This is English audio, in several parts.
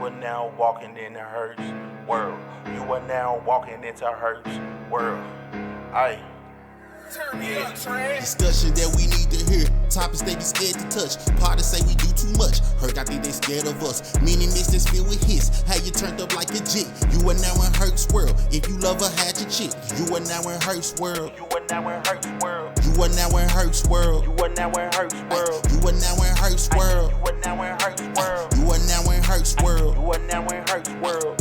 are now walking in the Herc's world. You are now walking into Herc's world. Aye. Discussion that we need to hear. Topics they be scared to touch. Parties say we do too much. Herc, I think they scared of us. Meaning this is filled with hits. How you turned up like a jit. You are now in Herc's world. If you love her, had your chick. You are now in Herc's world. You are now in Herc's world. You are now in Herc's world. You are now in Herc's world. You are now in Herc's world. You are now in Herc's world. You are now in Herc's world. You are now in Herc's world.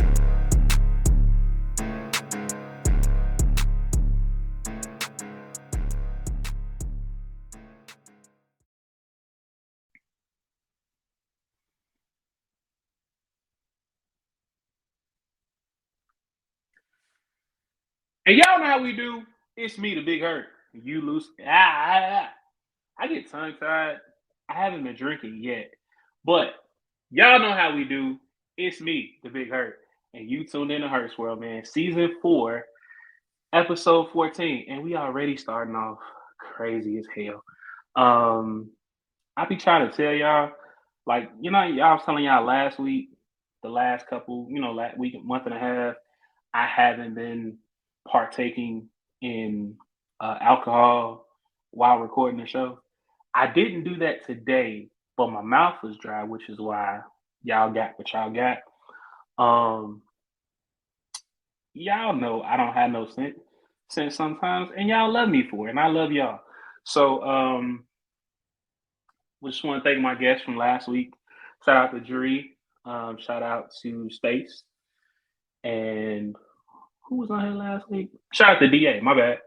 And y'all know how we do. It's me, the Big Herc. You lose. I get tongue-tied. I haven't been drinking yet. But y'all know how we do. It's me, the Big Herc. And you tuned in to Herc's World, man. Season 4, episode 14. And we already starting off crazy as hell. I be trying to tell y'all, like, y'all was telling y'all last week, the last couple, last week, month and a half, I haven't been partaking in alcohol while recording the show. I didn't do that today, but my mouth was dry, which is why y'all got what y'all got. Y'all know I don't have no sense sometimes, and y'all love me for it, and I love y'all. So we just want to thank my guests from last week. Shout out to Dree, shout out to Stace, and who was on here last week? Shout out to DA, my bad.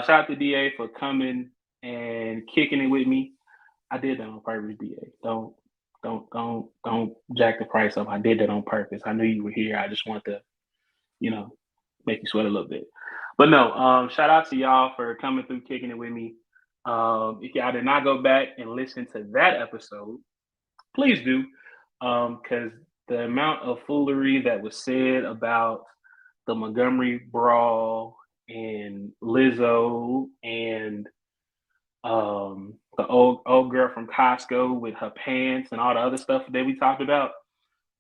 Shout out to DA for coming and kicking it with me. I did that on purpose, DA. Don't jack the price up. I did that on purpose. I knew you were here. I just wanted to, make you sweat a little bit. But no, shout out to y'all for coming through, kicking it with me. If y'all did not go back and listen to that episode, please do. Because the amount of foolery that was said about the Montgomery brawl and Lizzo and the old girl from Costco with her pants and all the other stuff that we talked about.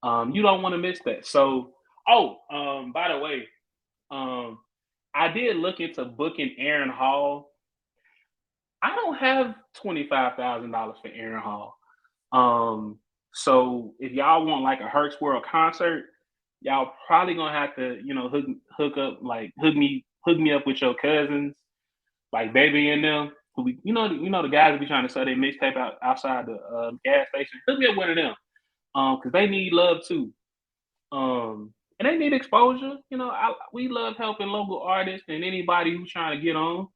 You don't want to miss that. So, by the way, I did look into booking Aaron Hall. I don't have $25,000 for Aaron Hall. So if y'all want like a Herc's World concert, y'all probably gonna have to, hook me up with your cousins, like Baby and them. Who be, the guys who be trying to sell their mixtape outside the gas station. Hook me up with one of them, because they need love too, and they need exposure. We love helping local artists and anybody who's trying to get on.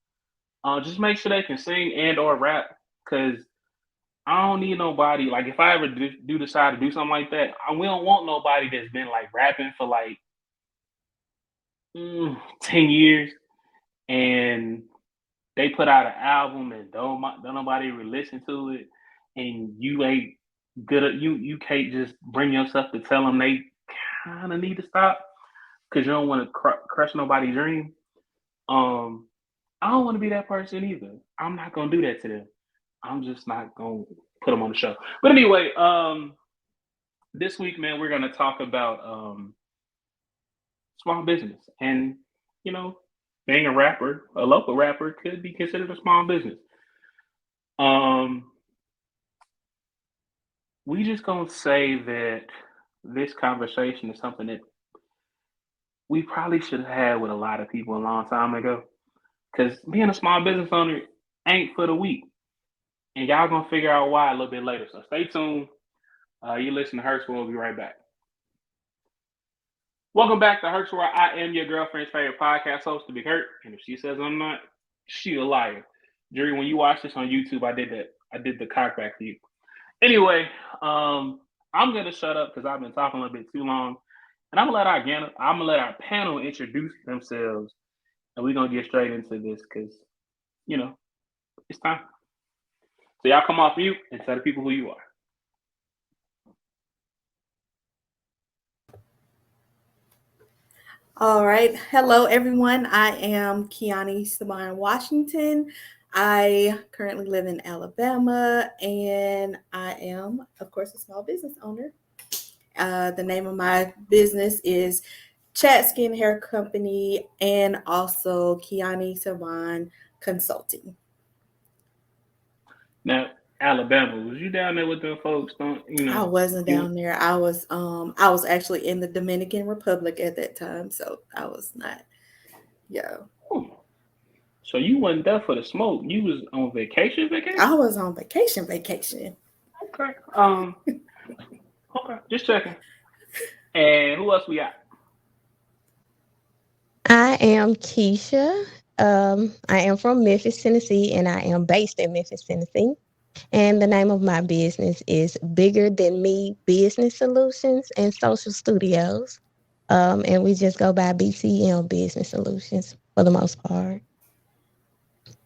Just make sure they can sing and or rap, because I don't need nobody. Like, if I ever do decide to do something like that, we don't want nobody that's been like rapping for like 10 years and they put out an album and don't nobody really listen to it, and you ain't good. You can't just bring yourself to tell them they kind of need to stop because you don't want to crush nobody's dream. I don't want to be that person either. I'm not gonna do that to them. I'm just not gonna put them on the show. But anyway, this week, man, we're gonna talk about small business, and being a rapper, a local rapper, could be considered a small business. We just gonna say that this conversation is something that we probably should have had with a lot of people a long time ago. Because being a small business owner ain't for the weak. And y'all gonna figure out why a little bit later. So stay tuned. You listen to Herc's World. We'll be right back. Welcome back to Herc's World. I am your girlfriend's favorite podcast host, the Big Herc. And if she says I'm not, she a liar. Jerry, when you watch this on YouTube, I did that. I did the cock back for you. Anyway, I'm gonna shut up because I've been talking a little bit too long. And I'm gonna let our panel introduce themselves. And we're gonna get straight into this because, it's time. So y'all come off mute and tell the people who you are. All right. Hello, everyone. I am Keyani Saban Washington. I currently live in Alabama, and I am, of course, a small business owner. The name of my business is Chat Skin Hair Company and also Keyani Saban Consulting. Now, Alabama, was you down there with them folks? I wasn't down there. I was actually in the Dominican Republic at that time, so I was not. Yeah. So you wasn't there for the smoke. You was on vacation. I was on vacation. Okay. Okay. Just checking. And who else we got? I am Kisha. I am from Memphis, Tennessee, and I am based in Memphis, Tennessee. And the name of my business is Bigger Than Me Business Solutions and Social Studios. And we just go by BTM Business Solutions for the most part.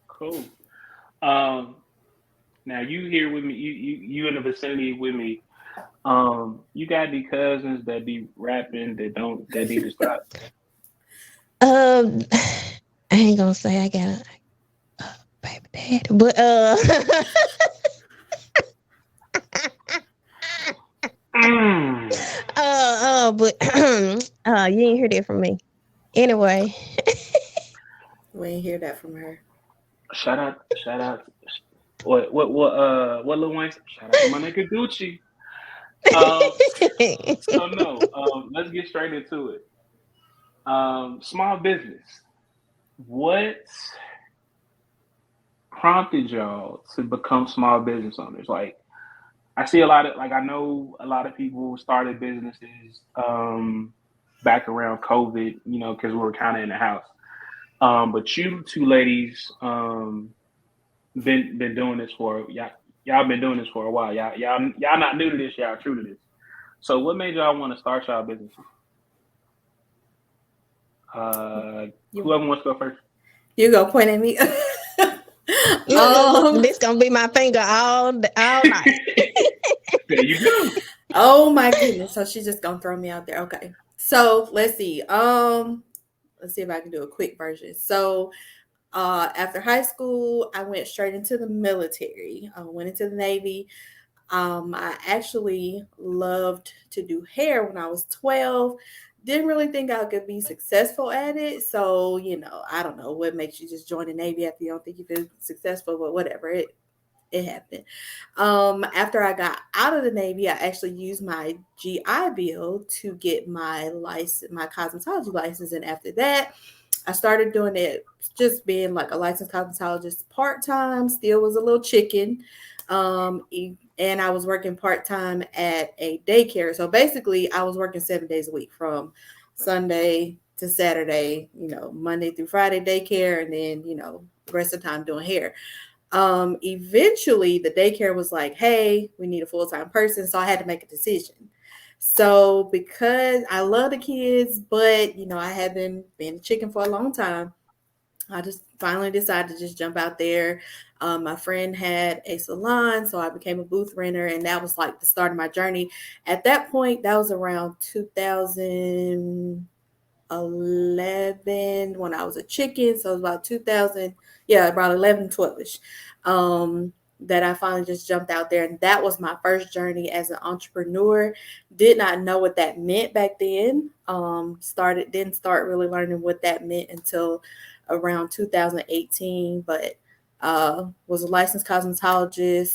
Cool. Now you here with me? You in the vicinity with me? You got any cousins that be rapping that need to stop? I ain't gonna say I got a baby daddy, but but you didn't hear that from me. Anyway. We ain't hear that from her. Shout out. What Lil Wayne? Shout out to my nigga Gucci. So no, let's get straight into it. Small business. What prompted y'all to become small business owners? Like, I see I know a lot of people started businesses back around COVID, because we were kind of in the house. But you two ladies been doing this for y'all been doing this for a while. Y'all not new to this. Y'all true to this. So what made y'all want to start y'all businesses? Whoever wants to go first. You go point at me. This gonna be my finger all night. There you go. Oh my goodness! So she's just gonna throw me out there. Okay. So let's see. Let's see if I can do a quick version. So after high school, I went straight into the military. I went into the Navy. I actually loved to do hair when I was 12. Didn't really think I could be successful at it. So, I don't know what makes you just join the Navy after you don't think you could be successful, but whatever, it happened. After I got out of the Navy, I actually used my GI Bill to get my license, my cosmetology license. And after that, I started doing it just being like a licensed cosmetologist part-time, still was a little chicken. And I was working part-time at a daycare. So basically I was working 7 days a week from Sunday to Saturday, Monday through Friday daycare. And then, the rest of the time doing hair. Eventually the daycare was like, hey, we need a full-time person. So I had to make a decision. So because I love the kids, but, I had been being a chicken for a long time, I just finally decided to just jump out there. My friend had a salon, so I became a booth renter, and that was like the start of my journey. At that point, that was around 2011 when I was a chicken, so it was about 2000, about 11, 12ish. That I finally just jumped out there, and that was my first journey as an entrepreneur. Did not know what that meant back then. Didn't start really learning what that meant until around 2018, but was a licensed cosmetologist,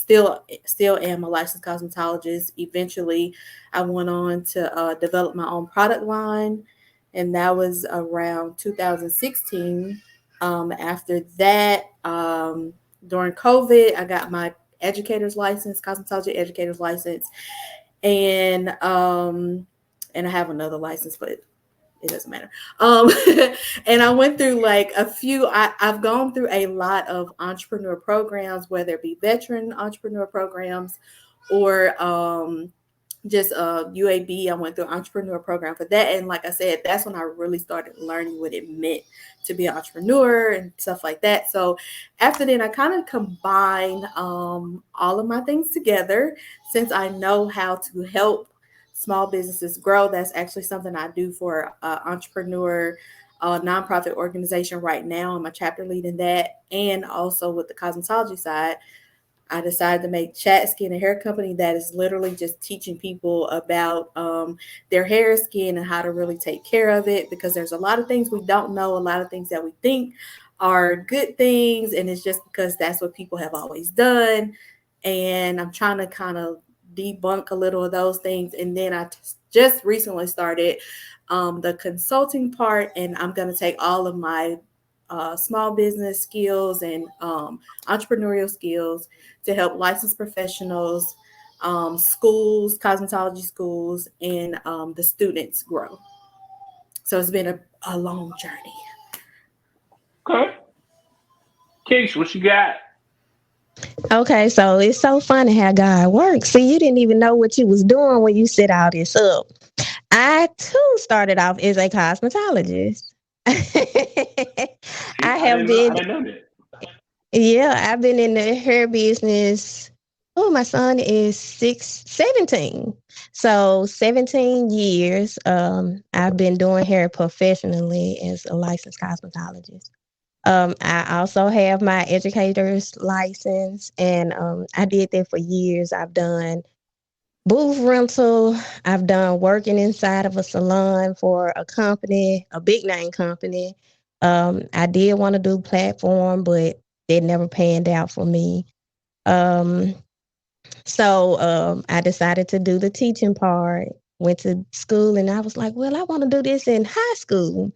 still am a licensed cosmetologist. Eventually I went on to develop my own product line, and that was around 2016. After that, during COVID, I got my educator's license, cosmetology educator's license, and I have another license, but it doesn't matter. And I went through like I've gone through a lot of entrepreneur programs, whether it be veteran entrepreneur programs or just UAB. I went through an entrepreneur program for that. And like I said, that's when I really started learning what it meant to be an entrepreneur and stuff like that. So after then, I kind of combined all of my things together since I know how to help small businesses grow. That's actually something I do for entrepreneur nonprofit organization right now. I'm a chapter lead in that, and also with the cosmetology side. I decided to make Chat Skin a hair company that is literally just teaching people about their hair, skin, and how to really take care of it. Because there's a lot of things we don't know, a lot of things that we think are good things, and it's just because that's what people have always done. And I'm trying to kind of debunk a little of those things. And then just recently started the consulting part, and I'm going to take all of my small business skills and entrepreneurial skills to help licensed professionals, schools, cosmetology schools, and the students grow. So it's been a long journey. Okay. Keisha, what you got? Okay, so it's so funny how God works. See, you didn't even know what you was doing when you set all this up. I too started off as a cosmetologist. See, I I have didn't know. I been, didn't know that. yeah, I've been in the hair business. Oh, my son is 17. So 17 years. I've been doing hair professionally as a licensed cosmetologist. I also have my educator's license, and I did that for years. I've done booth rental. I've done working inside of a salon for a company, a big name company. I did want to do platform, but it never panned out for me. Um, so I decided to do the teaching part. Went to school, and I was like, well, I want to do this in high school.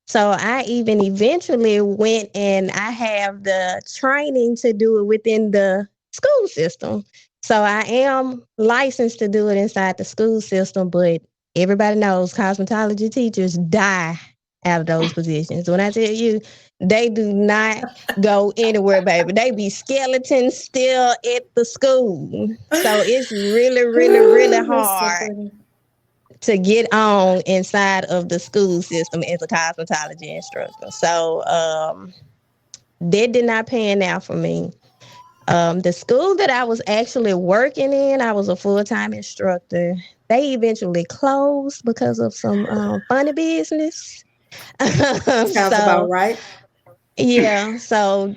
So I even eventually went and I have the training to do it within the school system. So I am licensed to do it inside the school system, but everybody knows cosmetology teachers die out of those positions. When I tell you, they do not go anywhere, baby. They be skeletons still at the school. So it's really, really, really That's so hard funny. to get on inside of the school system as a cosmetology instructor. So that did not pan out for me. The school that I was actually working in, I was a full-time instructor. They eventually closed because of some funny business. Sounds about So right. yeah, so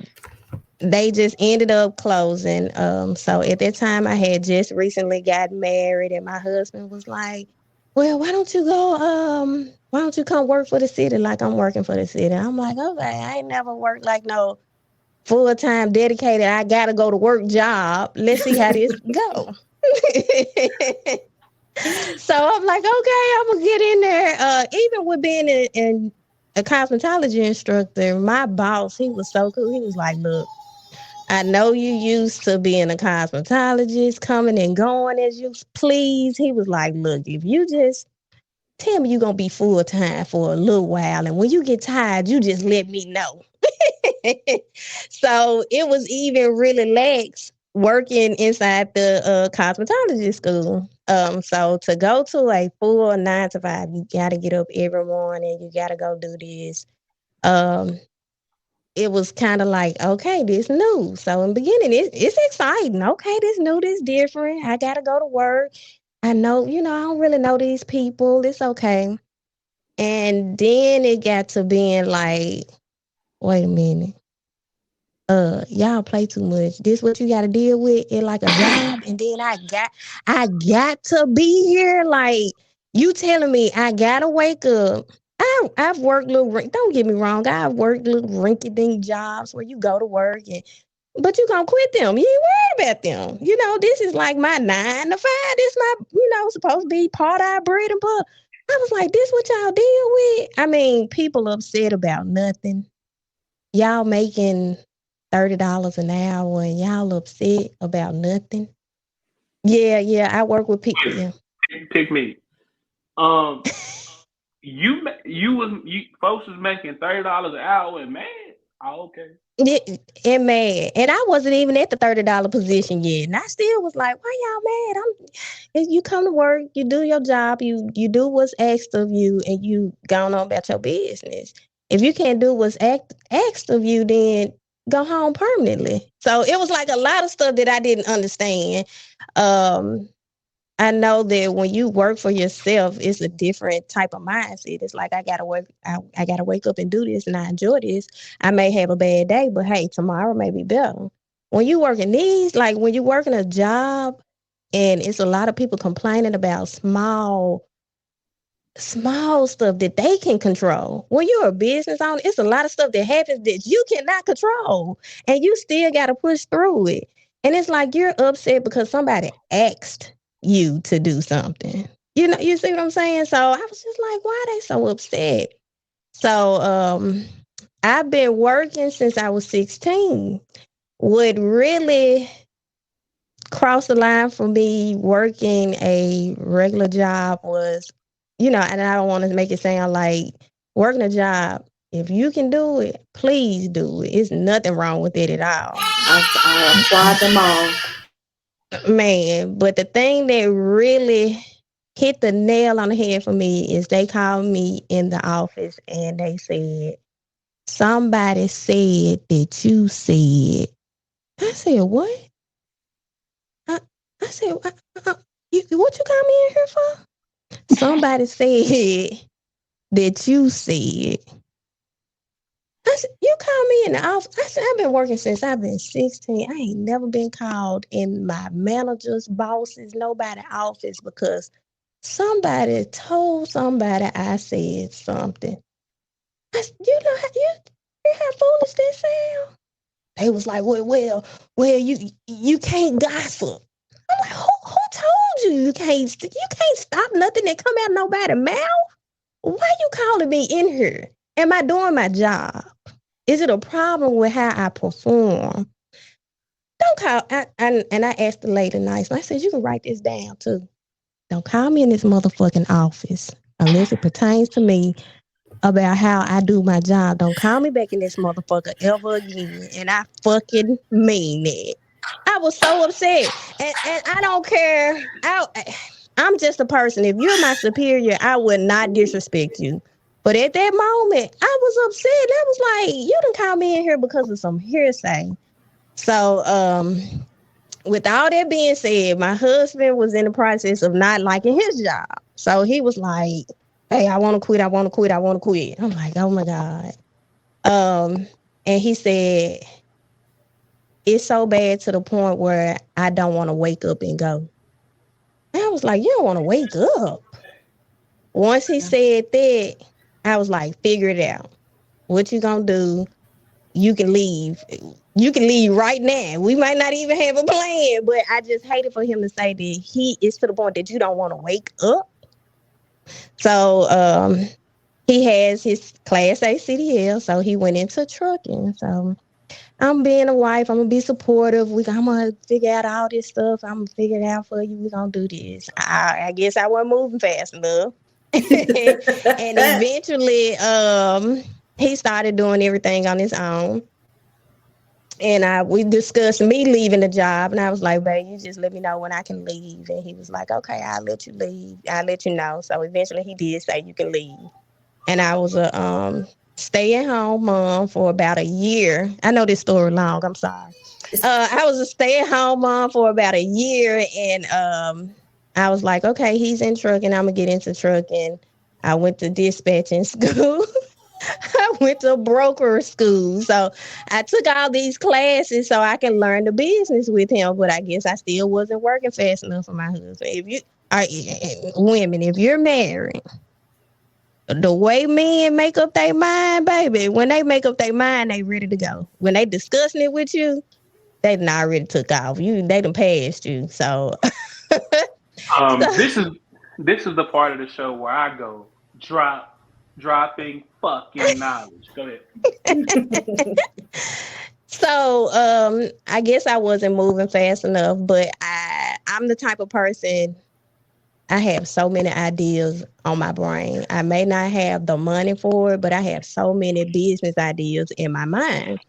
they just ended up closing. So at that time, I had just recently gotten married, and my husband was like, "Well, why don't you go? Why don't you come work for the city like I'm working for the city?" I'm like, "Okay, I ain't never worked like no full time dedicated. I gotta go to work job. Let's see how this go." So I'm like, "Okay, I'm gonna get in there." Even with being a cosmetology instructor, my boss, he was so cool. He was like, "Look, I know you used to being a cosmetologist, coming and going as you please." He was like, "Look, if you just tell me you're gonna be full time for a little while, and when you get tired, you just let me know." So it was even really lax working inside the cosmetology school. So to go to a full 9 to 5, you gotta get up every morning. You gotta go do this. Um, it was kind of like, okay, this new. So in the beginning, it's exciting. Okay, this new, this different. I gotta go to work. I know, I don't really know these people. It's okay. And then it got to being like, wait a minute. Y'all play too much. This what you gotta deal with in like a job, and then I got to be here. Like, you telling me I gotta wake up. I've worked don't get me wrong, I've worked little rinky dink jobs where you go to work, but you gonna quit them. You ain't worried about them. This is like my 9 to 5. This my, supposed to be part of our bread and butter. I was like, this what y'all deal with? I mean, people upset about nothing. Y'all making $30 an hour and y'all upset about nothing. Yeah, yeah, I work with people. Yeah. Pick me. Um, you folks was making $30 an hour and man. Oh, okay. And mad. And I wasn't even at the $30 position yet. And I still was like, why y'all mad? If you come to work, you do your job, you do what's asked of you, and you go on about your business. If you can't do what's asked of you, then go home permanently. So it was like a lot of stuff that I didn't understand. Um, I know that when you work for yourself, it's a different type of mindset. It's like, I gotta work. I gotta wake up and do this, and I enjoy this. I may have a bad day, but hey, tomorrow may be better. when you working these, like when you working a job and it's a lot of people complaining about small stuff that they can control. When you're a business owner, it's a lot of stuff that happens that you cannot control, and you still got to push through it. And it's like you're upset because somebody asked you to do something. You see what I'm saying? So I was just like, why are they so upset? So I've been working since I was 16. What really crossed the line for me working a regular job was, and I don't want to make it sound like working a job. If you can do it, please do it. It's nothing wrong with it at all. I applaud them all. Man, but the thing that really hit the nail on the head for me is they called me in the office and they said, somebody said that you said. I said, what? I said, what you call me in here for? Somebody said that you said. I said, you call me in the office. I said, I've been working since I've been 16. I ain't never been called in my manager's, bosses, nobody office because somebody told somebody I said something. I said, you how foolish that sound? They was like, well, you can't gossip. I'm like, who told you can't stop nothing that come out of nobody's mouth? Why you calling me in here? Am I doing my job? Is it a problem with how I perform? Don't call. And I asked the lady nicely. I said, you can write this down too. Don't call me in this motherfucking office unless it pertains to me about how I do my job. Don't call me back in this motherfucker ever again. And I fucking mean it. I was so upset. And I don't care. I'm just a person. If you're my superior, I would not disrespect you. But at that moment, I was upset. I was like, you done call me in here because of some hearsay. So, with all that being said, my husband was in the process of not liking his job. So he was like, hey, I want to quit. I'm like, oh my God. And he said, it's so bad to the point where I don't want to wake up and go. And I was like, you don't want to wake up. Once he said that, I was like, figure it out. What you gonna do? You can leave. You can leave right now. We might not even have a plan, but I just hated for him to say that he is to the point that you don't want to wake up. So he has his Class A CDL, so he went into trucking. So I'm being a wife. I'm gonna be supportive. I'm gonna figure out all this stuff. I'm gonna figure it out for you. We're gonna do this. I guess I wasn't moving fast enough. And eventually, he started doing everything on his own. And we discussed me leaving the job, and I was like, babe, you just let me know when I can leave. And he was like, okay, I'll let you leave. I'll let you know. So eventually he did say you can leave. And I was a stay-at-home mom for about a year. I know this story long. I'm sorry. I was a stay-at-home mom for about a year, and I was like, okay, he's in trucking. I'm going to get into trucking. I went to dispatching school. I went to broker school. So I took all these classes so I can learn the business with him. But I guess I still wasn't working fast enough for my husband. Women, if you're married, the way men make up their mind, baby, when they make up their mind, they ready to go. When they discussing it with you, they done already took off. They done passed you. So this is the part of the show where I go dropping fucking knowledge. Go ahead. So I guess I wasn't moving fast enough, but I'm the type of person, I have so many ideas on my brain. I may not have the money for it, but I have so many business ideas in my mind.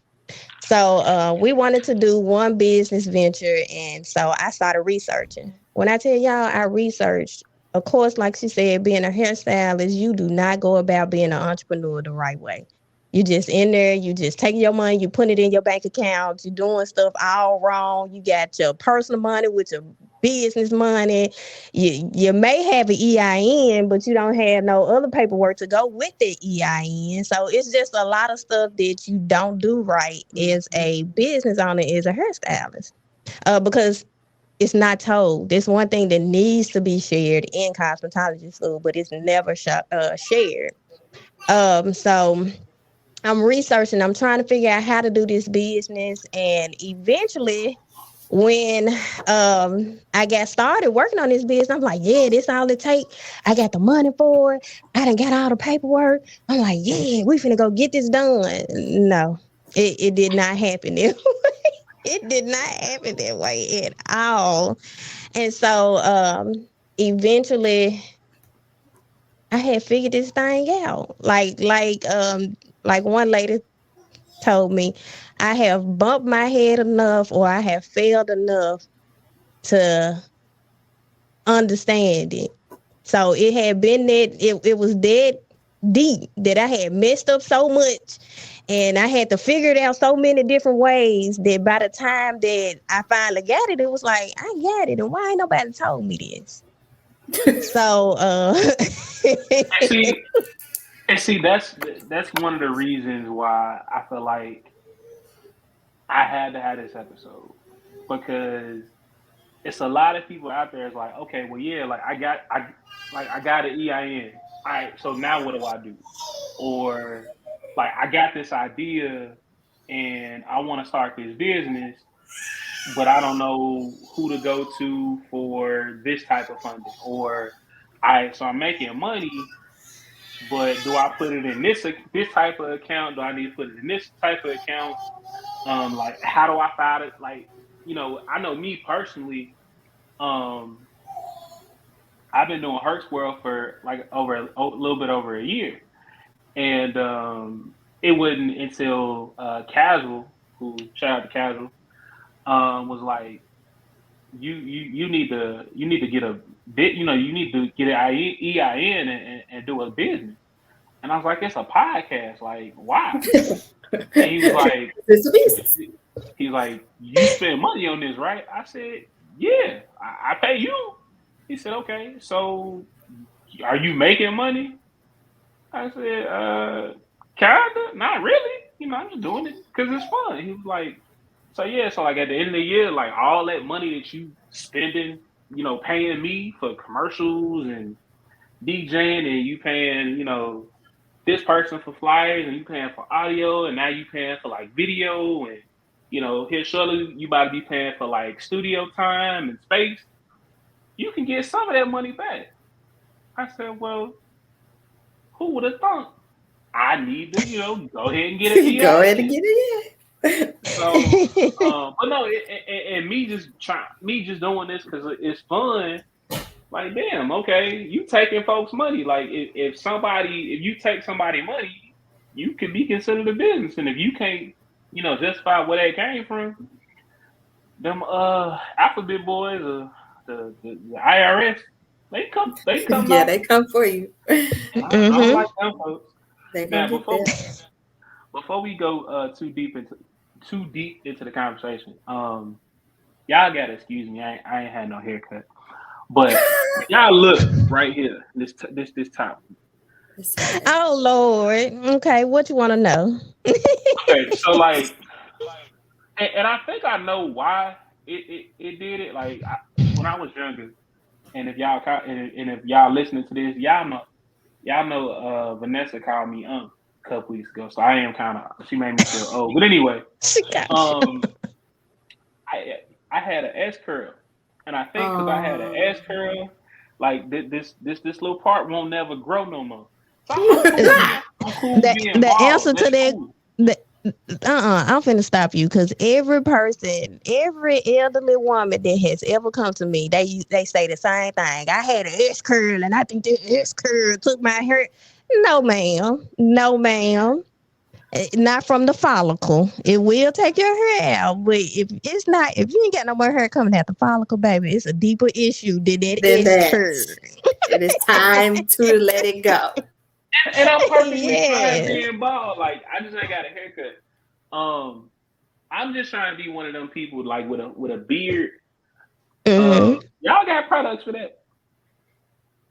So we wanted to do one business venture, and so I started researching. When I tell y'all I researched, of course, like she said, being a hairstylist, you do not go about being an entrepreneur the right way. You just in there, you just taking your money, you putting it in your bank account, you doing stuff all wrong. You got your personal money with your business money. You may have an EIN, but you don't have no other paperwork to go with the EIN. So it's just a lot of stuff that you don't do right as a business owner, as a hairstylist. Because it's not told. There's one thing that needs to be shared in cosmetology school, but it's never shared. So I'm researching, I'm trying to figure out how to do this business. And eventually, when I got started working on this business, I'm like, yeah, this all it take. I got the money for it. I done got all the paperwork. I'm like, yeah, we finna go get this done. No, it did not happen that way. It did not happen that way at all. And so eventually I had figured this thing out. Like one lady told me, I have bumped my head enough or I have failed enough to understand it. So it had been that it was that deep that I had messed up so much and I had to figure it out so many different ways that by the time that I finally got it, it was like, I got it. And why ain't nobody told me this? So see, that's one of the reasons why I feel like I had to have this episode, because it's a lot of people out there. It's like, okay, well, yeah, like I got an EIN. All right, so now what do I do? Or like I got this idea and I want to start this business, but I don't know who to go to for this type of funding. Or so I'm making money, but do I put it in this type of account? Do I need to put it in this type of account? Like how do I find it? Like, I know me personally, I've been doing Herc's World for like a little bit over a year. And it wasn't until Casual, who shout out to Casual, was like, you need to get a bit, you need to get an EIN and do a business. And I was like, it's a podcast, like why? And he was like, it's a business. He's like, you spend money on this, right? I said, yeah, I pay you. He said, okay, so are you making money? I said, kinda, not really. I'm just doing it because it's fun. He was like, so yeah, so like at the end of the year, like all that money that you spending, paying me for commercials and DJing, and you paying, this person for flyers, and you paying for audio, and now you paying for like video, and here surely you about to be paying for like studio time and space. You can get some of that money back. I said, well, who would have thought? I need to, go ahead and get it. Go ahead and get it. So, but no, and me just doing this because it's fun. Like, damn, okay, you taking folks' money. Like, if you take somebody money, you could be considered a business, and if you can't, justify where they came from, them alphabet boys or the IRS, they come. Yeah, they come for you. I don't like them folks. Now, before we go too deep into the conversation, y'all gotta excuse me. I ain't had no haircut, but y'all look right here. This top. Oh Lord. Okay, what you want to know? Okay, so like, and I think I know why it did it. Like when I was younger, and if y'all listening to this, y'all know Vanessa called me a couple weeks ago, so I am she made me feel old. But anyway, I had an S curl, and I think because I had an S curl, like this little part won't never grow no more. So I'm cool being the bald. answer to that. Cool. I'm finna stop you because every elderly woman that has ever come to me, they say the same thing. I had an S curl and I think the S curl took my hair. No, ma'am. Not from the follicle. It will take your hair out, but if you ain't got no more hair coming out the follicle, baby, it's a deeper issue than that S curl. It is time to let it go. And I'm perfectly fine Yes. being bald. Like I just ain't got a haircut. I'm just trying to be one of them people like with a beard. Mm-hmm. Y'all got products for that?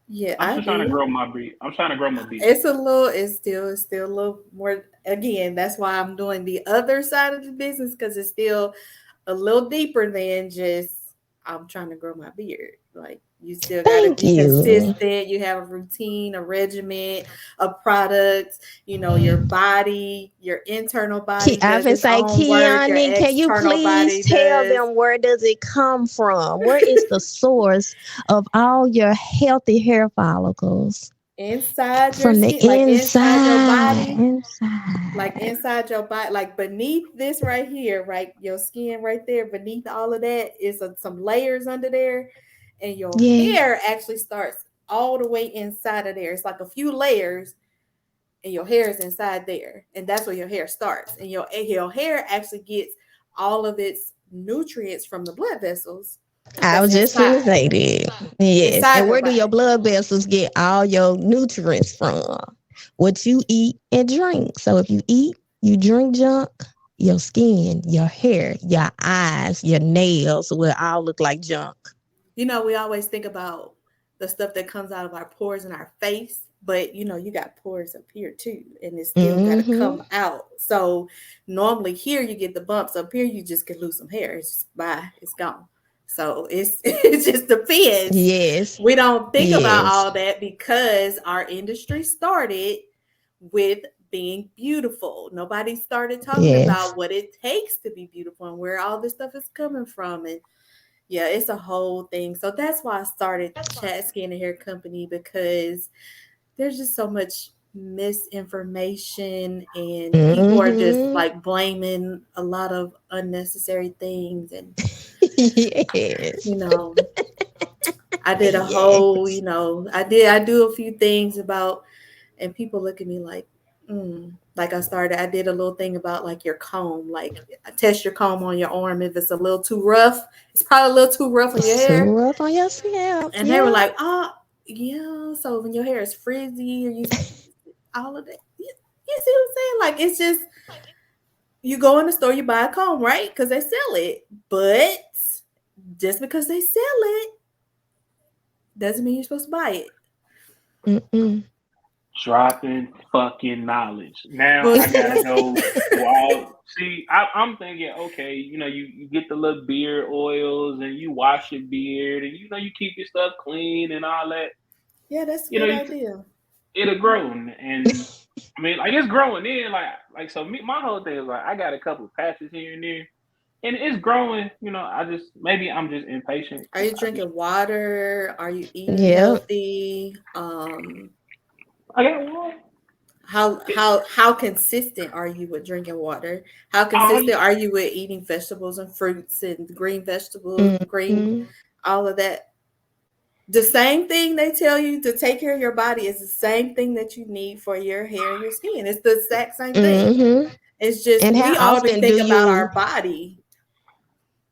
Yeah, I'm I still trying to do. grow my beard. I'm trying to grow my beard. It's still a little more. Again, that's why I'm doing the other side of the business because it's still a little deeper than just I'm trying to grow my beard. Like you still got to Thank be you. consistent. You have a routine, a regimen, a product. Your body, your internal body I does can its say, own work. Your Kiani, can you external please body tell does them where does it come from? Where is the source of all your healthy hair follicles? inside your From the skin, like inside your inside, body. Like inside. inside your body, like beneath this right here, right? Your skin right there, beneath all of that is some layers under there, and your Yes. hair actually starts all the way inside of there. It's like a few layers, and your hair is inside there, and that's where your hair starts. And your hair actually gets all of its nutrients from the blood vessels I that's was just finna inside say that. Yes. inside And your where do your body. blood vessels get all your nutrients from? What you eat and drink. So if you eat, you drink junk, your skin, your hair, your eyes, your nails will all look like junk. We always think about the stuff that comes out of our pores in our face, but you got pores up here too, and it's still got to Mm-hmm. come out. So normally here you get the bumps, up here you just can lose some hair. It's just bye, it's gone. So it just depends. Yes. We don't think about Yes. all that because our industry started with being beautiful. Nobody started talking Yes. about what it takes to be beautiful and where all this stuff is coming from. And yeah, it's a whole thing. So that's why I started Chat Skin and Hair Company, because there's just so much misinformation and people are just Mm-hmm. like blaming a lot of unnecessary things. And Yes. you know, I did a whole, Yes. I do a few things about, and people look at me like, like I did a little thing about like your comb, like test your comb on your arm. If it's a little too rough, it's probably a little too rough on your It's too hair. rough on your scalp. And they were Yeah. like, oh, yeah. So when your hair is frizzy or all of that, you see what I'm saying? Like, it's just, you go in the store, you buy a comb, right? Because they sell it. But just because they sell it doesn't mean you're supposed to buy it. Mm-mm. Dropping fucking knowledge. Now Well, I see, gotta that's, go through all. See, I'm thinking, okay, you get the little beard oils and you wash your beard and you keep your stuff clean and all that. yeah, that's a You know, good you, idea. it'll grow and I mean, like it's growing in, like so. My whole thing is like I got a couple of patches here and there, and it's growing. I just maybe I'm just impatient Are because you drinking water? Are you eating Yep. healthy? I got one. How consistent are you with drinking water? How I consistent are you with eating vegetables and fruits and green vegetables, green, Mm-hmm. all of that? The same thing they tell you to take care of your body is the same thing that you need for your hair and your skin. It's the exact same thing. Mm-hmm. It's just And we how only often do think about you our body.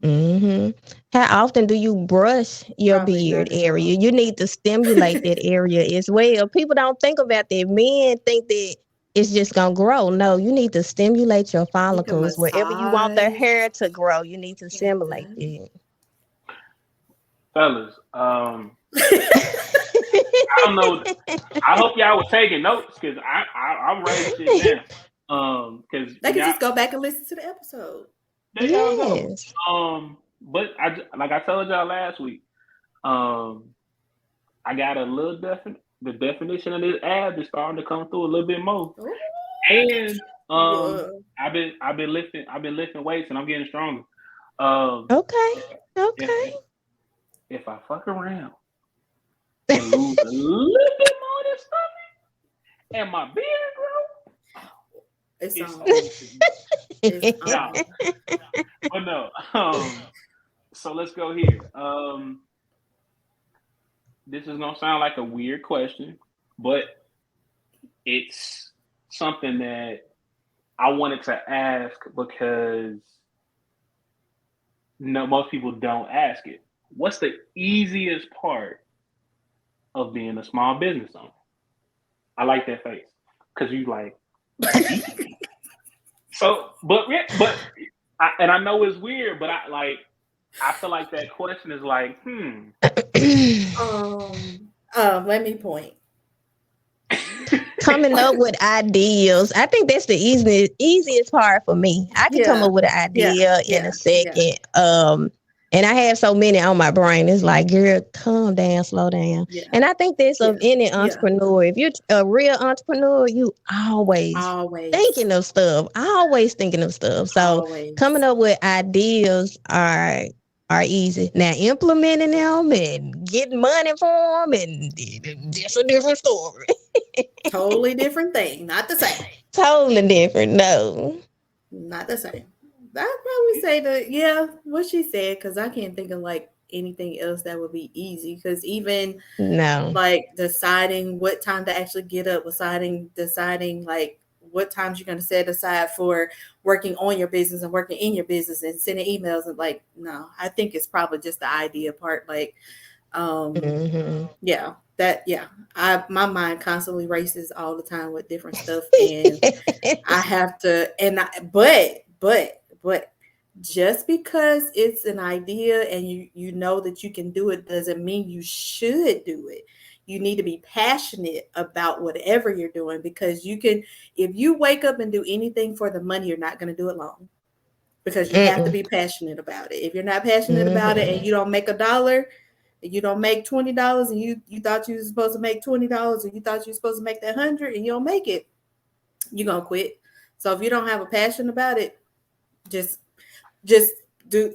hmm how often do you brush your Probably beard not enough. area? You need to stimulate that area as well. People don't think about that. Men think that it's just gonna grow. No, you need to stimulate your You can follicles wherever you want their massage. hair to grow. You need to stimulate Mhm. it. fellas, I don't know. I hope y'all were taking notes because I'm writing shit down. Because They when can y'all just go back and listen to the episode. there y'all go. Yes. But like I told y'all last week. Um, I got a little the definition of this ad is starting to come through a little bit more. Ooh, And whoa. I've been lifting weights and I'm getting stronger. Um, Okay. if Okay. if, if I fuck around and lose a little bit more of this stuff and my beard grow, It's it's on. on to you. It's Yeah, on. but no. So let's go here. This is gonna sound like a weird question, but it's something that I wanted to ask because no, most people don't ask it. What's the easiest part of being a small business owner? I like that face because you like. So, but I know it's weird, but I feel like that question is like, Let me point. Coming up with ideas. I think that's the easiest part for me. I can come up with an idea in a second. And I have so many on my brain. It's like, girl, calm down, slow down. Yeah. And I think that's of any entrepreneur. If you're a real entrepreneur, you always thinking of stuff. Always thinking of stuff. So coming up with ideas are easy. Now implementing them and getting money for them, and just a different story. Totally different thing. Not the same. Totally different. No. Not the same. I'd probably say what she said, because I can't think of like anything else that would be easy. Because even like deciding what time to actually get up, deciding like what times you're going to set aside for working on your business and working in your business and sending emails, and like, no, I think it's probably just the idea part. Like, my mind constantly races all the time with different stuff, and I have to, but just because it's an idea and you know that you can do it doesn't mean you should do it. You need to be passionate about whatever you're doing, because if you wake up and do anything for the money, you're not going to do it long, because you have to be passionate about it. If you're not passionate about it and you don't make $1, you don't make $20, and you thought you were supposed to make $20, and you thought you were supposed to make that 100, and you don't make it, you're gonna quit. So if you don't have a passion about it, just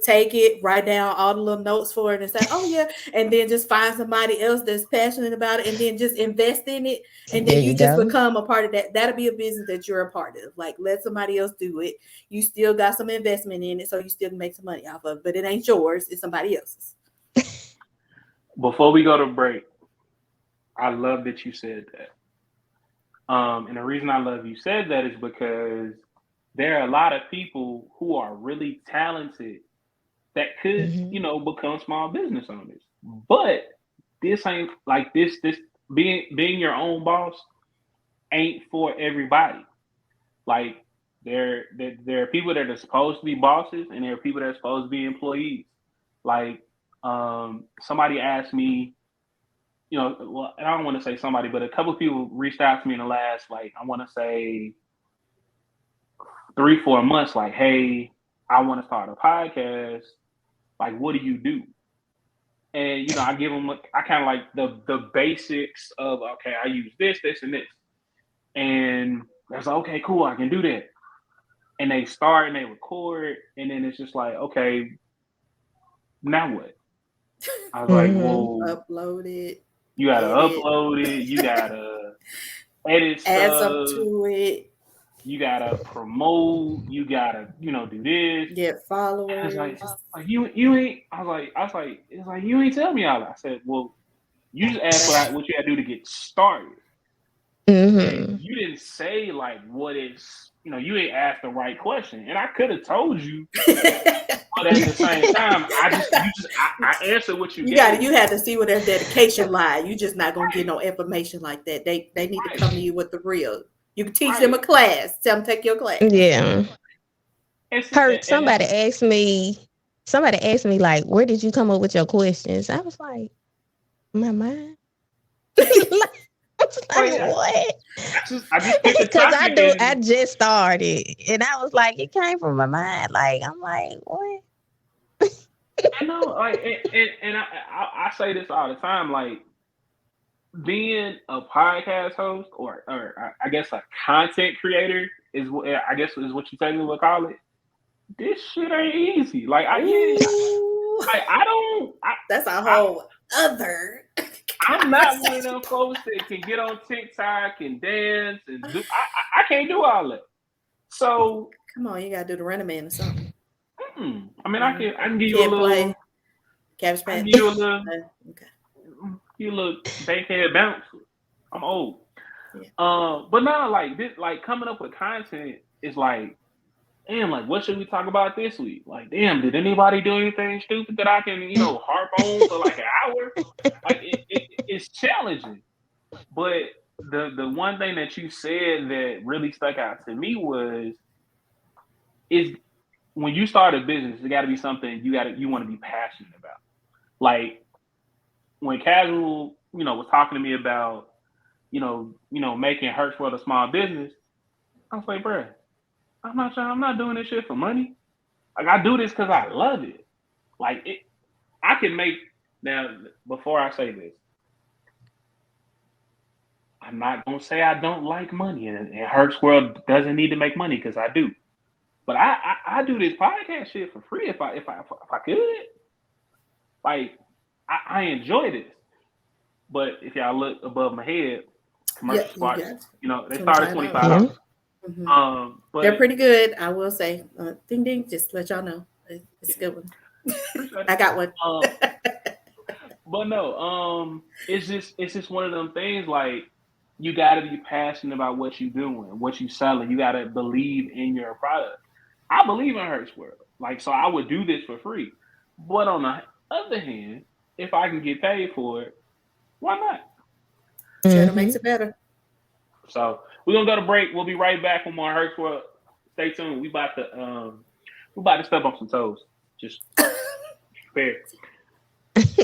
take it, write down all the little notes for it, and say, oh yeah, and then just find somebody else that's passionate about it, and then just invest in it, and then you just become a part of that. That'll be a business that you're a part of. Like, let somebody else do it. You still got some investment in it, so you still can make some money off of it, but it ain't yours, it's somebody else's. Before we go to break, I love that you said that. And the reason I love you said that is because there are a lot of people who are really talented that could, become small business owners. But this ain't like this being your own boss ain't for everybody. Like there are people that are supposed to be bosses, and there are people that are supposed to be employees. Like somebody asked me, well, I don't want to say somebody, but a couple of people reached out to me in the last, like, I want to say 3-4 months, like, hey, I want to start a podcast. Like, what do you do? And, I give them, I kind of like the basics of, okay, I use this, and this. And I was like, okay, cool, I can do that. And they start and they record, and then it's just like, okay, now what? I was like, well, upload it. You gotta upload it. You gotta edit stuff. Add something to it. You gotta promote. You gotta, do this. Get followers. I was like, you ain't. I was like, it's like you ain't tell me all that. I said, well, you just asked what you gotta do to get started. And you didn't say like what is. You ain't asked the right question, and I could have told you. But at the same time, I answered what you gave. You had to see where their dedication lies. You just not gonna get no information like that. They need to come to you with the real. You can teach them a class. Tell them take your class. Yeah. Herc, somebody asked me like, where did you come up with your questions? I was like, my mind. What? Because I just started, and I was like, it came from my mind. Like, I'm like, what? I know, like, and I say this all the time, like, being a podcast host or I guess a content creator is what you technically would call it. This shit ain't easy. Like, that's a whole other. I'm not one of them folks that can get on TikTok and dance and do. I can't do all that. So come on, you gotta do the Running Man or something. I mean, I can give you a little. Cabbage patch. Give you a little. Okay. You look bankhead bounce. I'm old. Yeah. But now, like this, like coming up with content is like, damn, like what should we talk about this week? Like, damn, did anybody do anything stupid that I can, harp on for like an hour? Like it's challenging. But the one thing that you said that really stuck out to me is when you start a business, it got to be something you want to be passionate about. Like when Casual, was talking to me about, making Herc's World a small business. I was like, bro, I'm not doing this shit for money. Like I do this because I love it. Like I can make now. Before I say this, I'm not gonna say I don't like money, and Herc's World doesn't need to make money because I do. But I do this podcast shit for free if I could. Like I enjoy this. But if y'all look above my head, commercial spots, they start at $25. Mm-hmm. But they're pretty good, I will say. Ding ding, just to let y'all know, it's a good one. I got one. But no, it's just one of them things. Like you got to be passionate about what you're doing, what you're selling. You got to believe in your product. I believe in Herc's World, like so. I would do this for free. But on the other hand, if I can get paid for it, why not? Cheddar makes it better. So we're gonna go to break. We'll be right back with more Herc's World. Stay tuned. We about to step on some toes. Just prepare.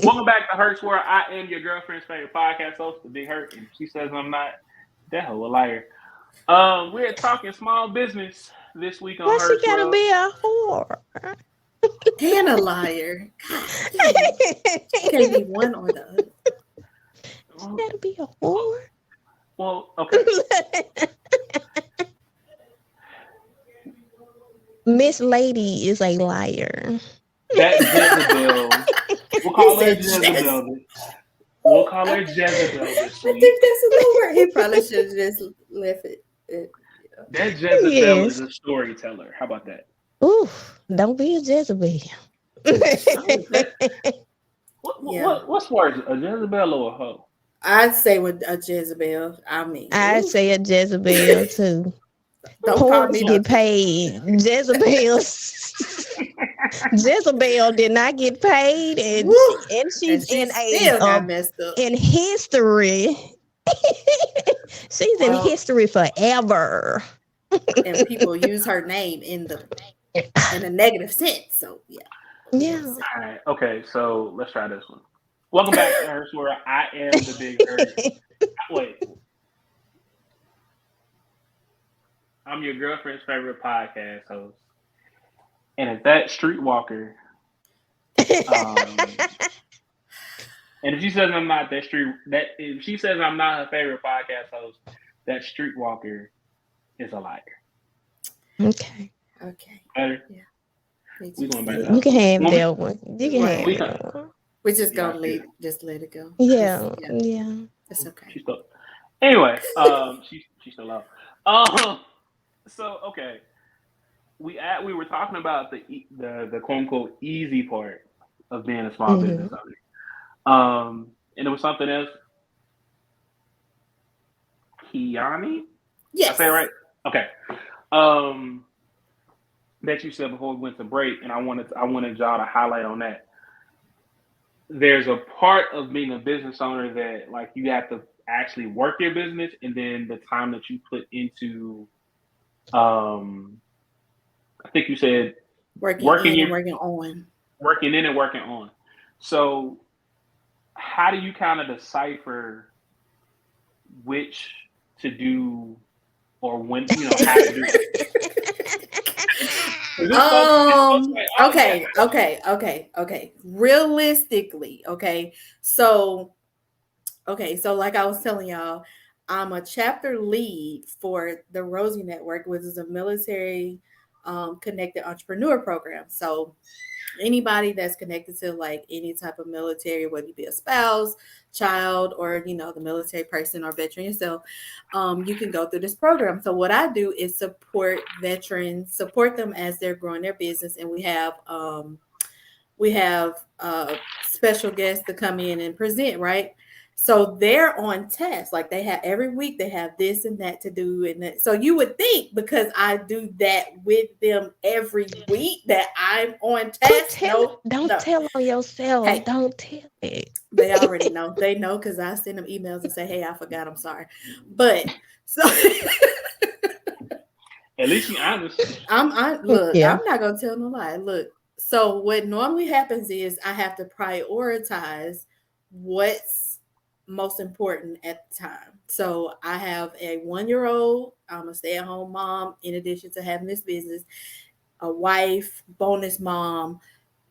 Welcome back to Herc's World. I am your girlfriend's favorite podcast host, the Big Herc, and she says I'm not. That hoe a liar. We're talking small business this week on Herc's World. Why she gotta be a whore? And a liar. Can't be one or the other. She gotta be a whore. Well, okay. Miss Lady is a liar. That Jezebel. We'll call her Jezebel. We'll call her Jezebel. I think that's a little word. He probably should have just left it. That Jezebel is a storyteller. How about that? Ooh, don't be a Jezebel. What's worse, a Jezebel or a hoe? I'd say with a Jezebel. I mean, I'd say a Jezebel too. Don't get paid. Jezebel did not get paid, and she's in in history. She's in history forever. And people use her name in a negative sense. So yeah. All right. Okay. So let's try this one. Welcome back to Herc's World. I am the Big Herc. Wait. I'm your girlfriend's favorite podcast host. And if that streetwalker, and if she says I'm not if she says I'm not her favorite podcast host, that streetwalker is a liar. Okay. Better? Yeah. You can have that one. You can have that one. We're just gonna let it go. Yeah. It's okay. She's still, anyway, she's still out. So okay, we were talking about the quote unquote easy part of being a small business owner. And it was something else. Keyani? Yes. I say it right? Okay. That you said before we went to break, and I wanted y'all to highlight on that. There's a part of being a business owner that like you have to actually work your business, and then the time that you put into I think you said working in and working on. So how do you kind of decipher which to do or when, how to do it? Okay. Realistically, So like I was telling y'all, I'm a chapter lead for the Rosie Network, which is a military connected entrepreneur program. So anybody that's connected to like any type of military, whether you be a spouse, child, or the military person or veteran yourself, you can go through this program. So what I do is support veterans, support them as they're growing their business, and we have special guests to come in and present, right? So they're on task. Like they have every week they have this and that to do. And that. So you would think because I do that with them every week that I'm on task. No, Don't no. tell on yourself. Hey, Don't tell it. they already know. They know because I send them emails and say, hey, I forgot. I'm sorry. But so At least you honest. look, Yeah. I'm not gonna tell no lie. Look, so what normally happens is I have to prioritize what's most important at the time. So I have a 1-year-old, I'm a stay-at-home mom, in addition to having this business, a wife, bonus mom,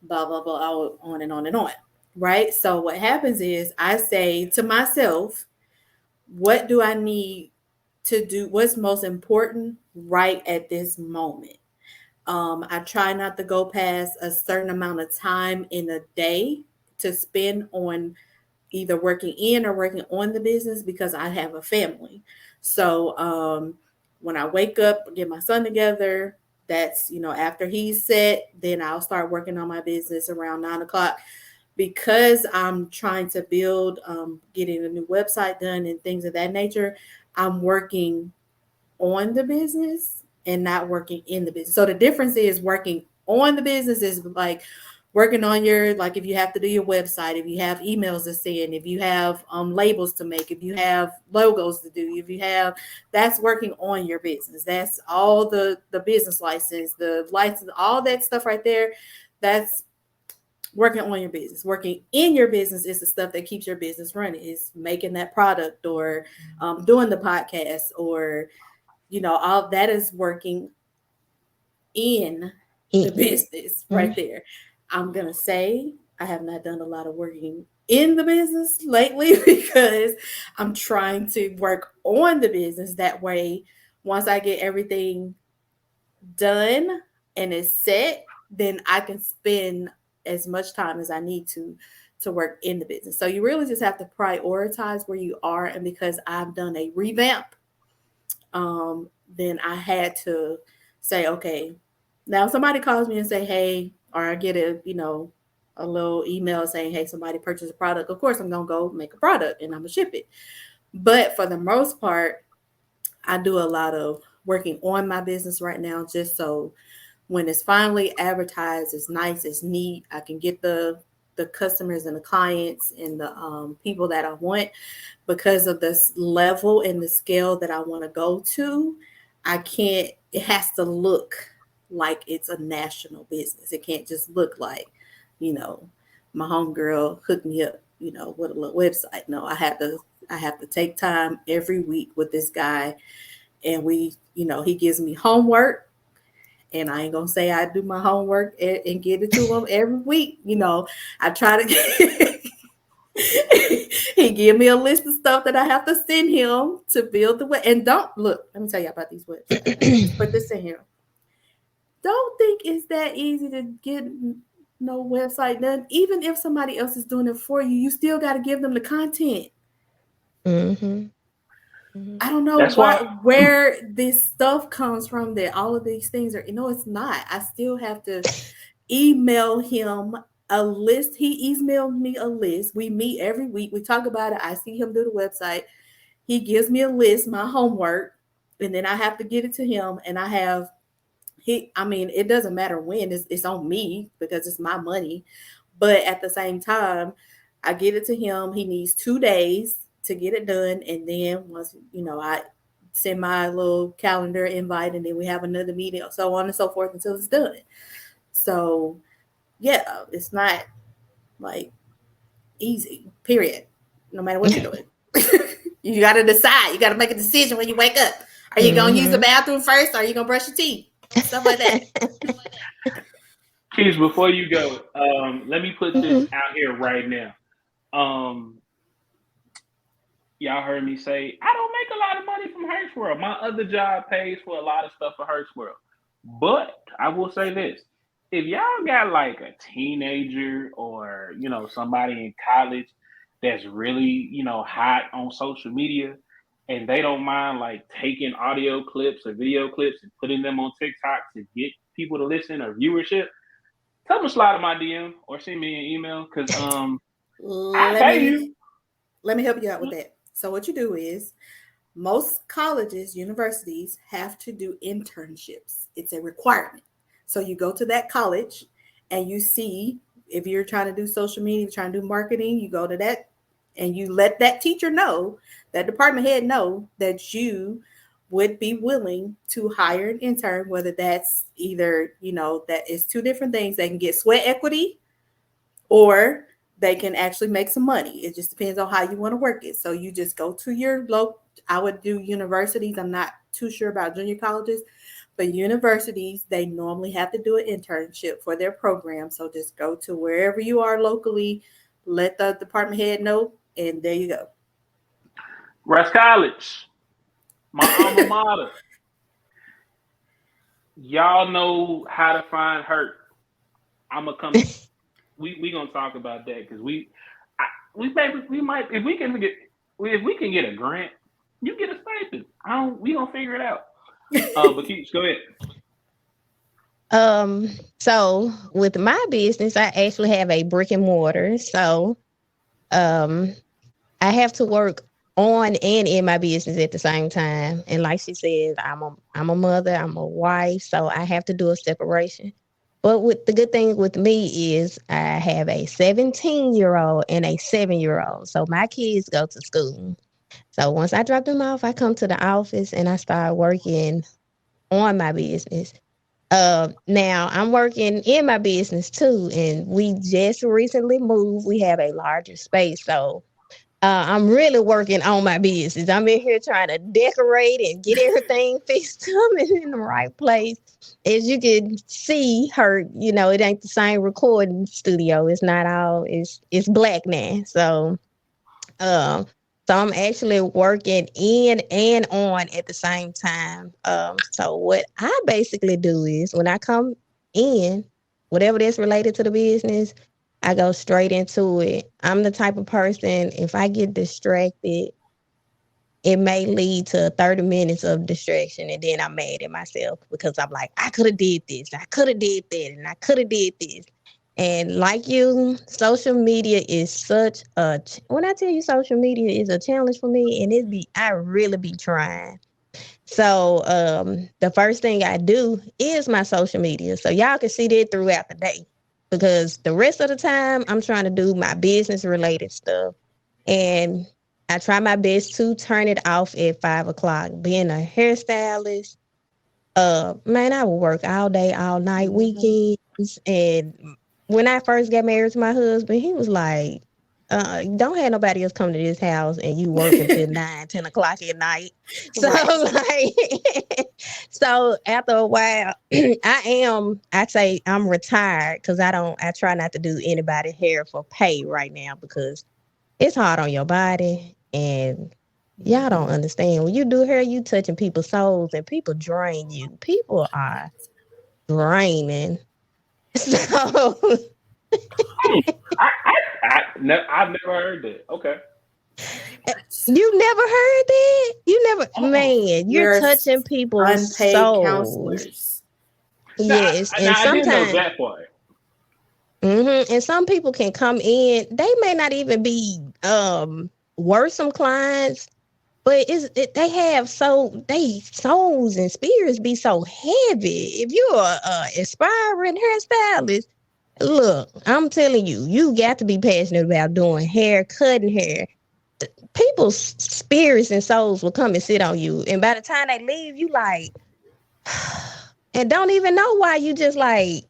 blah blah blah, on and on and on. Right. So what happens is I say to myself, what do I need to do? What's most important right at this moment? I try not to go past a certain amount of time in a day to spend on either working in or working on the business because I have a family. So when I wake up, get my son together, that's, after he's set, then I'll start working on my business around 9 o'clock because I'm trying to build, getting a new website done and things of that nature. I'm working on the business and not working in the business. So the difference is working on the business is like working on your, like if you have to do your website, if you have emails to send, if you have labels to make, if you have logos to do, if you have, that's working on your business. That's all the business license, the license, all that stuff right there. That's working on your business. Working in your business is the stuff that keeps your business running. Is making that product or doing the podcast or all that is working in the business right there. I'm going to say I have not done a lot of working in the business lately because I'm trying to work on the business. That way, once I get everything done and it's set, then I can spend as much time as I need to work in the business. So you really just have to prioritize where you are. And because I've done a revamp, then I had to say, okay, now if somebody calls me and say, hey, or I get a little email saying, hey, somebody purchased a product. Of course, I'm going to go make a product and I'm going to ship it. But for the most part, I do a lot of working on my business right now, just so when it's finally advertised, it's nice, it's neat. I can get the customers and the clients and the people that I want because of this level and the scale that I want to go to. I can't, it has to look like it's a national business. It can't just look like, my homegirl hooked me up, with a little website. No, I have to take time every week with this guy. And he gives me homework. And I ain't gonna say I do my homework and get it to him every week. I try to he give me a list of stuff that I have to send him to build the web. And don't look, let me tell you about these websites. Just put this in here. Don't think it's that easy to get no website done. Even if somebody else is doing it for you, you still got to give them the content. Mm-hmm. I don't know where this stuff comes from that all of these things are, it's not. I still have to email him a list. He emailed me a list. We meet every week. We talk about it. I see him do the website. He gives me a list, my homework, and then I have to get it to him. And it doesn't matter when, it's on me because it's my money. But at the same time, I get it to him. He needs 2 days to get it done. And then once, I send my little calendar invite and then we have another meeting, so on and so forth until it's done. So yeah, it's not like easy, period. No matter what you're doing. You got to decide. You got to make a decision when you wake up. Are you going to use the bathroom first or are you going to brush your teeth? Stuff like that. Keys, before you go, let me put this out here right now. Y'all heard me say, I don't make a lot of money from Herc's World. My other job pays for a lot of stuff for Herc's World. But I will say this. If y'all got like a teenager or, somebody in college that's really, hot on social media and they don't mind like taking audio clips or video clips and putting them on TikTok to get people to listen or viewership, tell them to slide in my DM or send me an email because I pay you. let me help you out with that. So what you do is most colleges, universities have to do internships. It's a requirement. So you go to that college and you see if you're trying to do social media, you're trying to do marketing, you go to that and you let that teacher know, that department head know that you would be willing to hire an intern, whether that's either, that is two different things. They can get sweat equity or they can actually make some money. It just depends on how you want to work it. So you just go to your local, I would do universities. I'm not too sure about junior colleges, but universities, they normally have to do an internship for their program. So just go to wherever you are locally, let the department head know, and there you go. Rush College, my alma mater. Y'all know how to find Herc. I'm gonna come. we gonna talk about that because we might if we can get a grant, you get a stipend. We gonna figure it out. But Keith, go ahead. So with my business, I actually have a brick and mortar. So, I have to work on and in my business at the same time. And like she said, I'm a mother, I'm a wife, so I have to do a separation. But with the good thing with me is I have a 17-year-old and a 7-year-old. So my kids go to school. So once I drop them off, I come to the office and I start working on my business. Now I'm working in my business too, and we just recently moved. We have a larger space, so I'm really working on my business. I'm in here trying to decorate and get everything fixed up and in the right place. As you can see, it ain't the same recording studio. It's not all. It's black now. So, I'm actually working in and on at the same time. So what I basically do is when I come in, whatever that's related to the business, I go straight into it. I'm the type of person, if I get distracted, it may lead to 30 minutes of distraction, and then I'm mad at myself because I'm like, I could have did this, I could have did that, and I could have did this. And like you, social media is such a, when I tell you social media is a challenge for me, and I really be trying. So the first thing I do is my social media. So y'all can see that throughout the day, because the rest of the time I'm trying to do my business related stuff. And I try my best to turn it off at 5 o'clock. Being a hairstylist, man, I will work all day, all night, weekends. And when I first got married to my husband, he was like, don't have nobody else come to this house and you work until 9, 10 o'clock at night. So so after a while, I'd say I'm retired because I try not to do anybody's hair for pay right now because it's hard on your body, and y'all don't understand. When you do hair, you touching people's souls, and people drain you. People are draining. So I've never heard that. Okay. You never heard that? You never, man, you're touching people's unpaid souls. Counselors. Yes, and I didn't know sometimes that part. and some people can come in. They may not even be worrisome clients, but they have they souls and spirits be so heavy. If you're a aspiring hairstylist, look, I'm telling you, you got to be passionate about doing hair, cutting hair. People's spirits and souls will come and sit on you, and by the time they leave, you like, and don't even know why. You just like,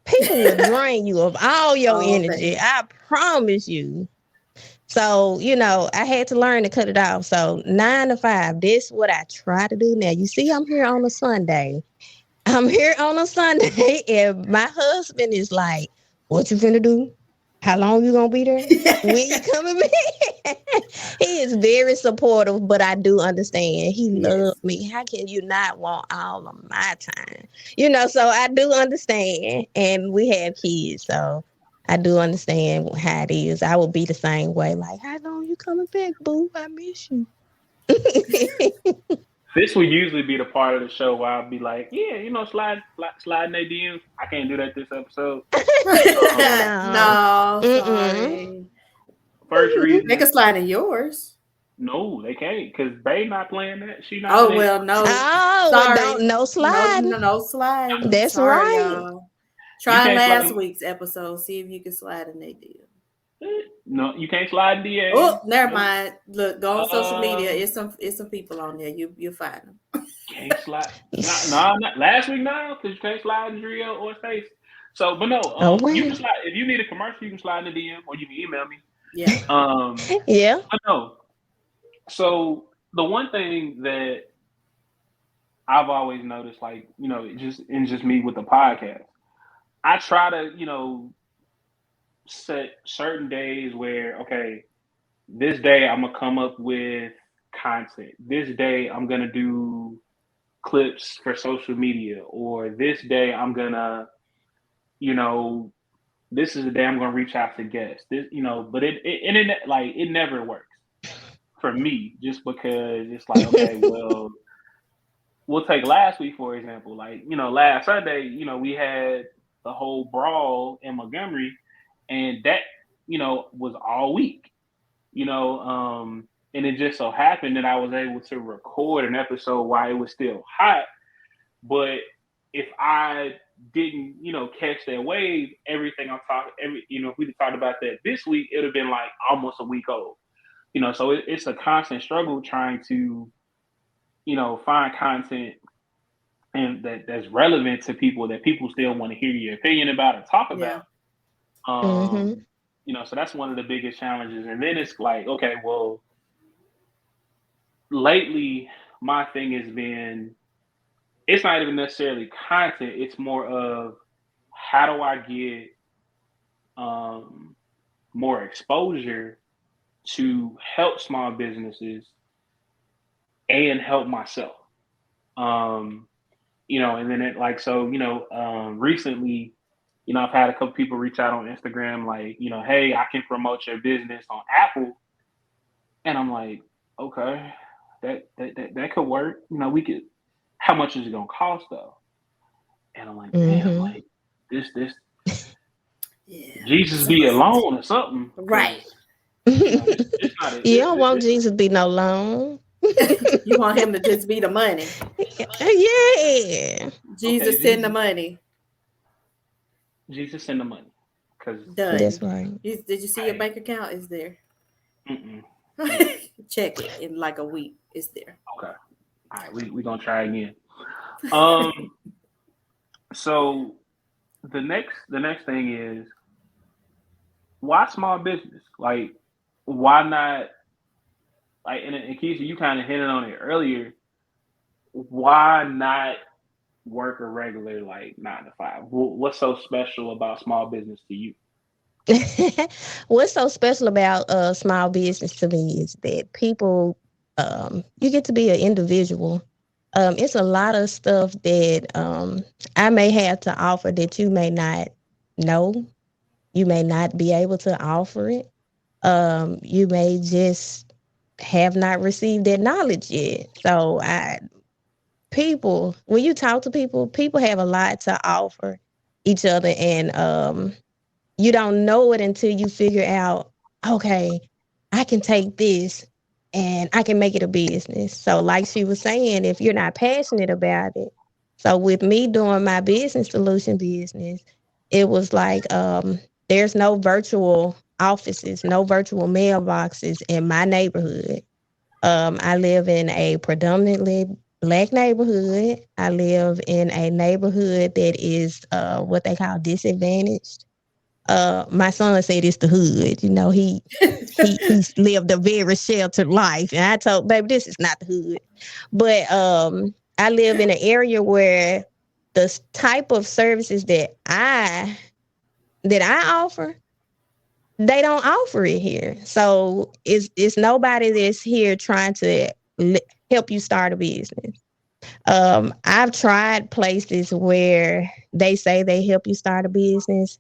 people will drain you of all your energy. I promise you. So, I had to learn to cut it off. So 9 to 5, this is what I try to do now. You see, I'm here on a Sunday. And my husband is like, what you finna do? How long you gonna be there? When you coming back? He is very supportive, but I do understand. He loves me. How can you not want all of my time? So I do understand. And we have kids, so I do understand how it is. I will be the same way. Like, how long you coming back, boo? I miss you. This would usually be the part of the show where I'll be like, yeah, slide their DMs. I can't do that this episode. No, sorry. First reason. They can slide in yours. No, they can't because Bay not playing that. She not. Oh in it. well, no. Oh, Sorry, no sliding. no sliding. That's Sorry, right. y'all. You Try can't last slide. week's episode. See if you can slide in they deal. No, you can't slide in DA. Oh, never Nope. mind. Look, go on social media. It's some people on there. You'll find them. Can't slide. Not last week now because you can't slide in Drill or Space. So, but no, Oh, you can wow. slide if you need a commercial. You can slide in the DM or you can email me. Yeah. Yeah. But no. So the one thing that I've always noticed, like just me with the podcast, I try to set certain days where okay, this day I'm gonna come up with content. This day I'm gonna do clips for social media, or this day I'm gonna, this is the day I'm gonna reach out to guests. But it never works for me just because it's like okay, well, we'll take last week for example. Like last Sunday, we had the whole brawl in Montgomery, and that was all week. And it just so happened that I was able to record an episode while it was still hot. But if I didn't, catch that wave, everything I'm talking, if we'd talked about that this week, it would have been like almost a week old. So it's a constant struggle trying to, find content and that's relevant to people that people still want to hear your opinion about and talk about. So that's one of the biggest challenges. And then it's like, okay, well, lately my thing has been, it's not even necessarily content. It's more of how do I get more exposure to help small businesses and help myself. And then recently, I've had a couple people reach out on Instagram like, hey, I can promote your business on Apple. And I'm like, okay, that could work. We could, how much is it gonna cost though? And I'm like, man, like this Jesus be alone or something. Right. You don't want Jesus to be no loan. You want him to just be the money. Yeah. Jesus send the money. Jesus send the money. That's right. Did you see your bank account? Is there? Check it in like a week. It's there. Okay. All right, we're gonna try again. So the next thing is, why small business? Like, why not? Like, and Kisha, you kind of hinted on it earlier. Why not work a regular 9 to 5? What's so special about small business to you? What's so special about small business to me is that people, you get to be an individual. It's a lot of stuff that I may have to offer that you may not know. You may not be able to offer it. You may just have not received that knowledge yet. So when you talk to people have a lot to offer each other, and you don't know it until you figure out, okay, I can take this and I can make it a business. So like she was saying, if you're not passionate about it. So with me doing my business solution business, it was like, there's no virtual offices, no virtual mailboxes in my neighborhood. I live in a predominantly Black neighborhood. I live in a neighborhood that is what they call disadvantaged. My son said it's the hood. He's lived a very sheltered life, and I told baby this is not the hood. But I live in an area where the type of services that I offer, they don't offer it here. So it's nobody that's here trying to help you start a business. I've tried places where they say they help you start a business,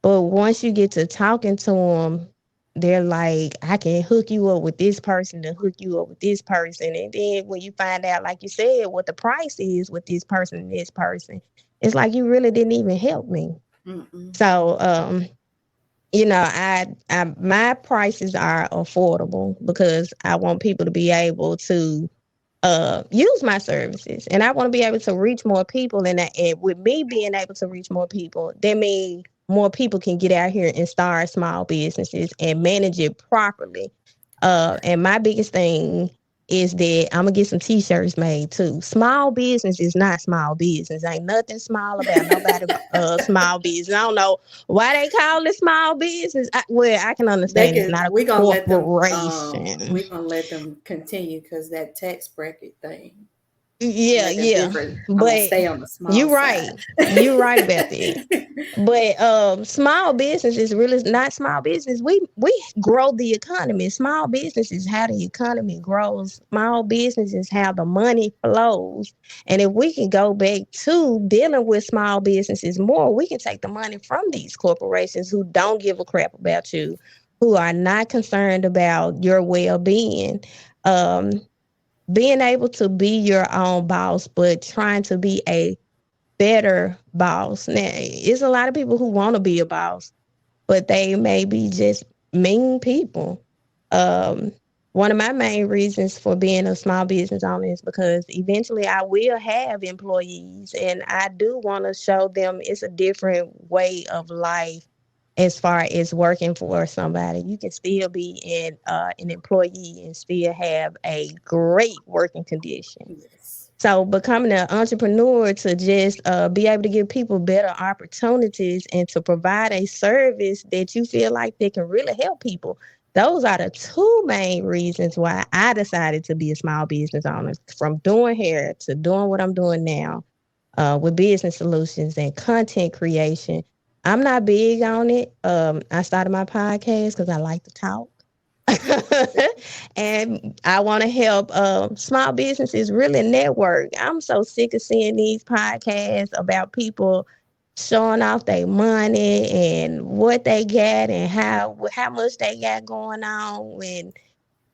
but once you get to talking to them, they're like, I can hook you up with this person to hook you up with this person. And then when you find out, like you said, what the price is with this person and this person, it's like you really didn't even help me. Mm-mm. So My prices are affordable because I want people to be able to use my services, and I want to be able to reach more people. And with me being able to reach more people, that means more people can get out here and start small businesses and manage it properly. And my biggest thing is that I'm gonna get some t-shirts made too. Small business is not small business. Ain't nothing small about nobody small business. I don't know why they call it small business. I can They understand it's can. not a corporation. We're gonna let them continue because that tax bracket thing Yeah, make a yeah. difference. I'm gonna But stay on the small you're right. side. You're right about that. But small business is really not small business. We grow the economy. Small business is how the economy grows. Small business is how the money flows. And if we can go back to dealing with small businesses more, we can take the money from these corporations who don't give a crap about you, who are not concerned about your well-being. Um, Being able to be your own boss, but trying to be a better boss. Now, it's a lot of people who want to be a boss, but they may be just mean people. Um, One of my main reasons for being a small business owner is because eventually I will have employees, and I do want to show them it's a different way of life as far as working for somebody. You can still be an employee and still have a great working condition. Yes. So becoming an entrepreneur to just be able to give people better opportunities and to provide a service that you feel like they can really help people. Those are the two main reasons why I decided to be a small business owner, from doing hair to doing what I'm doing now with business solutions and content creation. I'm not big on it. I started my podcast because I like to talk. And I want to help small businesses really network. I'm so sick of seeing these podcasts about people showing off their money and what they got and how much they got going on when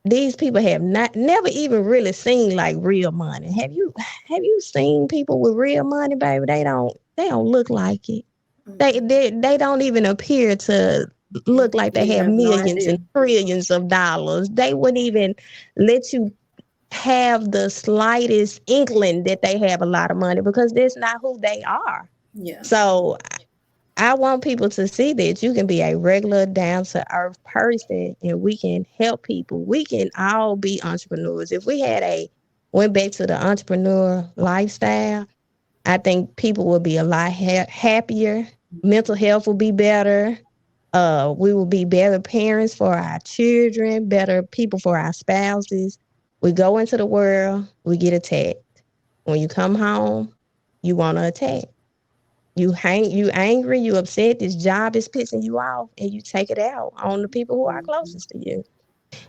these people have not never even really seen like real money. Have you seen people with real money, baby? They don't look like it. They don't even appear to look like they You have have no millions idea. and trillions of dollars. They wouldn't even let you have the slightest inkling that they have a lot of money because that's not who they are. Yeah. So I want people to see that you can be a regular down to earth person and we can help people. We can all be entrepreneurs. If we had went back to the entrepreneur lifestyle, I think people will be a lot happier. Mental health will be better. We will be better parents for our children, better people for our spouses. We go into the world, we get attacked. When you come home, you want to attack. You angry, you upset, this job is pissing you off, and you take it out on the people who are closest to you.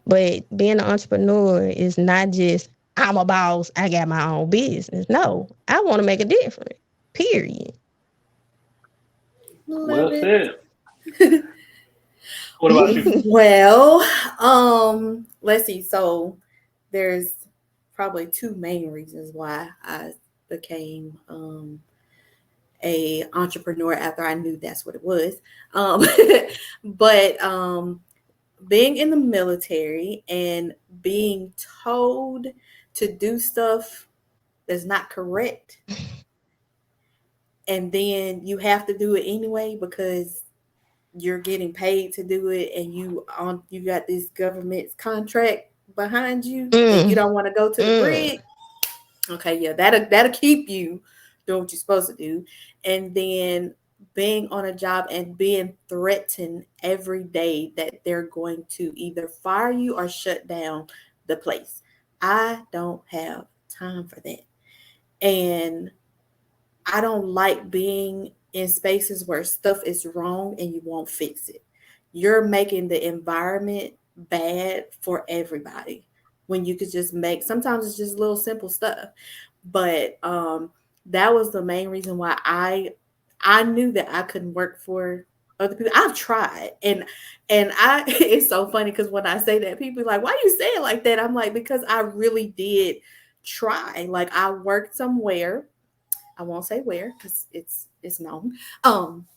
But being an entrepreneur is not just I'm a boss, I got my own business. No, I want to make a difference. Period. Love Well it. said. What about you? Well, let's see. So there's probably two main reasons why I became a entrepreneur after I knew that's what it was. Um, but being in the military and being told to do stuff that's not correct, and then you have to do it anyway because you're getting paid to do it, and you got this government contract behind you, and you Mm, don't want to go to the mm. brig. Okay, yeah, that'll keep you doing what you're supposed to do. And then being on a job and being threatened every day that they're going to either fire you or shut down the place. I don't have time for that. And I don't like being in spaces where stuff is wrong and you won't fix it. You're making the environment bad for everybody when you could just make, sometimes it's just little simple stuff. But that was the main reason why I knew that I couldn't work for other people. I've tried, and I it's so funny because when I say that, people are like, "Why you say it like that?" I'm like, because I really did try. Like I worked somewhere, I won't say where because it's known. Um,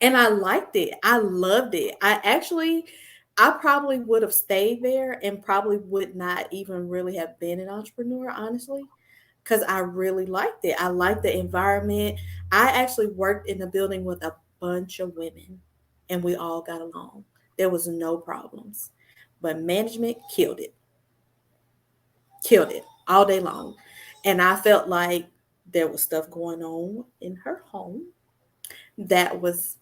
And I liked it. I loved it. I probably would have stayed there and probably would not even really have been an entrepreneur, honestly, because I really liked it. I liked the environment. I actually worked in the building with a bunch of women and we all got along. There was no problems. But management killed it all day long. And I felt like there was stuff going on in her home that was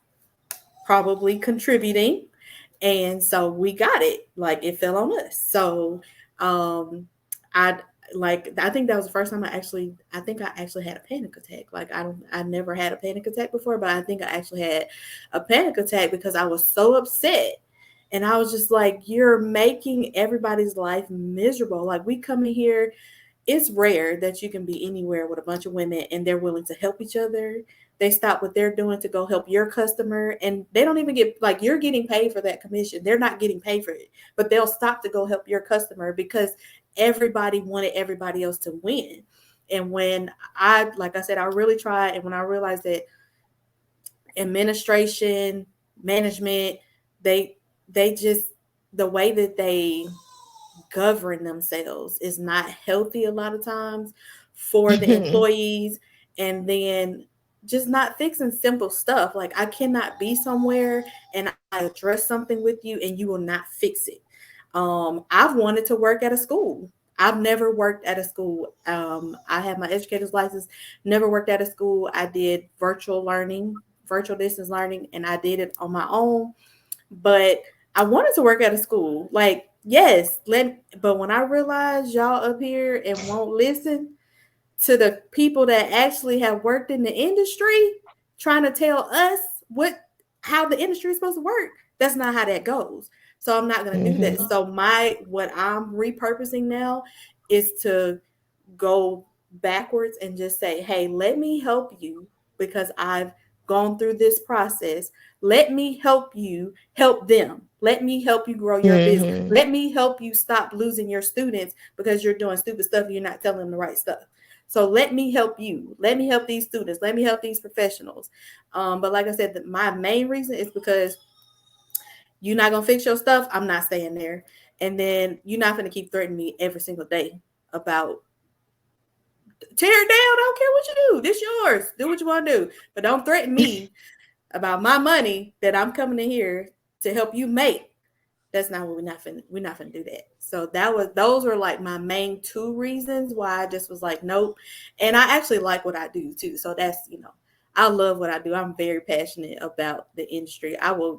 probably contributing, and so we got it, like it fell on us. So um I I think that was the first time I think I actually had a panic attack. Like I never had a panic attack before, but I think I actually had a panic attack because I was so upset. And I was just like, you're making everybody's life miserable. Like, we come in here, it's rare that you can be anywhere with a bunch of women and they're willing to help each other. They stop what they're doing to go help your customer, and they don't even get, like, you're getting paid for that commission. They're not getting paid for it, but they'll stop to go help your customer because everybody wanted everybody else to win. And when like I said, I really tried. And when I realized that administration, management, they just, the way that they govern themselves is not healthy a lot of times for the employees. And then just not fixing simple stuff. Like, I cannot be somewhere and I address something with you and you will not fix it. I've wanted to work at a school. I've never worked at a school. I have my educator's license, never worked at a school. I did virtual learning, virtual distance learning, and I did it on my own. But I wanted to work at a school. Like, yes, but when I realized y'all up here and won't listen to the people that actually have worked in the industry, trying to tell us how the industry is supposed to work, that's not how that goes. So I'm not going to do that. So what I'm repurposing now is to go backwards and just say, hey, let me help you because I've gone through this process. Let me help you help them. Let me help you grow your business. Let me help you stop losing your students because you're doing stupid stuff. You're not telling them the right stuff. So let me help you. Let me help these students. Let me help these professionals. But like I said, my main reason is because you're not going to fix your stuff. I'm not staying there. And then you're not going to keep threatening me every single day about tear it down. I don't care what you do. This yours. Do what you want to do. But don't threaten me about my money that I'm coming in here to help you make. That's not what we're not finna do that. So those were like my main two reasons why I just was like, nope. And I actually like what I do too. So that's, I love what I do. I'm very passionate about the industry.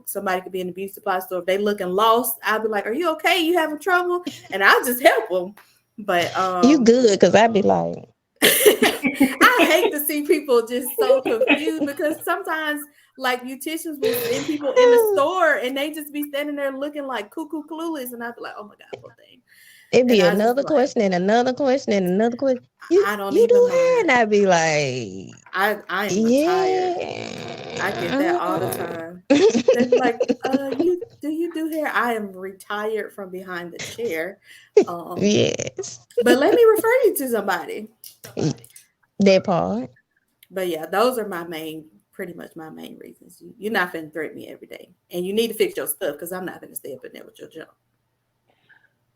Somebody could be in the beauty supply store. If they looking lost, I'll be like, are you okay? You having trouble? And I'll just help them. But you good, because I'd be like, I hate to see people just so confused because sometimes, like, beauticians will send people in the store and they just be standing there looking like cuckoo clueless, and I'd be like, oh my god, poor thing. It'd be another question and another question and another question. I don't you even do mind. hair, and I'd be like, I am retired. I get that all the time. They're like, do you do hair? I am retired from behind the chair. Yes. But let me refer you to somebody. That part. But yeah, those are pretty much my main reasons. You're not finna threaten me every day, and you need to fix your stuff because I'm not gonna stay up in there with your junk.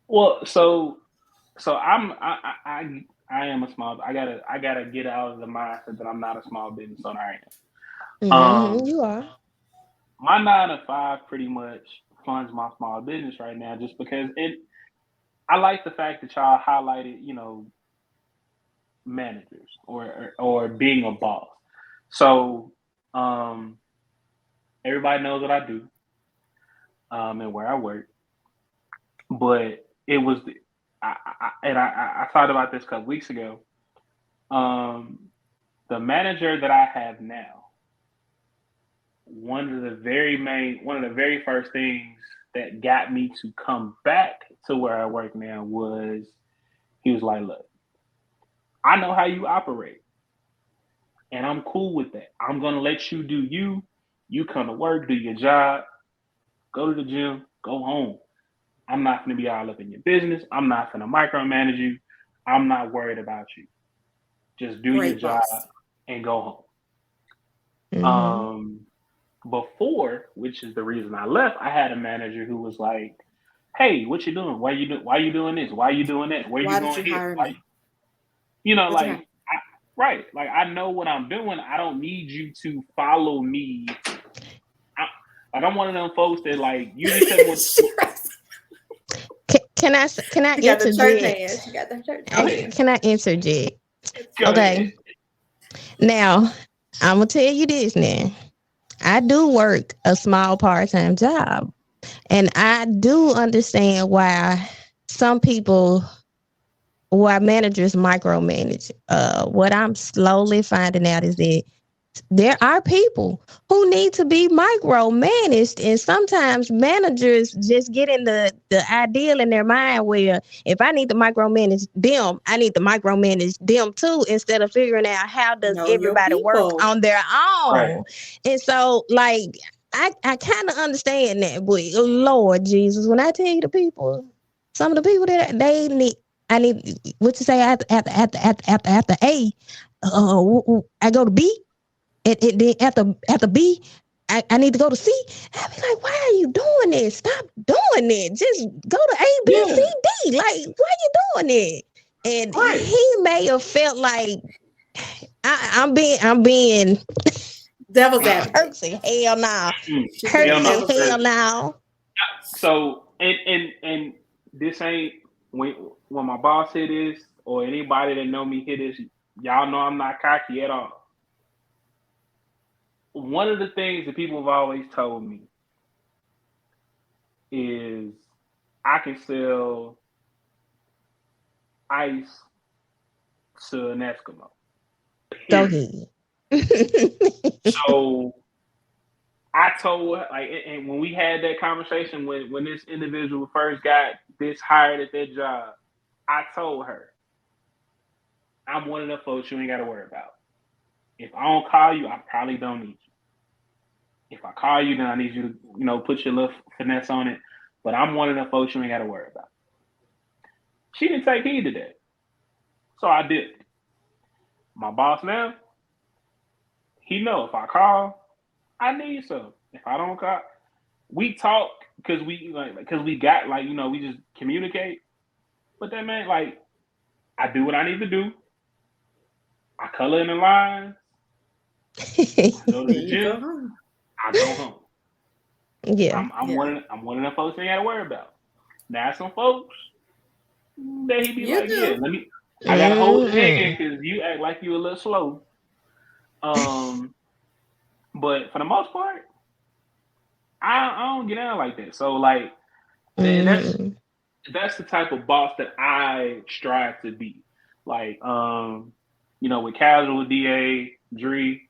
Well, so I am a small. I gotta get out of the mindset that I'm not a small business owner. You are. My 9 to 5 pretty much funds my small business right now, just because I like the fact that y'all highlighted, managers or being a boss. So everybody knows what I do and where I work, but it was I thought about this a couple weeks ago. The manager that I have now, one of the very first things that got me to come back to where I work now was, he was like, look, I know how you operate, and I'm cool with that. I'm going to let you do you. You come to work, do your job, go to the gym, go home. I'm not going to be all up in your business. I'm not going to micromanage you. I'm not worried about you. Just do your job and go home. before, which is the reason I left, I had a manager who was like, "Hey, what you doing? Why you doing this? Why you doing that? Where you Why did going you here? hire Why?" me? You know, Why'd you like, hire me? right? Like, I know what I'm doing. I don't need you to follow me. I'm one of them folks that like you just tell me what. Can I She got the church interject? hands. She got the church Go hands. ahead. Can I interject? Go Okay. ahead. Now, I'm gonna tell you this now. I do work a small part-time job, and I do understand why managers micromanage. What I'm slowly finding out is that there are people who need to be micromanaged, and sometimes managers just get in the ideal in their mind where if I need to micromanage them, I need to micromanage them too, instead of figuring out how does Know your everybody work people. on their Right. own. And so, like, I kind of understand that, but Lord Jesus, when I tell you the people, some of the people that they need, I need what you say after A, I go to B. And then after B, I need to go to C. I be like, why are you doing this? Stop doing it. Just go to A, B, Yeah. C, D. Like, why you doing it? And Right. he may have felt like I'm being Devil's advocate. Herc said, hell no. She's Herc being Hell no. said, devil's hell advocate. no. So and this ain't when my boss hit this or anybody that know me hit this, y'all know I'm not cocky at all. One of the things that people have always told me is I can sell ice to an Eskimo. Go Period. ahead. So I told like, and when we had that conversation when this individual first got this hired at that job, I told her, I'm one of the folks you ain't got to worry about. If I don't call you, I probably don't need you. If I call you, then I need you to, put your little finesse on it. But I'm one of the folks you ain't got to worry about. She didn't take heed to that. So I did. My boss now, he know if I call, I need some. If I don't call, we talk because we got we just communicate. But that man, like, I do what I need to do. I color in the lines. I go to the You go gym. home. I go home. Yeah. I'm one of the folks they got to worry about. Now some folks that he be You like, yeah, do. I gotta hold your Mm-hmm. hand because you act like you a little slow. But for the most part, I don't get out like that. So like, and that's the type of boss that I strive to be. Like, with casual DA, Dree,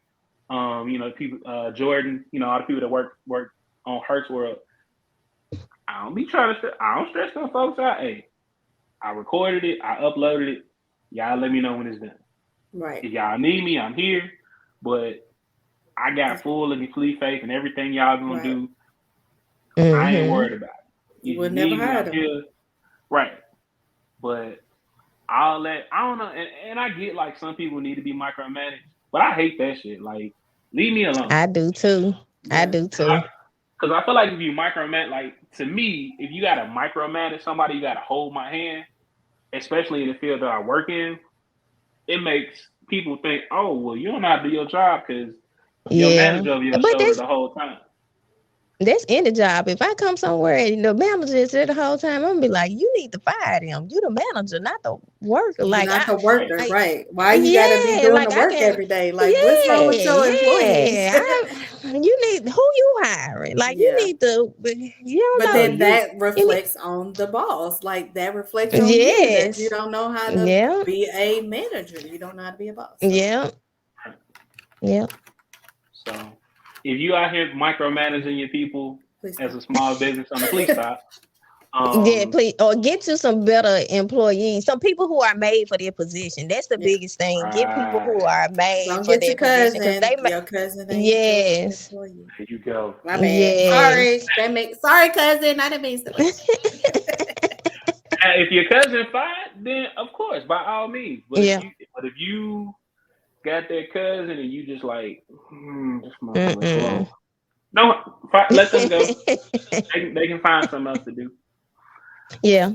people, Jordan, all the people that work on Herc's World. I don't be trying to. I don't stress them folks out. Hey, I recorded it. I uploaded it. Y'all let me know when it's done. Right. If y'all need me, I'm here. But I got full and complete faith in everything y'all gonna Right. do. I ain't Mm-hmm. worried about it. You If you would never need me, hire I'm them. here. Right. But I don't know. And I get like some people need to be micromanaged, but I hate that shit. Like, leave me alone. I do too. I Yeah. do too. Because I feel like if you micromanage, like, to me, if you got to micromanage somebody, you got to hold my hand, especially in the field that I work in. It makes people think, oh, well, you don't know how to do your job because your Yeah. manager over your But shoulder the whole time. that's any job. If I come somewhere and the manager is there the whole time, I'm gonna be like, you need to fire them. You the manager, not the worker. You're Like not the worker, I right? Why you got to be yeah, doing like the I work can, every day? Like, what's wrong yeah, with your employees? yeah. You need who you hiring. Like you Yeah. need to. You But don't know. then that You need, reflects on the boss. Like that reflects on you that you yes, don't know how to yeah, be a manager. You don't know how to be a boss. So yeah, yeah. So if you out here micromanaging your people please as stop. a small business owner, please stop. Yeah, please, or get you some better employees, some people who are made for their position. That's the Yeah. biggest thing. Get people Right. who are made Don't for get their your position because cousin. they Your cousin ain't your yes, employee. There you go. My bad. Sorry. yes. Sorry, cousin. I didn't mean to. Now, if your cousin fired, then of course, by all means. But Yeah. if you got that cousin and you just like, this motherfucker slow, Mm-mm. No, let them go. They can find something else to do. Yeah,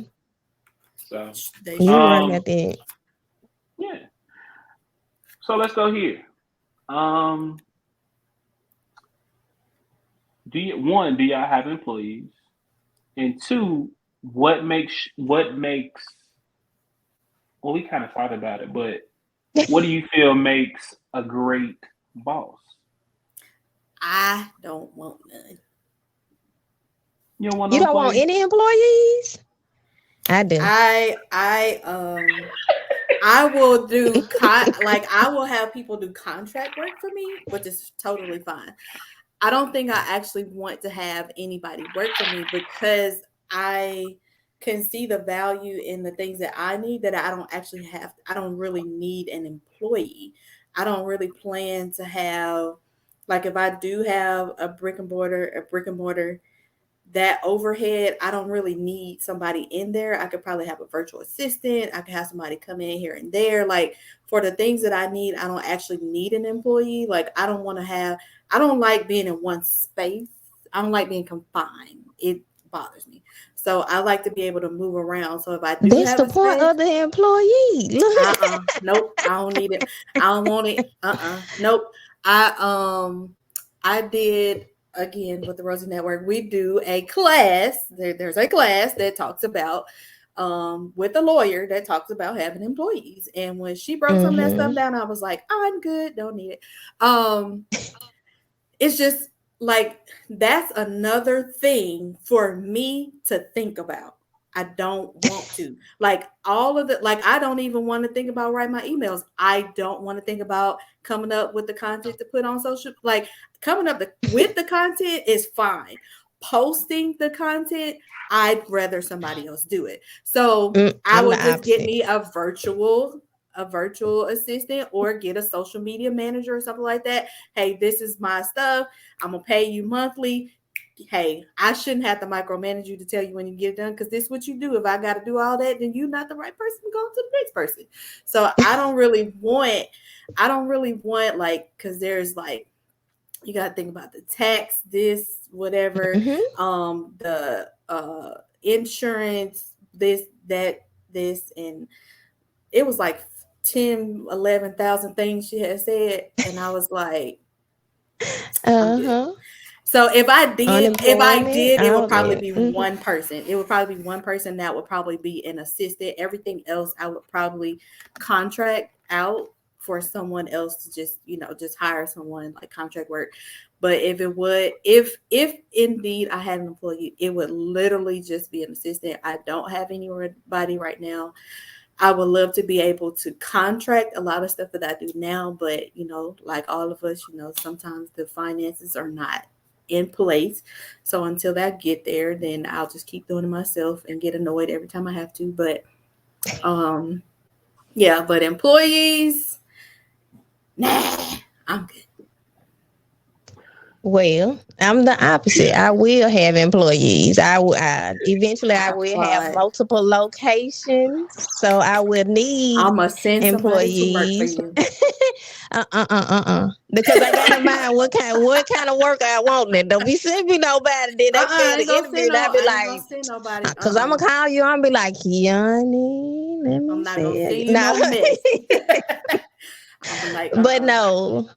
So, They you should. right um, at that. yeah. So let's go here. Um, do y'all have employees? And two, what makes well, we kind of thought about it, but what do you feel makes a great boss? I don't want none. You don't want You no don't want employees? any employees? I do. I will do like I will have people do contract work for me, which is totally fine. I don't think I actually want to have anybody work for me because I can see the value in the things that I need that I don't actually have. I don't really need an employee. I don't really plan to have, like, if I do have a brick and mortar, that overhead, I don't really need somebody in there. I could probably have a virtual assistant. I could have somebody come in here and there. Like, for the things that I need, I don't actually need an employee. Like, I don't like being in one space. I don't like being confined. It bothers me. So I like to be able to move around. So if I do That's have the a point space, of the employee. nope, I don't need it. I don't want it. Nope. I I did, again, with the Rosie Network, we do a class. There's a class that talks about with a lawyer that talks about having employees. And when she broke some of that stuff Mm-hmm. down, I was like, I'm good, don't need it. Um it's just like, that's another thing for me to think about. I don't want to. Like, all of the, like, I don't even want to think about writing my emails. I don't want to think about coming up with the content to put on social. Like, coming up with the content is fine. Posting the content, I'd rather somebody else do it. So I I'm the would just get opposite. me a virtual assistant, or get a social media manager or something like that. Hey, this is my stuff. I'm gonna pay you monthly. Hey, I shouldn't have to micromanage you to tell you when you get it done, because this is what you do. If I got to do all that, then you're not the right person to go to the next person. So I don't really want, like, because there's, like, you got to think about the tax, this, whatever, Mm-hmm. the insurance, this, that, this, and it was like 10, 11,000 things she had said, and I was like, I'm good. Uh-huh. So if I Unemployment, did, it would all probably that. be Mm-hmm. one person. It would probably be one person that would probably be an assistant. Everything else, I would probably contract out for someone else to just, just hire someone, like contract work. But if indeed I had an employee, it would literally just be an assistant. I don't have anybody right now. I would love to be able to contract a lot of stuff that I do now, but, like all of us, sometimes the finances are not in place. So until that get there, then I'll just keep doing it myself and get annoyed every time I have to. But yeah, but employees, nah, I'm good. Well, I'm the opposite. I will have employees. Eventually I I will have applaud. multiple locations, so I will need I'm gonna send somebody to work for employees. you. Because I got to mind what kind of work I want. And don't be sending me nobody. Then they fail I ain't the gonna interview, send and I no. be I ain't gonna like, send nobody. because I'm gonna call you. I'm be like, Keyani, let I'm me not gonna see. send you No, no mess. I'm be like, but no.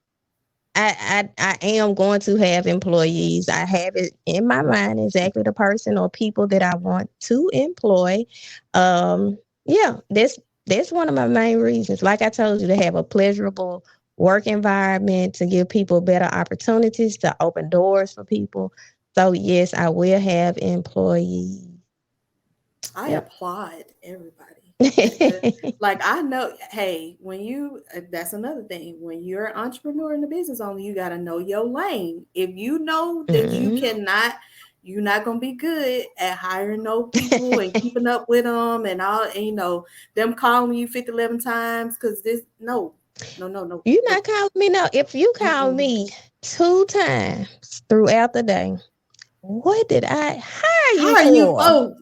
I am going to have employees. I have it in my mind exactly the person or people that I want to employ. Yeah, that's one of my main reasons. Like I told you, to have a pleasurable work environment, to give people better opportunities, to open doors for people. So yes, I will have employees. I Yep. applaud everybody. Like, I know, hey, that's another thing. When you're an entrepreneur and a business owner, you got to know your lane. If you know that Mhm. you're not going to be good at hiring no people and keeping up with them and all, and, them calling you 50, 11 times because no, no, no, no, You no. not calling me no. If you call Mm-mm. me 2 times throughout the day, what did I hire How you are you? for? Oh,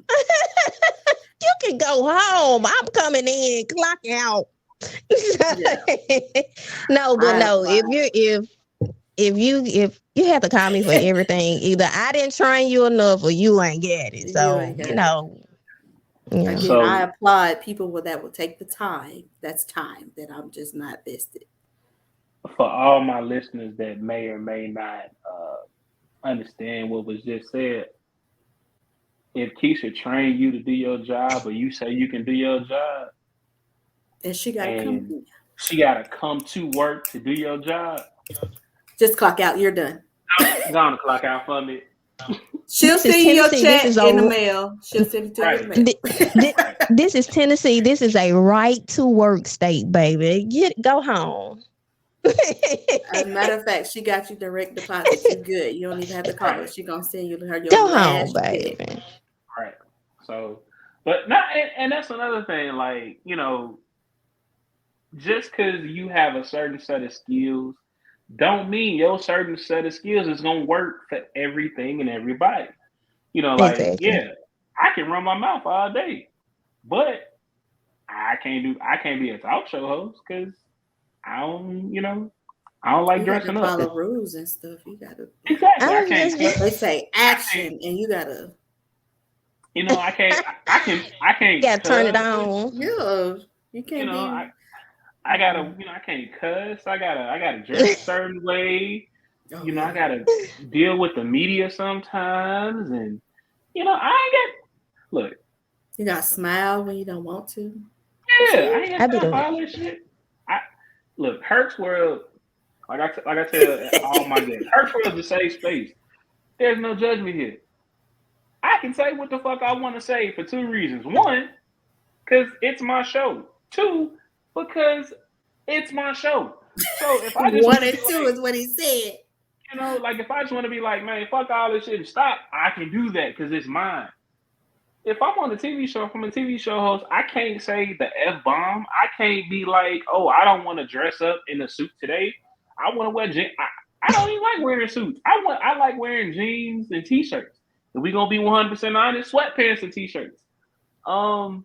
You can go home. I'm coming in, clock out. yeah, No, but I no. applaud. if you have to call me for everything, either I didn't train you enough or you ain't get it. You So ain't got you it. know, yeah. Again, So- I applaud people that will take the time. That's time that I'm just not vested. For all my listeners that may or may not understand what was just said, if Kisha trained you to do your job, or you say you can do your job, And she got to come. and she got to come to work to do your job, Just clock out. You're done. gonna clock out for me. She'll This is send you your Tennessee. check This is in the a- mail. She'll send it to you Right. in the mail. This is Tennessee. This is a right to work state, baby. Go home. As a matter of fact, she got you direct deposit. You good. You don't even have to call her. She gonna send you her your Go last home, baby. check. Right. So, but not, and that's another thing. Like, you know, just because you have a certain set of skills, don't mean your certain set of skills is gonna work for everything and everybody. You know, like, Exactly. yeah, I can run my mouth all day, but I can't be a talk show host because I don't like You got dressing to up. follow rules and stuff. You gotta. Exactly. I I was can't. just- They say action, and you gotta. You know, I can't. You gotta turn it cuss. on. Yeah, you can't You know, be. I gotta. You know, I can't cuss. I gotta dress a certain way. Oh, You know, yeah. I gotta deal with the media sometimes, and you know, I ain't got. Look, You gotta smile when you don't want to. yeah, I ain't I got be time for doing all that shit. Look, Herc's World. Like I tell all my guests, Herc's World is a safe space. There's no judgment here. I can say what the fuck I want to say for two reasons. One, because it's my show. Two, because it's my show. So if I just One want to and be two like, is what he said. you know, like if I just want to be like, man, fuck all this shit and stop, I can do that because it's mine. If I'm on a TV show, if I'm a TV show host, I can't say the F-bomb. I can't be like, oh, I don't want to dress up in a suit today. I want to wear jeans. I don't even like wearing suits. I like wearing jeans and t-shirts. If we gonna be 100% honest, sweatpants and t-shirts. But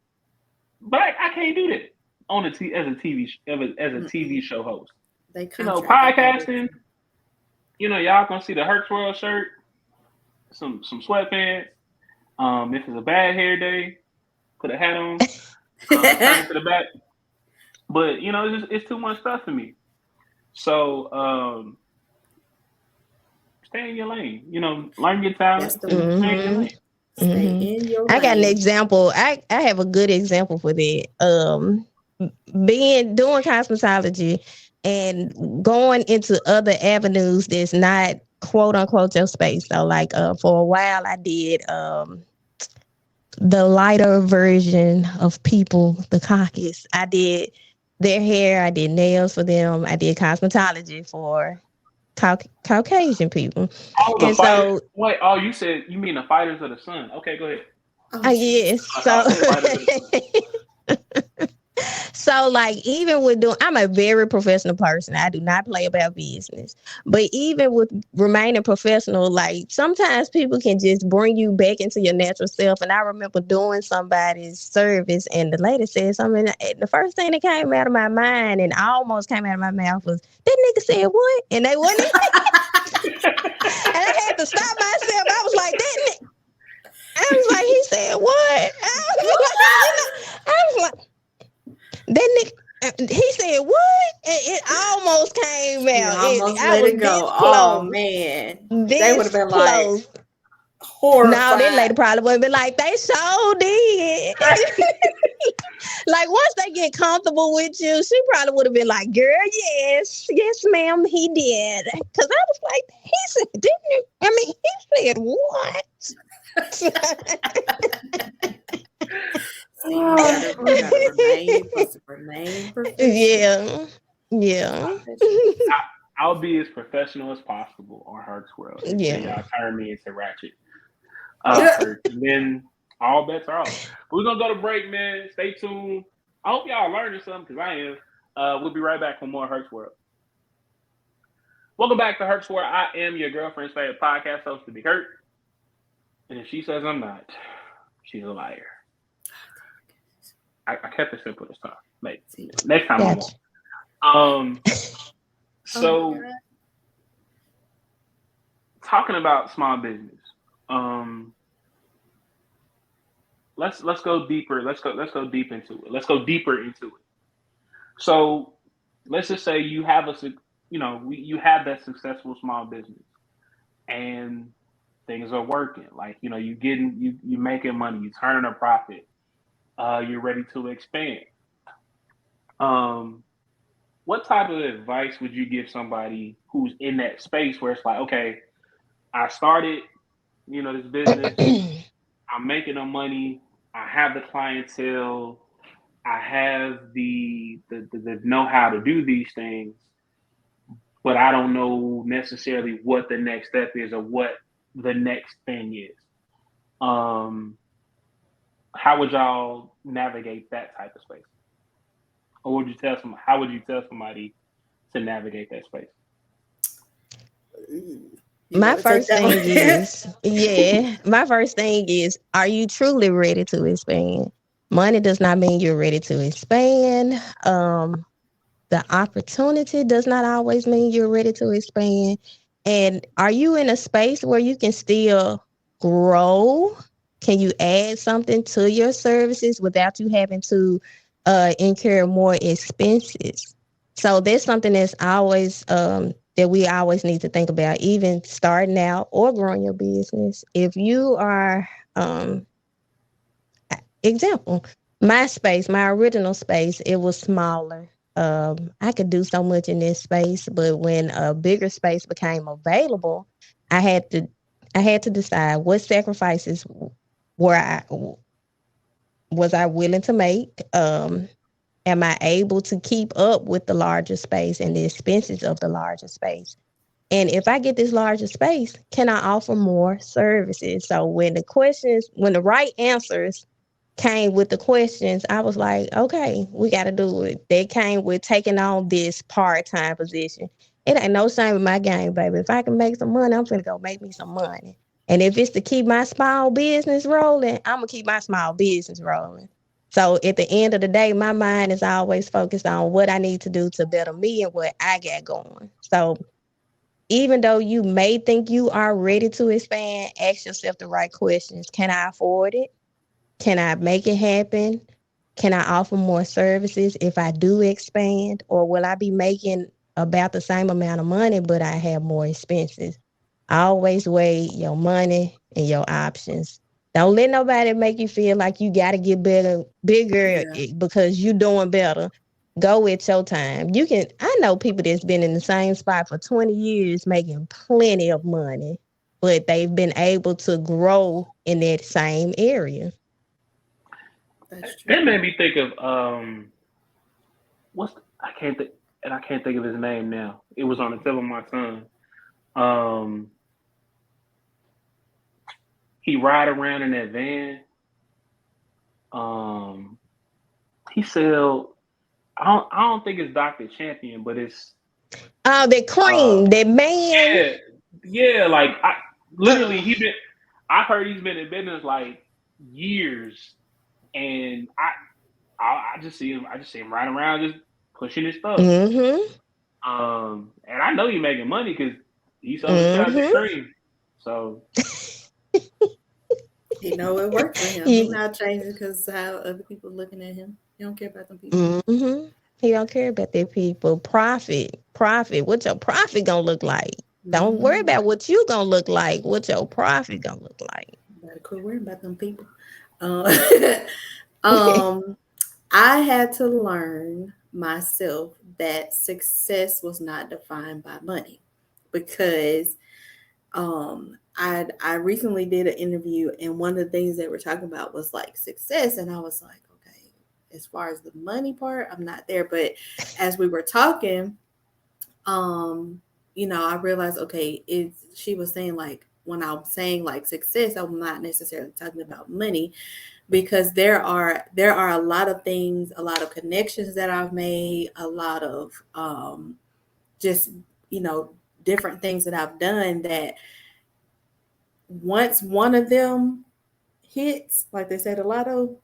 I can't do that on as a TV show host. They You know, contract podcasting. You know, y'all gonna see the Herc World shirt, some sweatpants. If it's a bad hair day, put a hat on, turn it to the back. But you know, it's too much stuff for me. So stay in your lane. You know, learn your talent. That's the And stay in your Mhm. lane. Stay Mhm. in your I got an lane. example. I have a good example for that. Doing cosmetology and going into other avenues that's not quote unquote your space. So like for a while I did the lighter version of people, the caucus. I did their hair, I did nails for them, I did cosmetology for Caucasian people. Oh, the And fighters. so Wait, you mean the Fighters of the Sun? Okay, go ahead. Oh, yes. I thought it was Fighters of the Sun. So like even with doing, I'm a very professional person. I do not play about business. But even with remaining professional, like sometimes people can just bring you back into your natural self. And I remember doing somebody's service and the lady said something. The first thing that came out of my mind and almost came out of my mouth was, that nigga said what? And they wasn't. And I had to stop myself. I was like, that nigga. I was like, he said what? I was like, that nigga, he said what? It almost came You out. almost I let was it this go. close. Oh man, they would This have been like close. horrified. No, that lady probably would have been like, they so did. Like once they get comfortable with you, she probably would have been like, girl, yes, ma'am, he did. Because I was like, he said, didn't you? I mean, he said what? So you gotta remain professional. Yeah. I'll be as professional as possible on Herc's World. Yeah. Y'all turn me into Ratchet. Herc. And then all bets are off. But we're gonna go to break, man. Stay tuned. I hope y'all learning something because I am. We'll be right back for more Herc's World. Welcome back to Herc's World. I am your girlfriend's favorite podcast host, Big Herc. And if she says I'm not, she's a liar. I kept it simple this time. Maybe next time I won't. So talking about small business. Let's go deeper. Let's go deep into it. Let's go deeper into it. So let's just say you have you have that successful small business and things are working. Like, you making money, you turning a profit, you're ready to expand. Um, what type of advice would you give somebody who's in that space where it's like, okay, I started, this business, I'm making the money, I have the clientele, I have the know how to do these things, but I don't know necessarily what the next step is or what the next thing is. Um, how would y'all navigate that type of space? Or would you tell some? How would you tell somebody to navigate that space? My first thing is, are you truly ready to expand? Money does not mean you're ready to expand. The opportunity does not always mean you're ready to expand. And are you in a space where you can still grow? Can you add something to your services without you having to incur more expenses? So that's something that's always that we always need to think about, even starting out or growing your business. If you are, example, my space, my original space, it was smaller. I could do so much in this space, but when a bigger space became available, I had to I had to decide what sacrifices were I was I willing to make. Am I able to keep up with the larger space and the expenses of the larger space? And if I get this larger space, can I offer more services? So when the right answers came with the questions, I was like, okay, we got to do it. They came with taking on this part-time position. It ain't no shame in my game, baby. If I can make some money, I'm finna go make me some money. And if it's to keep my small business rolling, I'm gonna keep my small business rolling. So at the end of the day, my mind is always focused on what I need to do to better me and what I got going. So even though you may think you are ready to expand, ask yourself the right questions. Can I afford it? Can I make it happen? Can I offer more services if I do expand? Or will I be making about the same amount of money, but I have more expenses? Always weigh your money and your options. Don't let nobody make you feel like you got to get bigger because you doing better. Go at your time. I know people that's been in the same spot for 20 years making plenty of money, but they've been able to grow in that same area. That's true. That made me think of I can't think of his name now. It was on the tip of my tongue. Um, he ride around in that van. Um, he sell. I don't think it's Dr. Champion, but it's Oh, that uh cream, that man. yeah, yeah. Like, I literally he been. I heard he's been in business like years, and I just see him. I just see him riding around just pushing his stuff. Mm-hmm. And I know he's making money because he sold the shots at Mm-hmm. Cream. So You know it worked for him. He's not changing because how other people looking at him. He don't care about them people. Mm-hmm. He don't care about their people. Profit. What your profit gonna look like? Don't worry Mm-hmm. about what you gonna look like. What your profit gonna look like? Better quit worrying about them people. Uh, um, I had to learn myself that success was not defined by money because I recently did an interview and one of the things they were talking about was like success and I was like, okay, as far as the money part, I'm not there. But as we were talking, I realized, okay, she was saying like when I'm saying like success, I'm not necessarily talking about money because there are a lot of things, a lot of connections that I've made, a lot of just different things that I've done that once one of them hits, like they said, a lotto,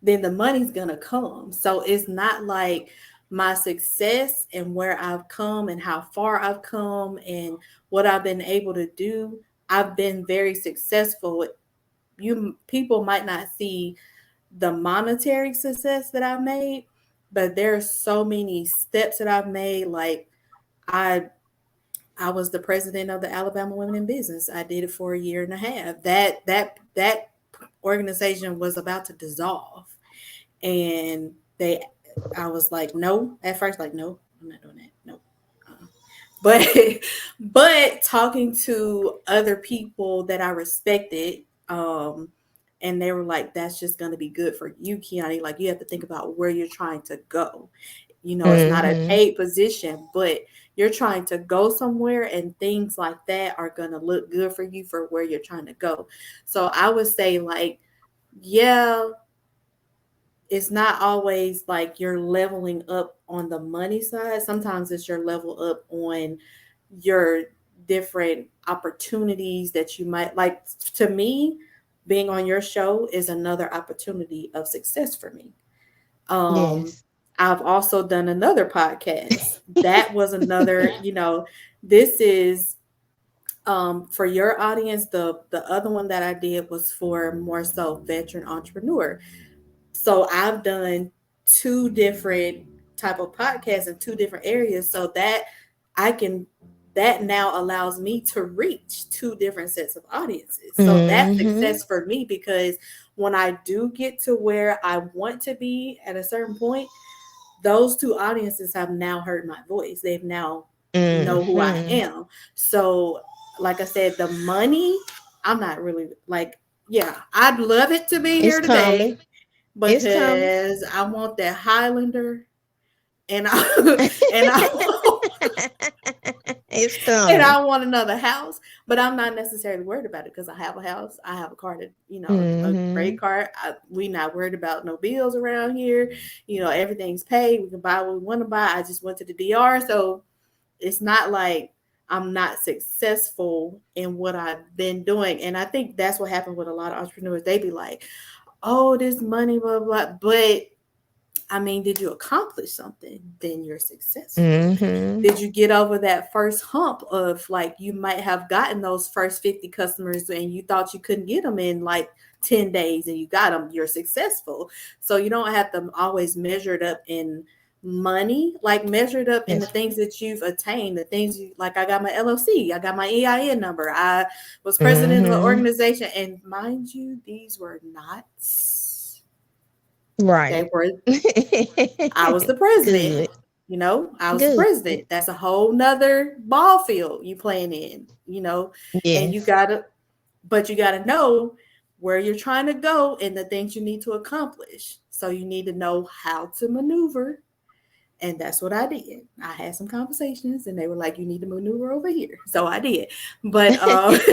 then the money's gonna come. So it's not like my success and where I've come and how far I've come and what I've been able to do, I've been very successful. You people might not see the monetary success that I've made, but there's so many steps that I've made. Like I I was the president of the Alabama Women in Business. I did it for a year and a half. That organization was about to dissolve, and they, I was like, no. At first, like, no, I'm not doing that. No. But but talking to other people that I respected, and they were like, that's just going to be good for you, Keyani. Like, you have to think about where you're trying to go. You know, it's not a paid position, but you're trying to go somewhere, and things like that are going to look good for you for where you're trying to go. So I would say, like, yeah, it's not always like you're leveling up on the money side. Sometimes it's your level up on your different opportunities that you might like. To me, being on your show is another opportunity of success for me. Yes. I've also done another podcast. That was another, this is for your audience. The other one that I did was for more so veteran entrepreneur. So I've done two different type of podcasts in two different areas, so that I can, that now allows me to reach two different sets of audiences. So that's success for me, because when I do get to where I want to be at a certain point, those two audiences have now heard my voice. They've now know who I am. So like I said, the money, I'm not really like, yeah, I'd love it to be here today because I want that Highlander, and I and it's coming. and I want another house, but I'm not necessarily worried about it because I have a house, I have a car to, a great car. We not worried about no bills around here. Everything's paid. We can buy what we want to buy. I just went to the DR, so it's not like I'm not successful in what I've been doing. And I think that's what happened with a lot of entrepreneurs. They be like, oh, this money, blah, blah, but I mean, did you accomplish something? Then you're successful. Did you get over that first hump of, like, you might have gotten those first 50 customers and you thought you couldn't get them in like 10 days and you got them, you're successful. So you don't have to always measure it up in money, like measure it up in the things that you've attained, the things you, like, I got my LLC, I got my EIN number, I was president of an organization, and mind you, these were not right. They were. I was the president. I was the president. That's a whole nother ball field you playing in. And you gotta know where you're trying to go and the things you need to accomplish. So you need to know how to maneuver. And that's what I did. I had some conversations and they were like, you need to maneuver over here. So I did. But I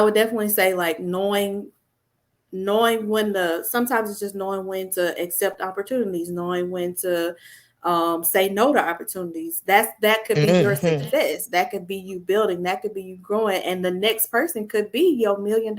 would definitely say, like, knowing when sometimes it's just knowing when to accept opportunities, knowing when to say no to opportunities. That could be your success. That could be you building. That could be you growing. And the next person could be your $1 million.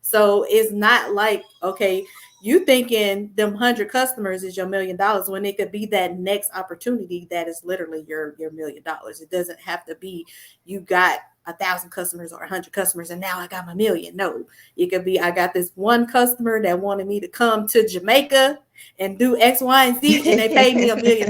So it's not like, okay, you thinking them 100 customers is your $1 million when it could be that next opportunity that is literally your $1 million. It doesn't have to be you got 1,000 customers or 100 customers and now I got my $1 million. No, it could be I got this one customer that wanted me to come to Jamaica and do X, Y, and Z, and they paid me $1 million.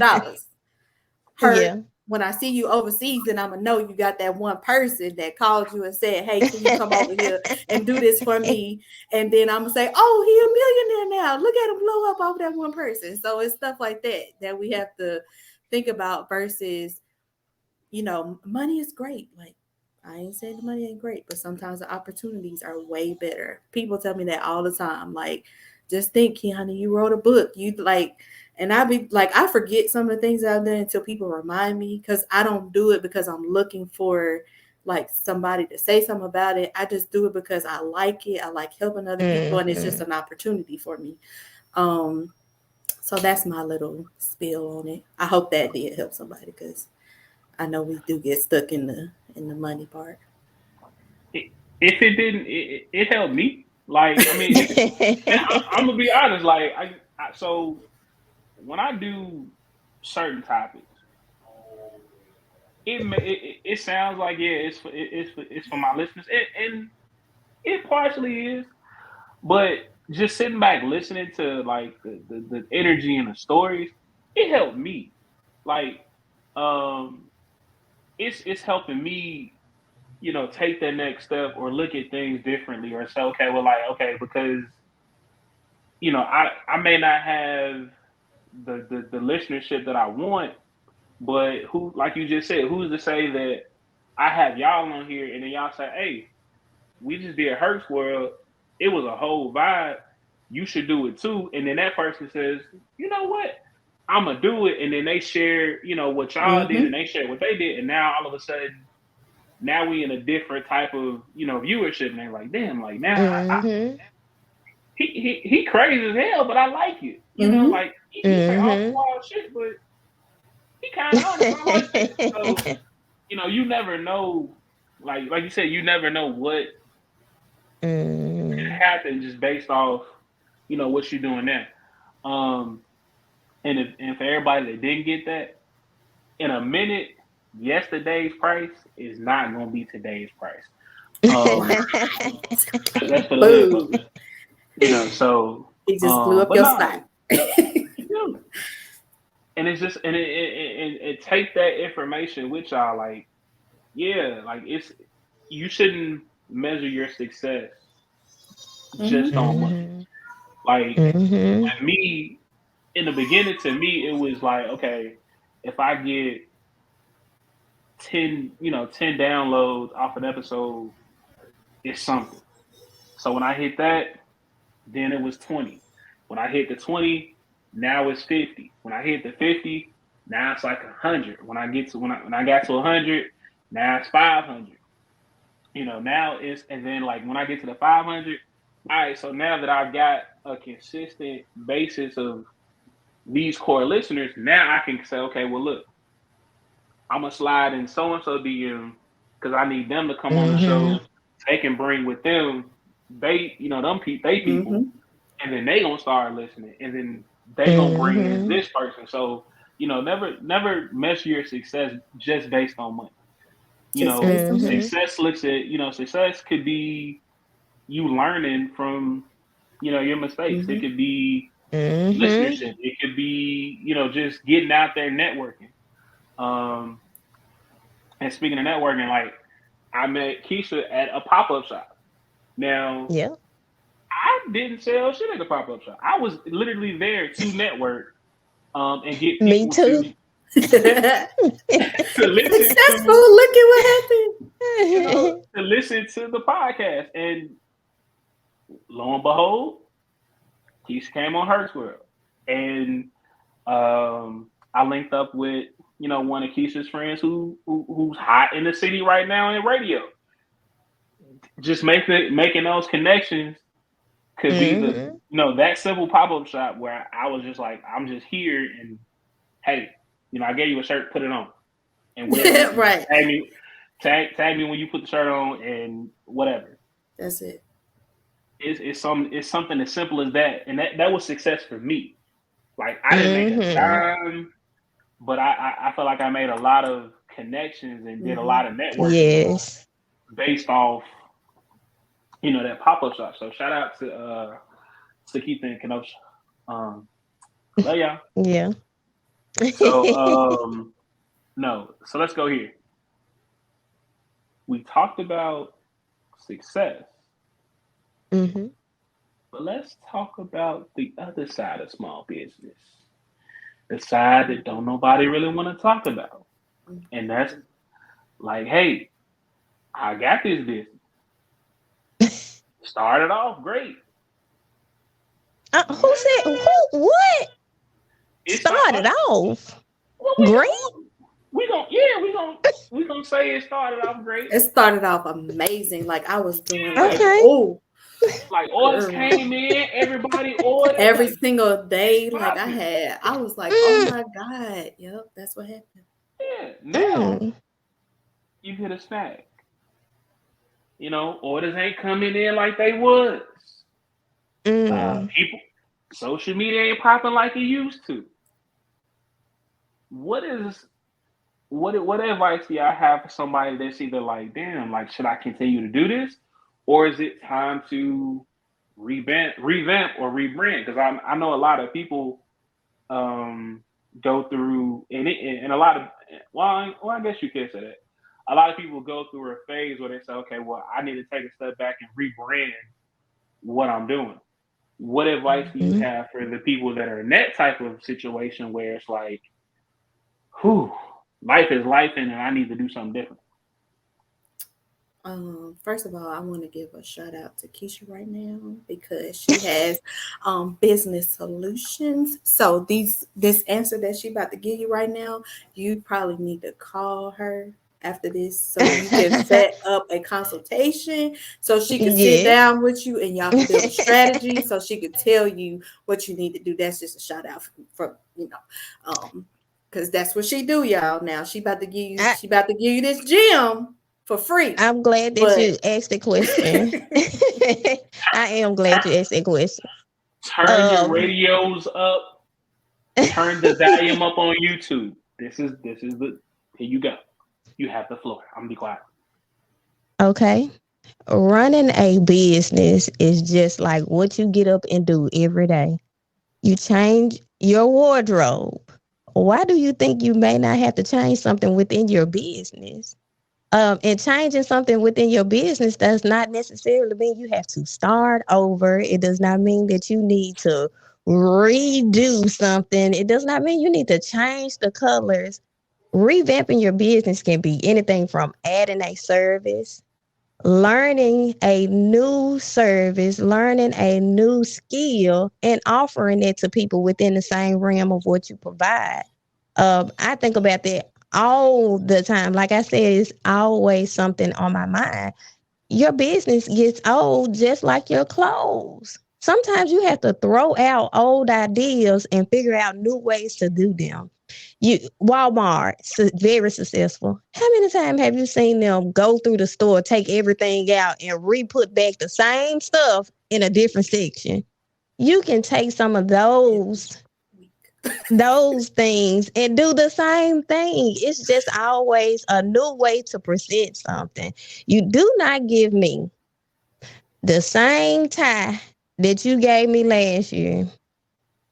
When I see you overseas, then I'm gonna know you got that one person that called you and said, hey, can you come over here and do this for me? And then I'm gonna say, oh, he $1 millionaire now. Look at him blow up over that one person. So it's stuff like that we have to think about versus, money is great. Like, I ain't saying the money ain't great, but sometimes the opportunities are way better. People tell me that all the time. Like, just think, Keyani, you wrote a book. You like, and I be like, I forget some of the things I've done until people remind me, because I don't do it because I'm looking for like somebody to say something about it. I just do it because I like it. I like helping other people, and it's just an opportunity for me. So that's my little spiel on it. I hope that did help somebody, because I know we do get stuck in the money part. If it didn't, it helped me. Like, I mean, I'm gonna be honest. Like, so when I do certain topics, it sounds like it's for my listeners, and it partially is. But just sitting back listening to like the energy and the stories, it helped me. Like, um, it's helping me, take that next step or look at things differently or say, okay, well, like, okay, because I may not have the listenership that I want, but who, like you just said, who's to say that I have y'all on here and then y'all say, hey, we just did Herc's World. It was a whole vibe. You should do it too. And then that person says, you know what? I'm gonna do it. And then they share, what y'all did, and they share what they did. And now all of a sudden, now we in a different type of, viewership. And they're like, damn, like now he crazy as hell, but I like it. Like he say all the wild shit, but he kind of honest. I like that. So you never know. Like you said, you never know what happen just based off, what you're doing now. And for everybody that didn't get that, in a minute, yesterday's price is not going to be today's price. That's for the hood folks. So he just blew up your spot. And it's just and take that information with y'all. Like, yeah, like you shouldn't measure your success just on money. Like with me, in the beginning, to me, it was like, okay, if I get 10 downloads off an episode, it's something. So when I hit that, then it was 20. When I hit the 20, now it's 50. When I hit the 50, now it's like 100. When I got to 100, now it's 500. Now it's, and then like when I get to the 500, all right, so now that I've got a consistent basis of these core listeners, now I can say, okay, well, look, I'm gonna slide in so and so DM because I need them to come on the show. They can bring with them, them people, and then they gonna start listening, and then they gonna bring in this person. So never measure your success just based on money. Success looks at success could be you learning from your mistakes. It could be listenership. It could be just getting out there networking. And speaking of networking, like I met Kisha at a pop-up shop. Now, I didn't sell shit at the pop-up shop. I was literally there to network and get people Me too. to listen Successful. Look at what happened. to listen to the podcast. And lo and behold, Kisha came on Herc's World. And I linked up with one of Kisha's friends who's hot in the city right now in radio. Just making those connections could be the that simple pop-up shop where I was just like, I'm just here and hey, I gave you a shirt, put it on. And wear right. Tag me when you put the shirt on and whatever. That's it. It's something as simple as that. And that was success for me. Like I didn't make a dime, but I feel like I made a lot of connections and did a lot of networking based off, that pop-up shop. So shout out to Keith and Kenosha. Love y'all. Yeah. So so let's go here. We talked about success. But let's talk about the other side of small business. The side that don't nobody really want to talk about. And that's like, hey, I got this business. Started off great. Who said what? Started off great? We gonna say it started off great. It started off amazing. Like I was doing like orders came in, everybody ordered every single day. Like I was like, oh my God. Yep, that's what happened. Yeah. Now you hit a snag. Orders ain't coming in like they was. People, social media ain't popping like it used to. what advice do y'all have for somebody that's either like, damn, like should I continue to do this, or is it time to revamp or rebrand? Because I know a lot of people go through and a lot of I guess you could say that a lot of people go through a phase where they say, okay, well, I need to take a step back and rebrand what I'm doing. What advice do you Mhm. have for the people that are in that type of situation where it's like, whew, life is life and I need to do something different? First of all, I want to give a shout out to Kisha right now because she has business solutions. So this answer that she about to give you right now, you probably need to call her after this so you can set up a consultation so she can sit Yes. down with you and y'all can build a strategy so she could tell you what you need to do. That's just a shout out from because that's what she do, y'all. Now I, she about to give you this gym for free. I'm glad that But you asked the question. I am glad you asked that question. Turn your Um, radios up, turn the volume up on YouTube. This is the here you go. You have the floor. I'm gonna be quiet. okay. Running a business is just like what you get up and do every day. You change your wardrobe. Why do you think you may not have to change something within your business? And changing something within your business does not necessarily mean you have to start over. It does not mean that you need to redo something. It does not mean you need to change the colors. Revamping your business can be anything from adding a service, learning a new service, learning a new skill, and offering it to people within the same realm of what you provide. I think about that all the time. Like I said, it's always something on my mind. Your business gets old just like your clothes. Sometimes you have to throw out old ideas and figure out new ways to do them. You Walmart, very successful. How many times have you seen them go through the store, take everything out, and re-put back the same stuff in a different section? You can take some of every those week. those things and do the same thing. It's just always a new way to present something. You do not give me the same tie that you gave me last year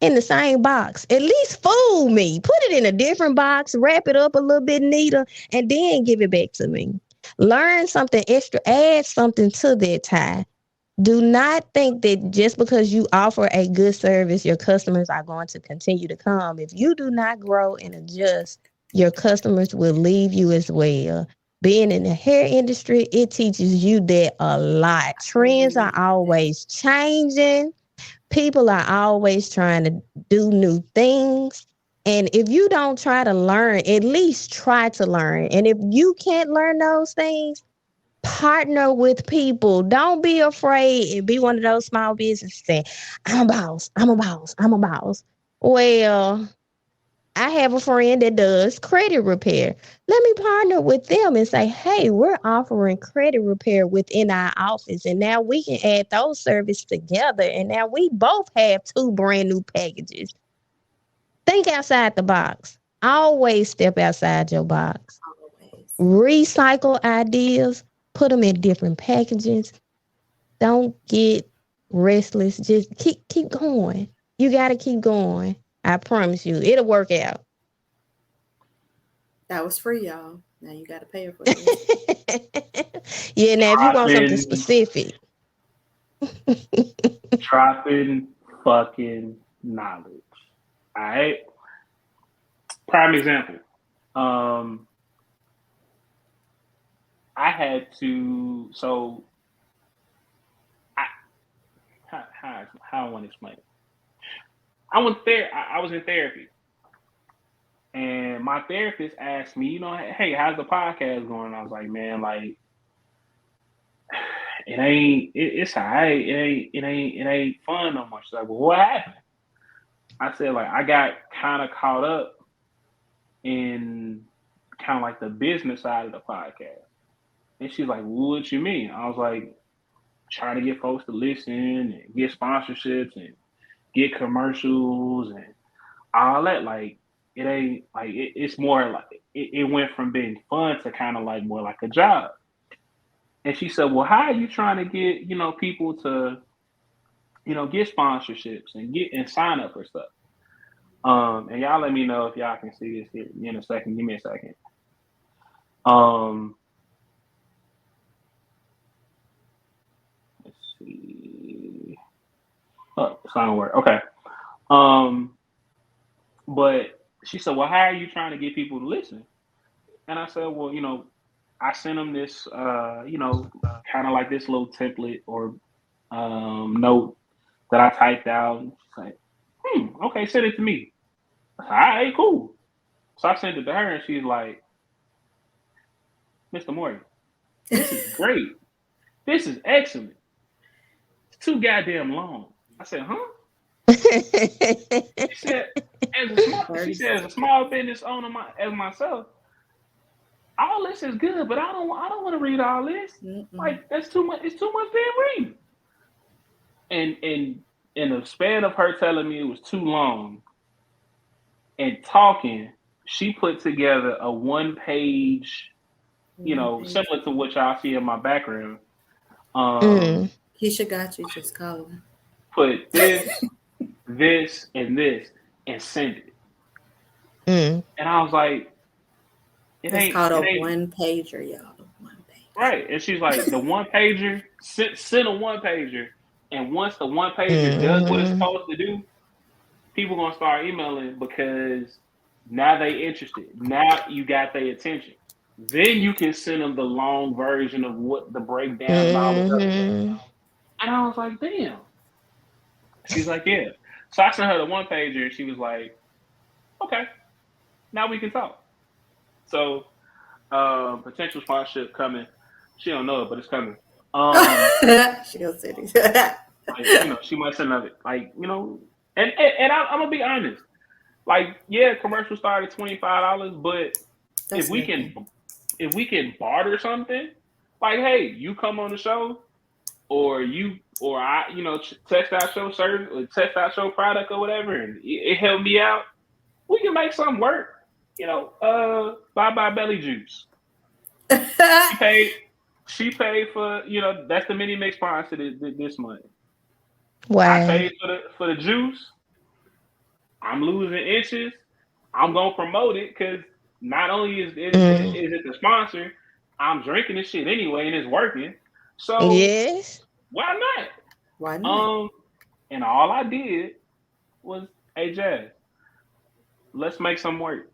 in the same box. At least fool me. Put it in a different box, wrap it up a little bit neater, and then give it back to me. Learn something extra, add something to that tie. Do not think that just because you offer a good service, your customers are going to continue to come. If you do not grow and adjust, your customers will leave you as well. Being in the hair industry, it teaches you that a lot. Trends are Absolutely. always changing. People are always trying to do new things. And if you don't try to learn, at least try to learn. And if you can't learn those things, partner with people. Don't be afraid and be one of those small businesses saying, I'm a boss, I'm a boss, I'm a boss. Well, I have a friend that does credit repair. Let me partner with them and say, hey, we're offering credit repair within our office. And now we can add those services together. And now we both have two brand new packages. Think outside the box. Always step outside your box. Always. Recycle ideas, put them in different packages. Don't get restless. Just keep going. You got to keep going. I promise you, it'll work out. That was free, y'all. Now you got to pay her for this. Yeah, now if you want something Dropping, specific, dropping fucking knowledge. All right. Prime example. Um, I had to. So I how I want to explain it. I went there. I was in therapy, and my therapist asked me, hey, how's the podcast going? I was like, man, like it ain't. It's alright. It ain't fun no more. She's like, well, what happened? I said, like, I got kind of caught up in kind of like the business side of the podcast. And she's like, what you mean? I was like, trying to get folks to listen and get sponsorships and get commercials and all that. Like, it ain't like it's more like it went from being fun to kind of like more like a job. And she said, "Well, how are you trying to get people to get sponsorships and sign up for stuff?" And y'all let me know if y'all can see this here in a second. Give me a second. Let's see. Oh, it's not gonna work. Okay. But she said, "Well, how are you trying to get people to listen?" And I said, "Well, I sent them this, kind of like this little template or note that I typed out." And she's like, okay, send it to me. I said, all right, cool. So I sent it to her, and she's like, "Mr. Morgan, this is great. This is excellent. It's too goddamn long." I said, "Huh?" She said, as a small business owner as myself, all this is good, but I don't want to read all this. Like, that's too much. It's too much damn reading. And in the span of her telling me it was too long and talking, she put together a 1-page, similar to what y'all see in my background. Kisha got you. Just call him. Put this, this, and this, and send it. And I was like, it's called a 1-pager, y'all. Right. And she's like, the 1-pager, send a 1-pager. And once the 1-pager does what it's supposed to do, people going to start emailing because now they interested. Now you got their attention. Then you can send them the long version of what the breakdown and all this other stuff. And I was like, damn. She's like, yeah. So I sent her the 1-pager, and she was like, okay, now we can talk. So potential sponsorship coming. She don't know it, but it's coming. She'll say it. Like, she might send another. Like, and I'm gonna be honest. Like, yeah, commercials start at $25, but if we can barter something, like, hey, you come on the show, or I, test out your service or test out your product or whatever, and it helped me out, we can make something work. Bye belly juice. She paid for, that's the mini mix sponsor this month. Wow. I paid for the juice. I'm losing inches. I'm gonna promote it because not only is it the sponsor, I'm drinking this shit anyway and it's working. So yes, why not? Why not? And all I did was, hey Jazz, let's make some work.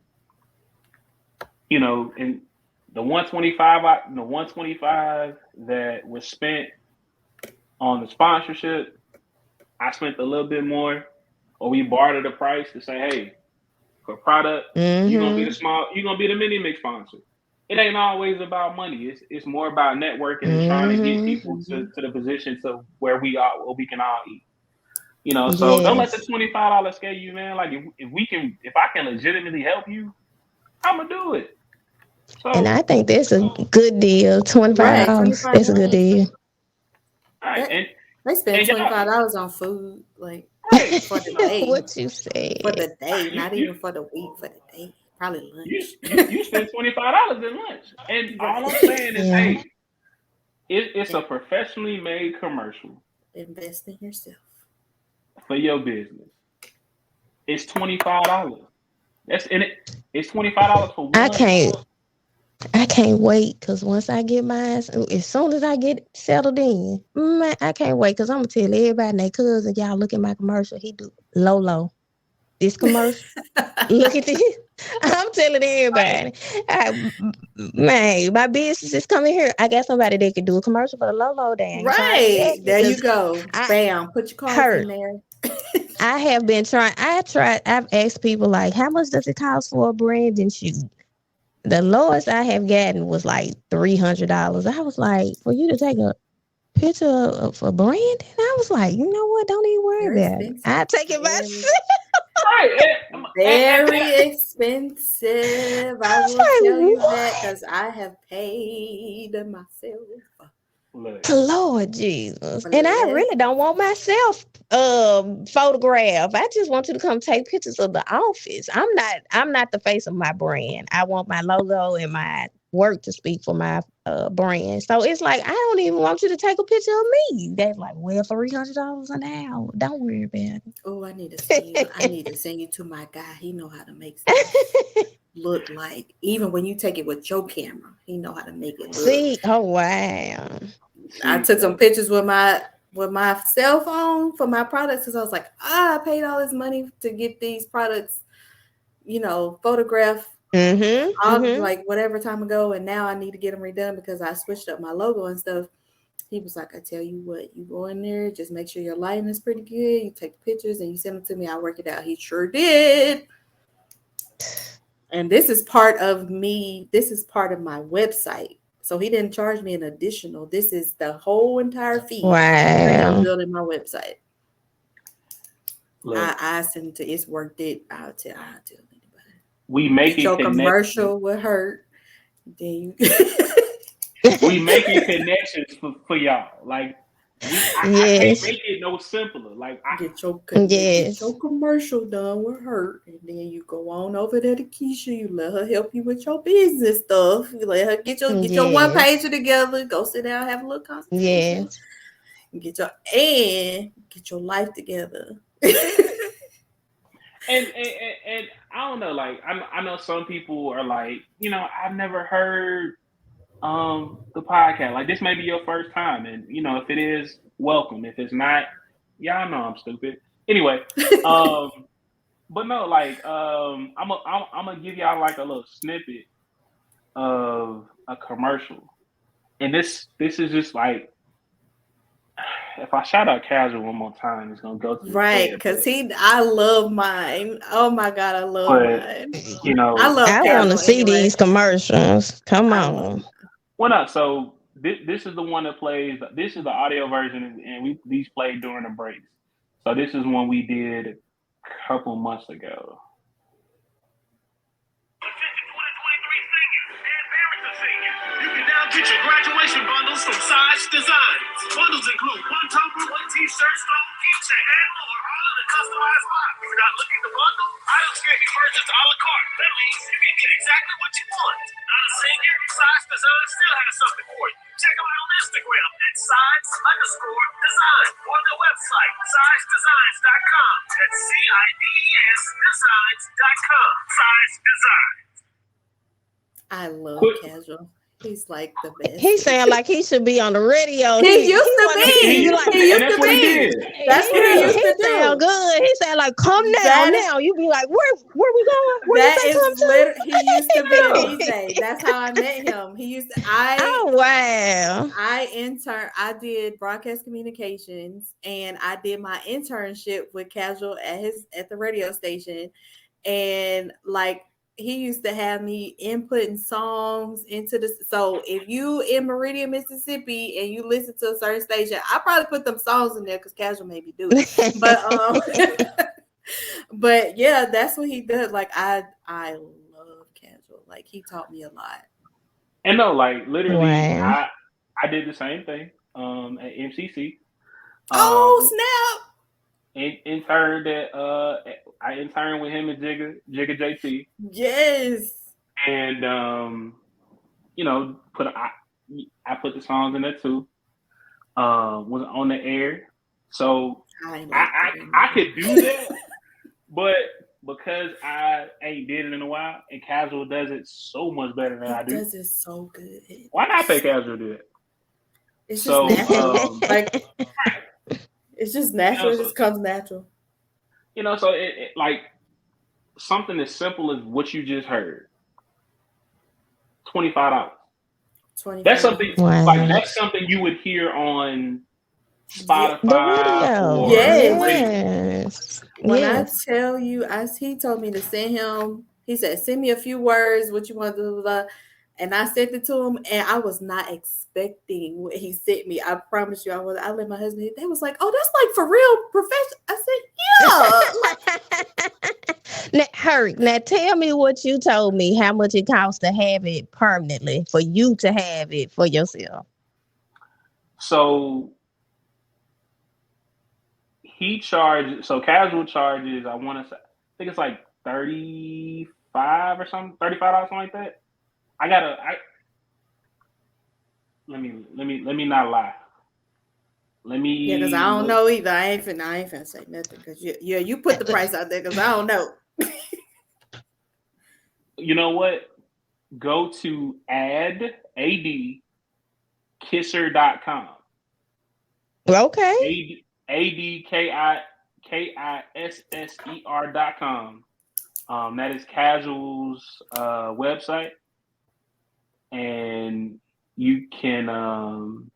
And the 125 that was spent on the sponsorship, I spent a little bit more, or we bartered the price to say, hey, for product, you're gonna be the mini mix sponsor. It ain't always about money. It's more about networking and trying to get people to the position to where we can all eat. So don't let the $25 scare you, man. Like if I can legitimately help you, I'm gonna do it. So, and I think that's a good deal. $25. That's a good deal. All right, they spend $25 on food, like for the day. What you say? For the day, not even for the week. For the day, probably lunch. You spend $25 in lunch, and all I'm saying is, hey, it's a professionally made commercial. Invest in yourself for your business. It's $25. That's in it. It's $25 for one. I can't wait because once I get mine, as soon as I get settled in, man, I can't wait because I'm gonna tell everybody and their cousin, y'all look at my commercial. He do Lolo. This commercial. Look at this. I'm telling everybody. Man, my business is coming here. I got somebody that can do a commercial for the Lolo dance. Right. There you go. Bam. Put your cards in there. I have been trying. I've asked people like, how much does it cost for a branding shoot? The lowest I have gotten was like $300. I was like, for you to take a picture of a brand? And I was like, you know what? Don't even worry about it. I take it myself. Right. Very expensive. I will tell you that because I have paid myself. Look, Lord Jesus. And I really don't want myself photographed. I just want you to come take pictures of the office. I'm not the face of my brand. I want my logo and my work to speak for my brand. So it's like I don't even want you to take a picture of me. They're like, well, $300 an hour. Don't worry about it. Oh, I need to send you. I need to send you to my guy. He know how to make stuff look like. Even when you take it with your camera, he know how to make it look. See, oh wow. I took some pictures with my cell phone for my products because I was like, I paid all this money to get these products, photographed like whatever time ago, and now I need to get them redone because I switched up my logo and stuff. He was like, I tell you what, you go in there, just make sure your lighting is pretty good. You take pictures and you send them to me. I'll work it out. He sure did. And this is part of me. This is part of my website. So he didn't charge me an additional. This is the whole entire fee. Wow. I'm building my website. Look, I sent to it's worth it. I'll tell anybody. We making your commercial with Herc. Then you we making connections for y'all. Like I can't make it no simpler. Like get your commercial done with her, and then you go on over there to Kisha. You let her help you with your business stuff. You let her get your one pager together. Go sit down, have a little consultation. Get your life together. And I don't know. Like I know some people are like, I've never heard the podcast. Like this may be your first time, and if it is, welcome. If it's not, y'all know I'm stupid. Anyway, but no, like I'm gonna give y'all like a little snippet of a commercial, and this is just like, if I shout out Casual one more time, it's gonna go to right because I love mine. Oh my god, I love mine. I love. I want to see these commercials. Come on. Well, no, so this is the one that plays. This is the audio version, and these played during the breaks. So this is one we did a couple months ago. You can now get your graduation bundles from Size Designs. Bundles include one tumbler, one t-shirt, stone, keychain, and more, all in a customized box. If you're not looking to bundle, items can be purchased a la carte. That means you can get exactly what you want. Not a singer, Size Design still has something for you. Check them out on Instagram at size_design or their website, sizedesigns.com. That's CIDES designs.com. Size Designs. I love Casual. He's like the best. He sound like he should be on the radio. He used to be. That's what he did. That's what he used to do. Sound good. He sound like, come now. You be like, where we going? Where he used to be a DJ. That's how I met him. Oh wow. I did broadcast communications, and I did my internship with Casual at the radio station, and like, he used to have me inputting songs into so if you in Meridian, Mississippi, and you listen to a certain station, I probably put them songs in there because Casual made me do it. But yeah, that's what he does. Like I love Casual. Like he taught me a lot. And no, like literally, I did the same thing at MCC. Oh snap! Interned I interned with him and Jigga JT. Yes. And I put the songs in there too. Was on the air. So I could do that, but because I ain't did it in a while, and Casual does it so much better than I do. Does it so good. Why not pay Casual to do it? It's just natural. It's just natural. It just comes natural. So it like something as simple as what you just heard. $25. That's something that's something you would hear on Spotify. Yes. When I tell you, he told me to send him. He said, "Send me a few words. What you want to do?" And I sent it to him, and I was not expecting what he sent me. I promise you, I let my husband. They was like, "Oh, that's like for real professional." I said, "Yeah." Herc, now tell me what you told me. How much it costs to have it permanently for you to have it for yourself? So casual charges, I want to say, I think it's like 35 or something, $35, something like that. Let me not lie. Let Yeah, because I me don't look. know either. I ain't finna say nothing because you put the price out there because I don't know. You know what? Go to kisser.com. Okay. adkisser.com. That is Casual's website, and you can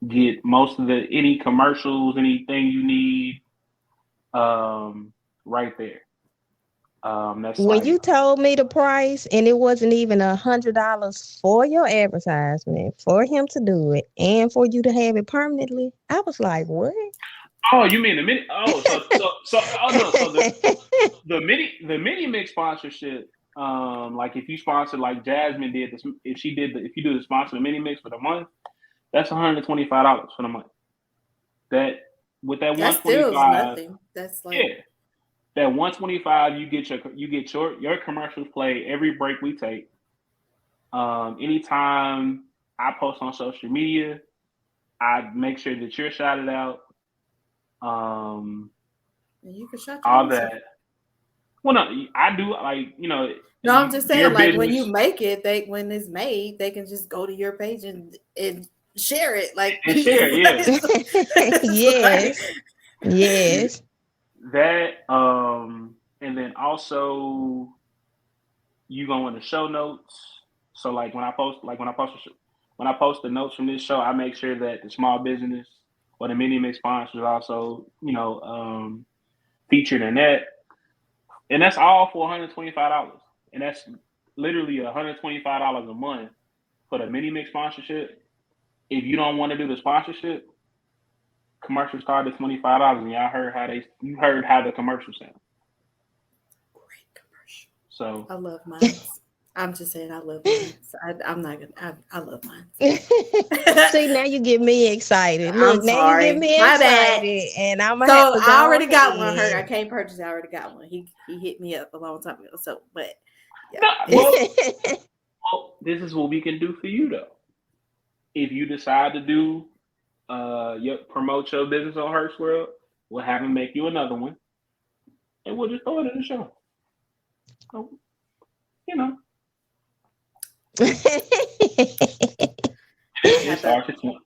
get most of any commercials, anything you need, right there. That's When like, you told me the price and it wasn't even $100 for your advertisement, for him to do it and for you to have it permanently, I was like, what? oh, you mean the mini? Oh, oh no, so the mini mix sponsorship. Like if you sponsor like Jasmine did this, if you do the sponsor the mini mix for the month, that's $125 for the month. That with that That still is 125, nothing. That's like, yeah, that 125, you get your commercials played every break we take. Anytime I post on social media, I make sure that you're shouted out. you can shut your All own stuff. that. Well, no, I do like No, I'm just saying, your like when business you make it, when it's made, they can just go to your page and share it. Like and share. Yeah, it's like Yes. Yes. that. And then also you go in the show notes. So like when I post the notes from this show, I make sure that the small business or the mini mix sponsors also featured in that, and that's all for $125, and that's literally $125 a month for the mini mix sponsorship. If you don't want to do the sponsorship, commercials start at $25, and you heard how the commercial sound. great commercial. So I love mine. I'm just saying, I love mine. So I'm not gonna. I love mine. See, now you get me excited. I'm Look, now you get sorry, me my bad. excited, and I'm gonna have So to I go already got one. Herc, I ahead. can't purchase it. I already got one. He hit me up a long time ago. So, but yeah, no, well, this is what we can do for you though. If you decide to do promote your business on Herc's World, we'll have him make you another one, and we'll just throw it in the show. So, you know,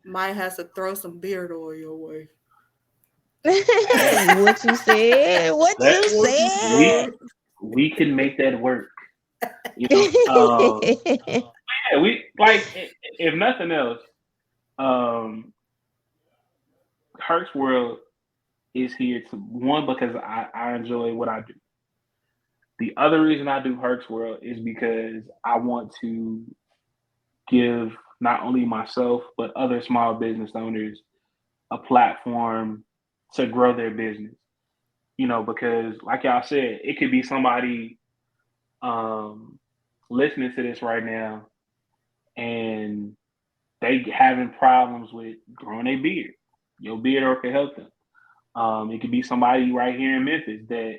might have to throw some beard oil your way. What you said? What that you What you said? said? we can make that work. You know, yeah, we like if nothing else, um, Herc's World is here to one because I enjoy what I do. The other reason I do Herc's World is because I want to give not only myself but other small business owners a platform to grow their business. Because like y'all said, it could be somebody um, listening to this right now and they having problems with growing a beard. Your beard can help them. It could be somebody right here in Memphis that,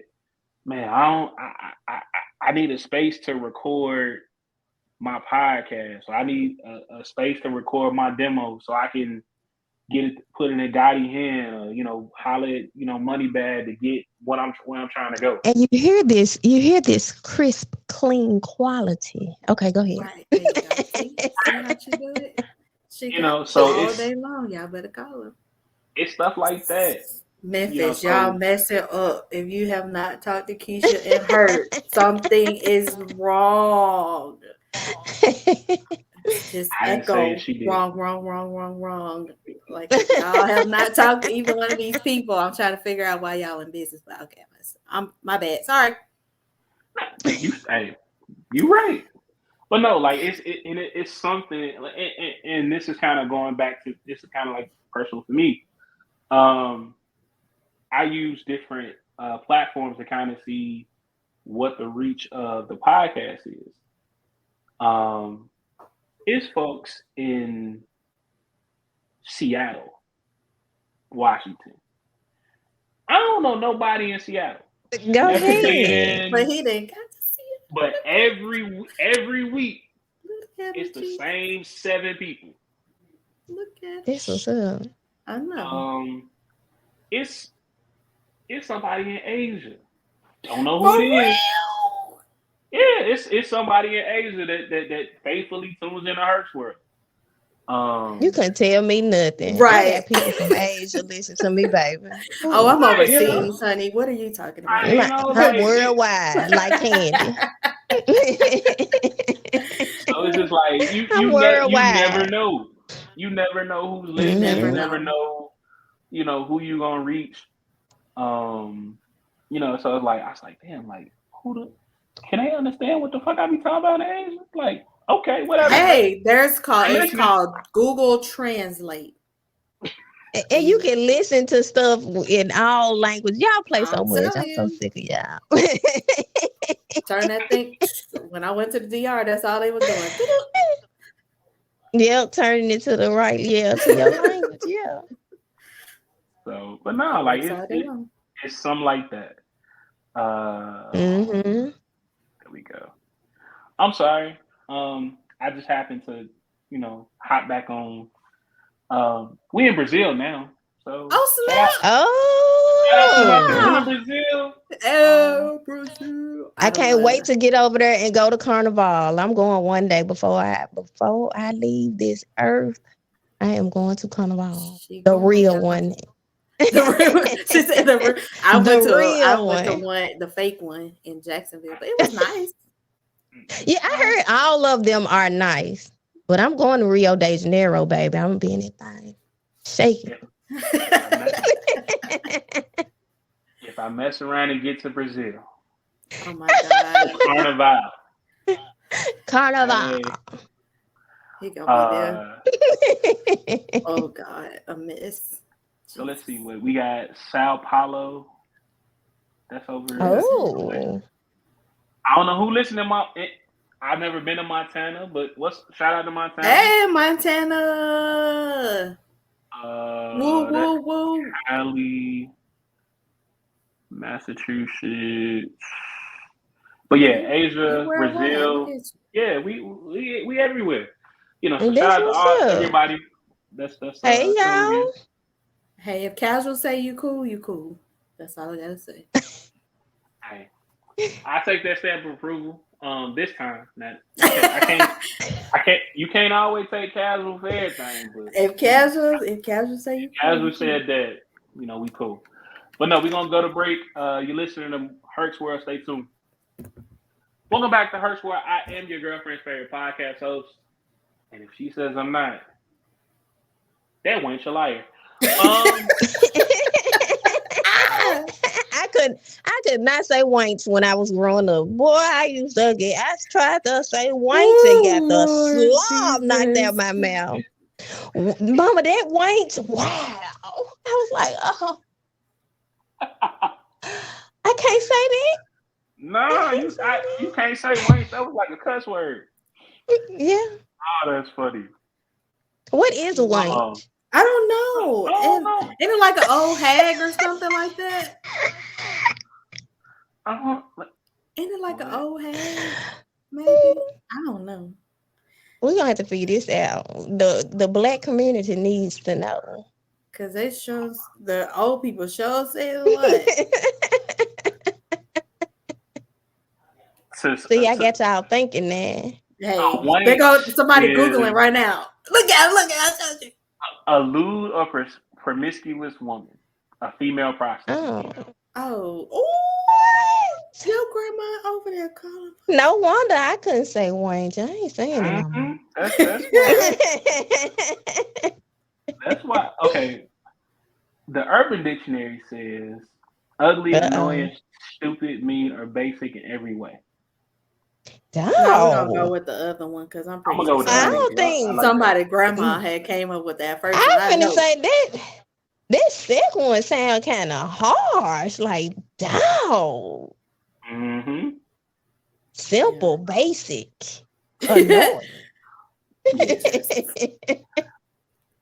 man, I need a space to record my podcast. So I need a space to record my demo so I can get it put in a Gotti hand, or, holler at, Money Bag to get where I'm trying to go. And you hear this crisp, clean quality. Okay, go ahead. Right there you go. See how she do it? She got So all day long. Y'all better call her. it's stuff like that. Memphis, y'all So messing up. If you have not talked to Kisha and Herc, something is wrong. Just I didn't say echo she did. wrong. Like if y'all have not talked to either one of these people, I'm trying to figure out why y'all in business. But okay, I'm my bad. Sorry. You right. But no, like it's something, and this is kind of going back to this is kind of like personal for me. I use different platforms to kind of see what the reach of the podcast is. Is folks in Seattle, Washington. I don't know nobody in Seattle. Go Never ahead. been, But he didn't got to see it. but every week Look at it's him, the G. same 7 people. Look at This him. was up. I know. It's somebody in Asia. Don't know who For it is. real? Yeah, it's somebody in Asia that faithfully tunes in the Herc world. You couldn't tell me nothing. I Right. got people from Asia listen to me, baby. Oh, I'm Right, you know. overseas, honey. What are you talking about? You know, I'm like, worldwide, like candy. so it's just like you I'm you never worldwide. know. You never know who's You listening. never You never know. know, who you gonna reach. So it's like I was like, damn, like can they understand what the fuck I be talking about in Asia? Like, okay, whatever. Hey, it's listening. called Google Translate. And you can listen to stuff in all languages. Y'all play so I'm much. telling I'm so you. sick of y'all. Turn that thing. When I went to the DR, that's all they were doing. Yep, turning it to the right. Yeah, to your language. Yeah. So, but no, like it's it's something like that. Mm-hmm. There we go. I'm sorry. I just happened to, hop back on. We in Brazil now. So snap! shout out to my people Oh. in Brazil. Oh, Brazil! I can't wait to get over there and go to Carnival. I'm going one day before I leave this earth. I am going to Carnival, the real one. The real, she said the real. I went to one, the fake one in Jacksonville, but it was nice. Yeah, I heard all of them are nice, but I'm going to Rio de Janeiro, baby. I'm gonna be in that thing, shaking. If I mess around and get to Brazil, oh my God, Carnival. He gonna be there. Oh God, a miss. So let's see what we got. Sao Paulo. That's over. Oh. I don't know who listened to I've never been to Montana, but shout out to Montana. Hey, Montana. Woo, woo, woo. Cali, Massachusetts. But yeah, Asia, Brazil. Yeah, we everywhere. So shout out to everybody. That's hey y'all. Hey, if Casual say you cool. That's all I gotta say. Hey, I take that stamp of approval. This time, I can't. You can't always take Casual for everything. But if Casual say you cool, Casual said that, we cool. But no, we're gonna go to break. You're listening to Herc's World. Stay tuned. Welcome back to Herc's World. I am your girlfriend's favorite podcast host, and if she says I'm not, that ain't a liar. I could not say wanks when I was growing up. Boy, I tried to say wanks and got the slob knocked out my mouth. Mama, that wanks, wow. I was like, oh. I can't say that. No, you can't say wanks. That was like a cuss word. Yeah. Oh, that's funny. What is a wank? I don't know. Isn't it like an old hag or something like that? Isn't it like an old hag? Maybe. I don't know. We're gonna have to figure this out. The black community needs to know. Cause it shows the old people say what? See, I got y'all thinking that. Hey, there goes somebody Googling right now. Look at it. A lewd or promiscuous woman, a female prostitute. Oh, your grandma over there calling. No wonder I couldn't say wank. I ain't saying it no more. That's why. Okay, the Urban Dictionary says ugly, annoying, stupid, mean, or basic in every way. No, we're gonna go with the other one because I'm pretty sure I don't think somebody grandma had came up with that first. I'm gonna say that second one sound kind of harsh, like dog. Mm-hmm. Simple, basic, annoying.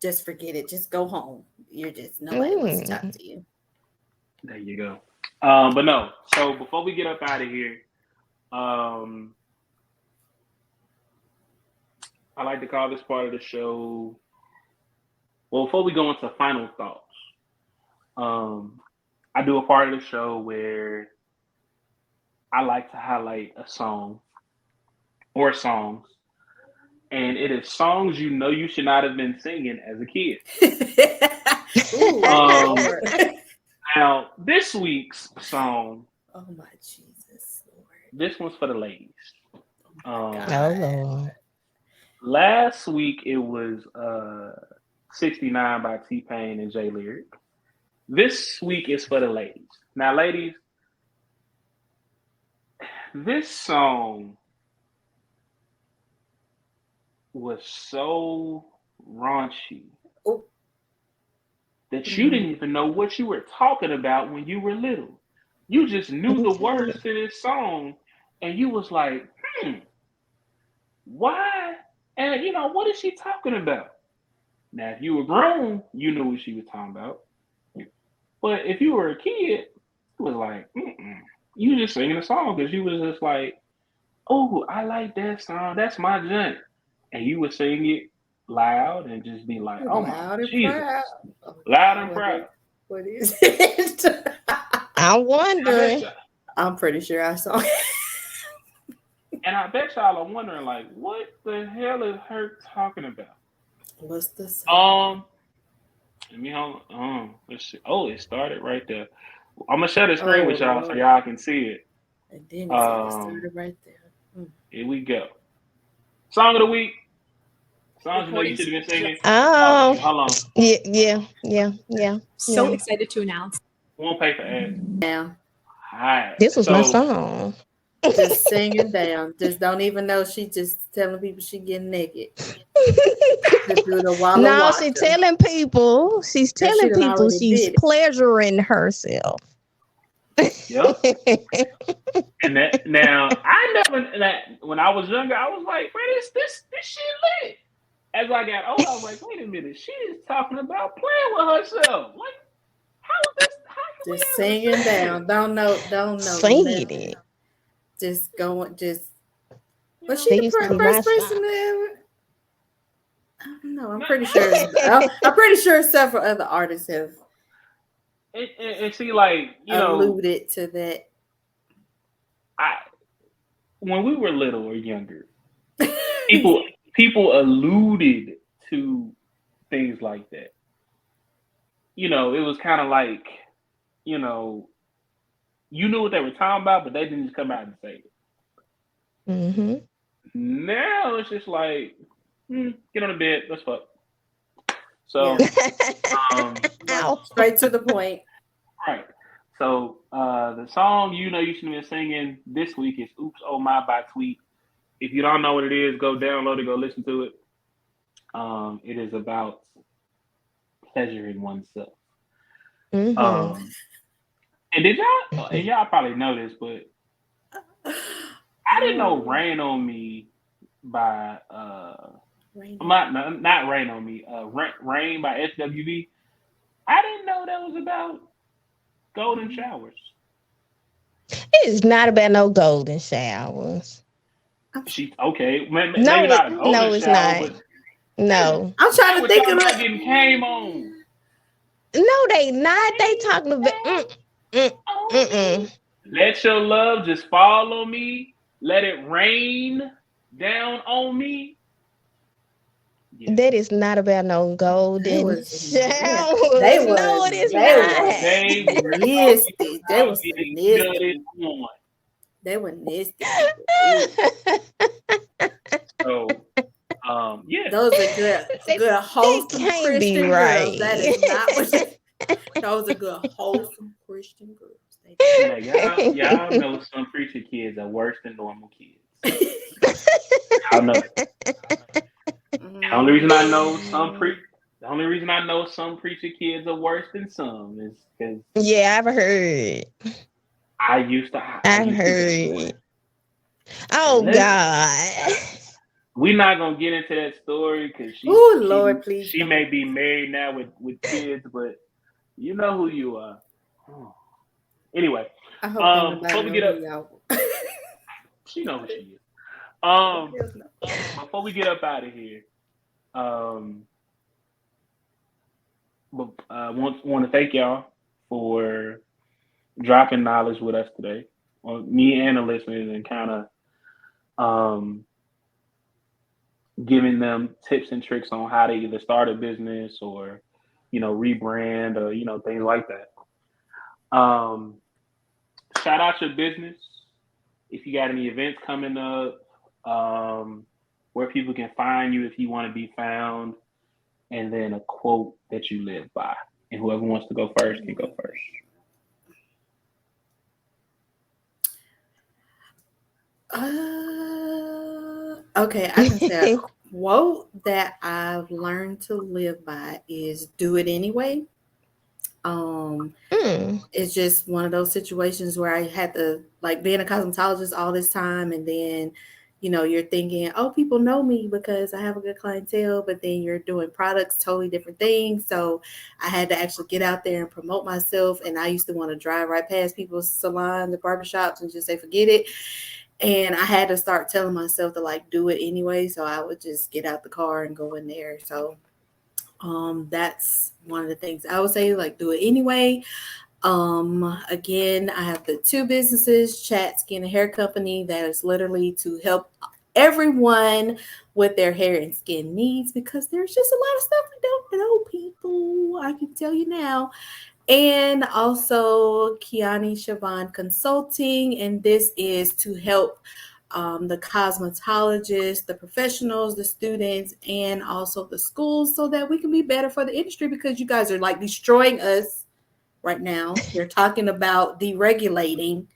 just forget it. Just go home. You're just nobody wants to talk to you. There you go. But no. So before we get up out of here, I like to call this part of the show. Well, before we go into final thoughts, I do a part of the show where I like to highlight a song or songs, and it is songs you know you should not have been singing as a kid. Ooh, Lord. Now, this week's song, Oh my Jesus, Lord. this one's for the ladies. God. Oh Lord. Last week it was 69 by T-Pain and J Lyric. This week is for the ladies. Now, ladies, this song was so raunchy Oh. that you didn't even know what you were talking about when you were little. You just knew the words to this song, and you was like, why? And, what is she talking about? Now, if you were grown, you knew what she was talking about. But if you were a kid, it was like, you just singing a song because you was just like, oh, I like that song. That's my junk. And you would sing it loud and just be like, oh, Loud my and Jesus. proud. Loud and proud. What is it? I'm wondering. I'm pretty sure I saw it. And I bet y'all are wondering, like, what the hell is Herc talking about? What's the song? Let me hold on. Let's see. Oh, it started right there. I'm gonna share the screen with y'all so Lord. y'all can see it. And then it started right there. Here we go. Song of the week. Songs you know you should have been singing. Oh, Hold on. Yeah. So excited to announce. Won't pay for ads. Yeah. All right. This was my song. Just singing down. Just don't even know she just telling people she getting naked. To do the Walla No, Waka. she's telling people. She's That telling she done people already she's did it. pleasuring herself. Yep. And that now I never when I was younger, I was like, man, this shit lit. As I got older, I was like, wait a minute, she is talking about playing with herself. Like, how is this? How can Just we ever singing say down. Don't know. Singing nothing. it. Just going. Just. You Was know, she They the used to be first my person to ever? I don't know. I'm pretty sure. I'm pretty sure several other artists have and see, like, alluded to that. When we were little or younger, people alluded to things like that. It was kind of like, you knew what they were talking about, but they didn't just come out and say it. Mm-hmm. Now it's just like, get on the bed, let's fuck. So, Straight to the point. Right. So the song you should have been singing this week is "Oops Oh My" by Tweet. If you don't know what it is, go download it, go listen to it. It is about pleasuring oneself. Mm-hmm. And y'all probably know this, but I didn't know "Rain on Me" by not "Rain on Me," "Rain" by SWV. I didn't know that was about golden showers. It's not about no golden showers. Maybe not a golden no, it's shower, not. but No. I'm trying to think of like getting came on. No, they not. They talking about. Let your love just fall on me. Let it rain down on me. Yeah. That is not about no golden showers. They was, no, it is They not. were nasty. They was getting nasty. nutted on. They were nasty. So, yeah. Those are good wholesome can't Christian be girls. right. That is not what. Those are good wholesome Christian girls. Now, y'all know some preacher kids are worse than normal kids. I know. The only reason I know some preacher kids are worse than some is because I've heard. I used to. I've heard. Oh God. We're not gonna get into that story because Oh Lord, please she don't. may be married now with kids, but you know who you are. Anyway, I hope don't before nobody we know get who up, y'all. she know who she is. Yes, no. Before we get up out of here, um, want to thank y'all for dropping knowledge with us today, on me and the listeners, and kind of um, giving them tips and tricks on how to either start a business or, rebrand or things like that. Um, Shout out your business if you got any events coming up, where people can find you if you want to be found, and then a quote that you live by. And whoever wants to go first can go first. Okay, I can say a quote that I've learned to live by is "Do it anyway." It's just one of those situations where I had to like being a cosmetologist all this time, and then you're thinking, oh, people know me because I have a good clientele, but then you're doing products totally different things. So I had to actually get out there and promote myself. And I used to want to drive right past people's salons, the barbershops, and just say forget it. And I had to start telling myself to like do it anyway. So I would just get out the car and go in there. So that's one of the things I would say, like do it anyway. Again, I have the two businesses, Chat Skin and Hair Company, that is literally to help everyone with their hair and skin needs because there's just a lot of stuff we don't know, people. I can tell you now. And also Keyani Siobhan Consulting, and this is to help the cosmetologists, the professionals, the students, and also the schools so that we can be better for the industry because you guys are like destroying us right now. They're talking about deregulating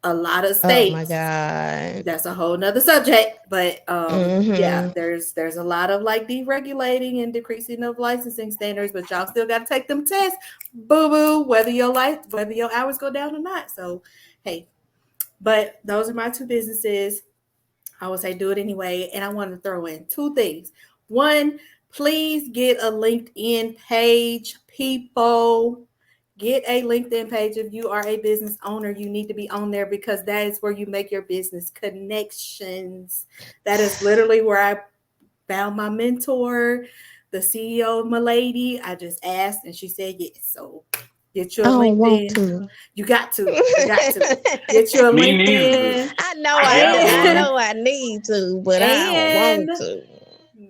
a lot of Oh my states. God. That's a whole nother subject. But yeah, Mm-hmm. there's a lot of like deregulating and decreasing of licensing standards, but y'all still gotta take them tests, boo-boo, whether your hours go down or not. So hey, but those are my two businesses. I would say do it anyway. And I want to throw in two things. One, please get a LinkedIn page, people. Get a LinkedIn page. If you are a business owner, you need to be on there because that is where you make your business connections. That is literally where I found my mentor, the CEO of Milady. I just asked and she said yes. So get your I don't want LinkedIn. to. You got to. You got to. Get your Me neither. LinkedIn. I know I got I one. And, know I need to, but I don't and want to.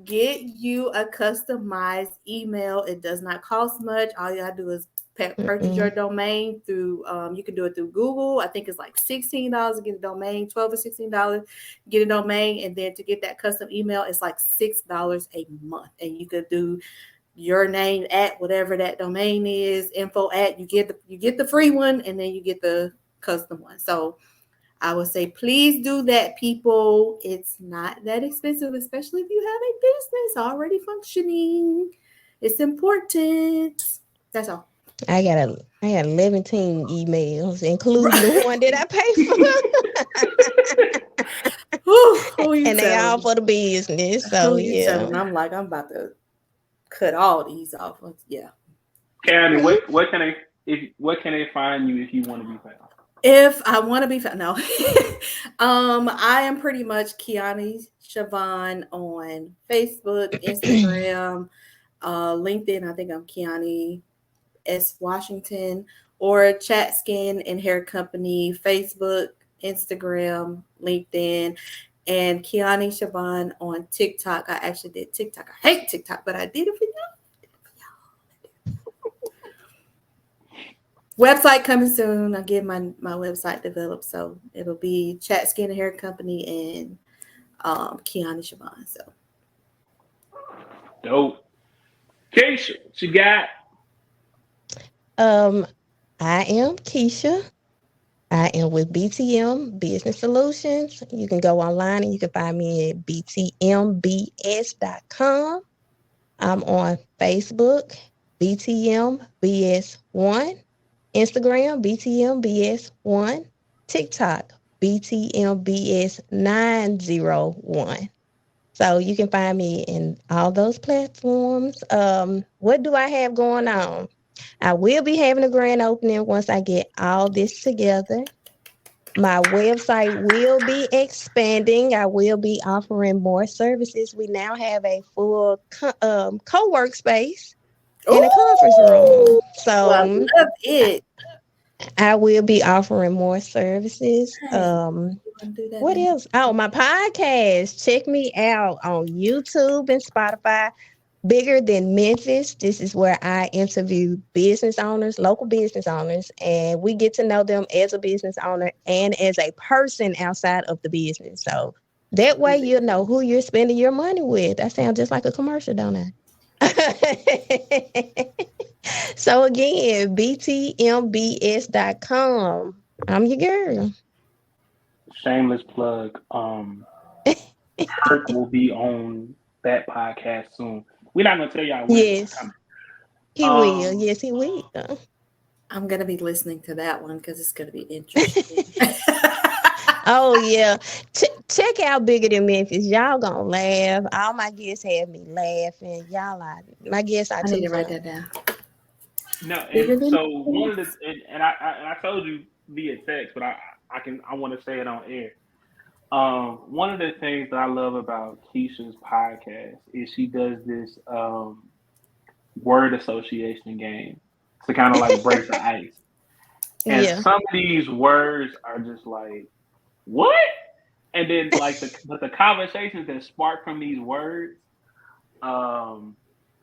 get you a customized email. It does not cost much. All you gotta do is purchase your Mm-mm. domain through. You can do it through Google. I think it's like $16 to get a domain, $12 or $16 get a domain, and then to get that custom email, it's like $6 a month, and you could do your name at whatever that domain is, info at. You get the free one, and then you get the custom one. So I would say, please do that, people. It's not that expensive, especially if you have a business already functioning. It's important. That's all. I got 11 emails, including the one that I pay for. Who you And they all telling? for the business. So Who you yeah. telling? I'm like, I'm about to cut all these off. Yeah. Karen, Mhm. what can they find you if you want to be found? If I want to be found, no. I am pretty much Keyani Siobhan on Facebook, Instagram, LinkedIn. I think I'm Keyani S. Washington, or Chat Skin and Hair Company, Facebook, Instagram, LinkedIn, and Keyani Siobhan on TikTok. I actually did TikTok. I hate TikTok, but I did it for you. Website coming soon. I'll get my website developed. So it'll be Chat Skin and Hair Company and Keyani Siobhan. So Dope. Keisha, what you got? Um, I am Keisha. I am with BTM Business Solutions. You can go online and you can find me at btmbs.com. I'm on Facebook, BTMBS1, Instagram, BTMBS1, TikTok, BTMBS901. So you can find me in all those platforms. What do I have going on? I will be having a grand opening once I get all this together. My website will be expanding. I will be offering more services. We now have a full co-work space and a conference room. Well, I So love it. I will be offering more services. Hey, you want to do that? What else? Oh, my podcast. Check me out on YouTube and Spotify. Bigger Than Memphis. This is where I interview business owners, local business owners, and we get to know them as a business owner and as a person outside of the business. So that way you'll know who you're spending your money with. That sounds just like a commercial, don't it? So again, btmbs.com. I'm your girl. Shameless plug. Herc will be on that podcast soon. We're not gonna tell y'all when it's Yes, coming. he will. Yes, he will. I'm gonna be listening to that one because it's gonna be interesting. Oh yeah, check out Bigger Than Memphis. Y'all gonna laugh. All my guests have me laughing. Y'all are my guests are I need too to write fun. that down. No, Bigger and than so one of the and I told you via text, but I want to say it on air. One of the things that I love about Keisha's podcast is she does this word association game to kind of like break the ice. And Yeah. some of these words are just like, what? And then like the conversations that spark from these words Oh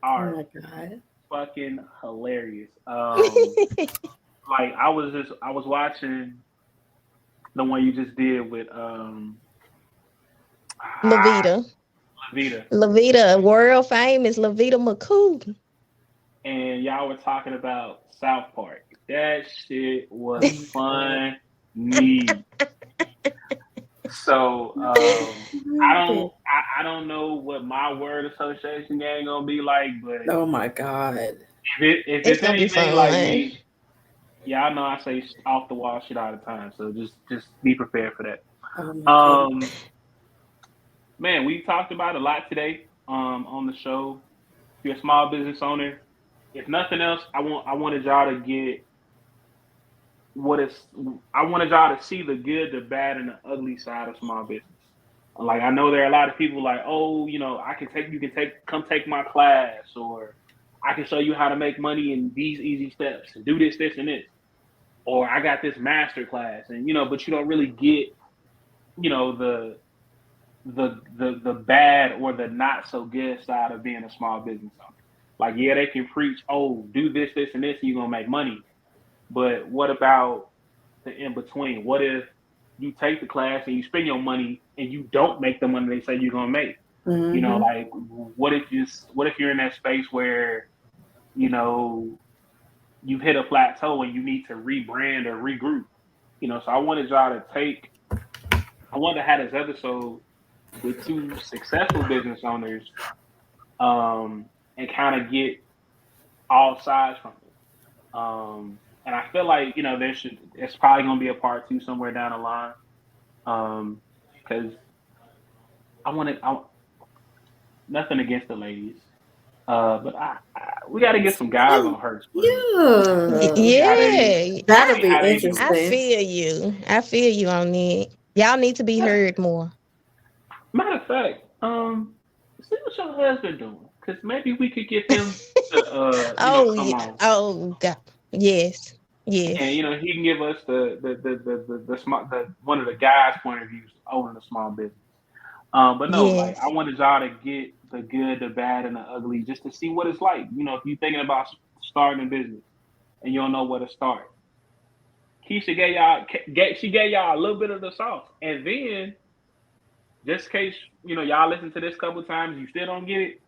are my god. fucking hilarious. Like I was watching the one you just did with Lavita. Lavita, World famous Lavita McCool. and y'all were talking about South Park. That shit was funny. So I don't know what my word association game gonna be like, but Oh my god. if It's it's gonna be anything like fun. me, yeah, I know I say off the wall shit all the time. So just be prepared for that. Oh my god. Man, we talked about a lot today on the show. If you're a small business owner, if nothing else, I wanted y'all to get I wanted y'all to see the good, the bad, and the ugly side of small business. Like I know there are a lot of people like, oh, you know, come take my class, or I can show you how to make money in these easy steps and do this, this, and this. Or I got this master class, and but you don't really get, the bad or the not so good side of being a small business owner. Like, yeah, they can preach, oh, do this, this, and this, and you're gonna make money. But what about the in between? What if you take the class and you spend your money and you don't make the money they say you're gonna make? Mm-hmm. Like what if you're in that space where, you've hit a plateau and you need to rebrand or regroup? So I wanted to have this episode with two successful business owners, and kind of get all sides from it. And I feel like, it's probably going to be a part 2 somewhere down the line. Because nothing against the ladies. But we got to get some guys on Herc. Yeah. That'll be I interesting. feel you on that. Y'all need to be heard more. Matter of fact, see what your husband doing, because maybe we could get him to come on. Oh God. Yes. And he can give us the one of the guys' point of views owning a small business. But no, like I wanted y'all to get the good, the bad, and the ugly, just to see what it's like. If you're thinking about starting a business and you don't know where to start, Kisha gave y'all a little bit of the sauce, and then just in case y'all listen to this a couple times, you still don't get it.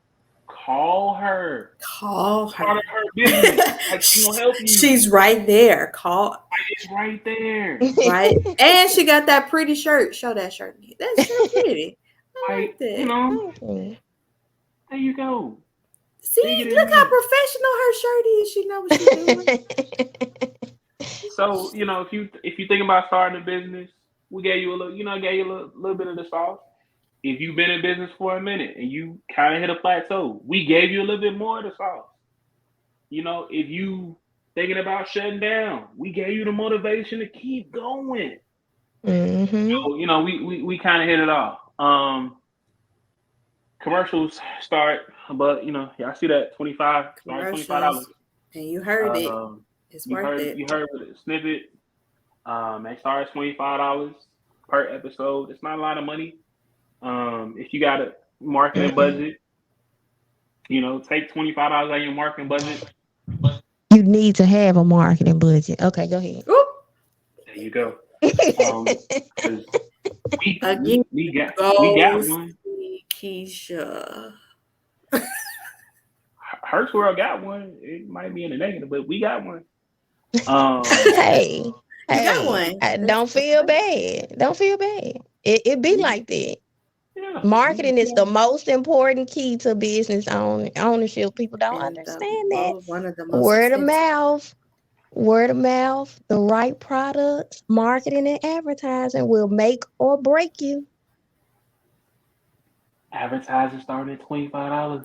Call her. Part of her business. Like, she gonna help you. She's right there. It's right there. Right. And she got that pretty shirt. Show that shirt. That's so pretty. I like that. There you go. See, look how professional her shirt is. She knows what she's doing. So, if you think about starting a business, we gave you a little, little bit of the sauce. if you've been in business for a minute and you kind of hit a plateau, we gave you a little bit more of the sauce. You know, if you thinking about shutting down, we gave you the motivation to keep going. Mm-hmm. So, you know, we kind of hit it off. Commercials start, but you know, y'all see that $25 Commercials, and you heard it. It's worth it. You heard the snippet. They start at $25 per episode. It's not a lot of money. If you got a marketing budget, you know, take $25 out of your marketing budget. You need to have a marketing budget. Okay, go ahead. Oop. There you go. 'Cause we got one. Keisha. Herc's World got one. It might be in the negative, but we got one. Hey, got one. Don't feel bad. Don't feel bad. It be like that. Yeah. Marketing is the most important key to business ownership. People don't understand that. One of the most Word of mouth, the right products, marketing and advertising will make or break you. Advertising starting at $25.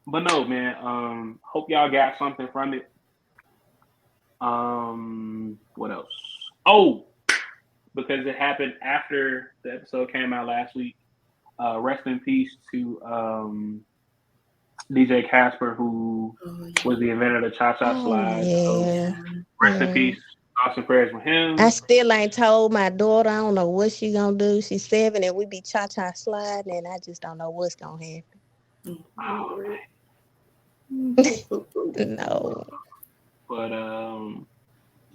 But no, man. Hope y'all got something from it. What else? Oh, because it happened after the episode came out last week. Rest in peace to DJ Casper, who was the inventor of the Cha-Cha slide. Yeah. So rest in peace. Thoughts and prayers with him. I still ain't told my daughter. I don't know what she gonna do. She's 7 and we be cha-cha sliding, and I just don't know what's gonna happen. Oh, No. But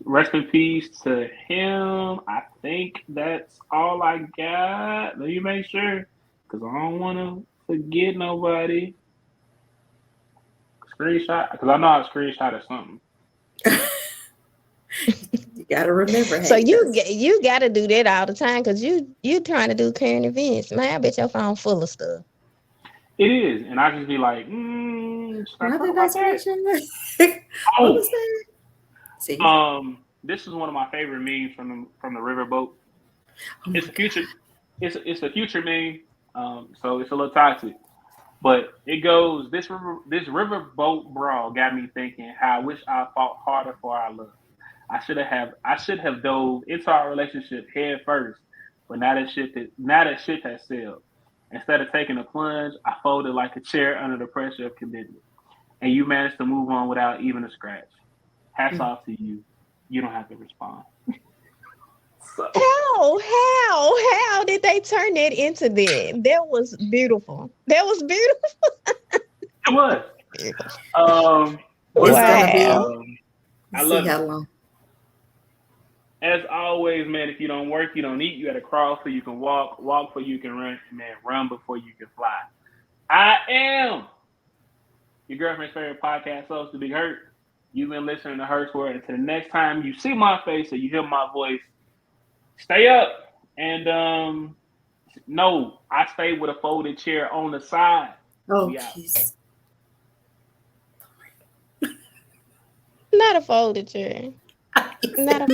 rest in peace to him. I think that's all I got. Let me make sure, because I don't want to forget nobody. Screenshot, because I know I screenshotted something. You gotta remember. So you gotta do that all the time, because you trying to do current events. Man, I bet your phone full of stuff. It is, and I just be like, Why did I screenshot? Oh, what was that? See? This is one of my favorite memes from the riverboat. It's a future. It's a future meme. So it's a little toxic, but it goes, this riverboat brawl got me thinking how I wish I fought harder for our love. I should have dove into our relationship head first, but now that ship has sailed. Instead of taking a plunge, I folded like a chair under the pressure of commitment, and you managed to move on without even a scratch. Hats off to you. You don't have to respond. So. How did they turn that into that? That was beautiful. It was. Wow. I love it. How long. As always, man, if you don't work, you don't eat. You got to crawl so you can walk so you can run, and man, run before you can fly. I am your girlfriend's favorite podcast host, The Big Herc. You've been listening to Herc's World. Until the next time you see my face or you hear my voice, stay up. And no, I stay with a folded chair on the side. Oh, jeez. Not a folded chair. Not a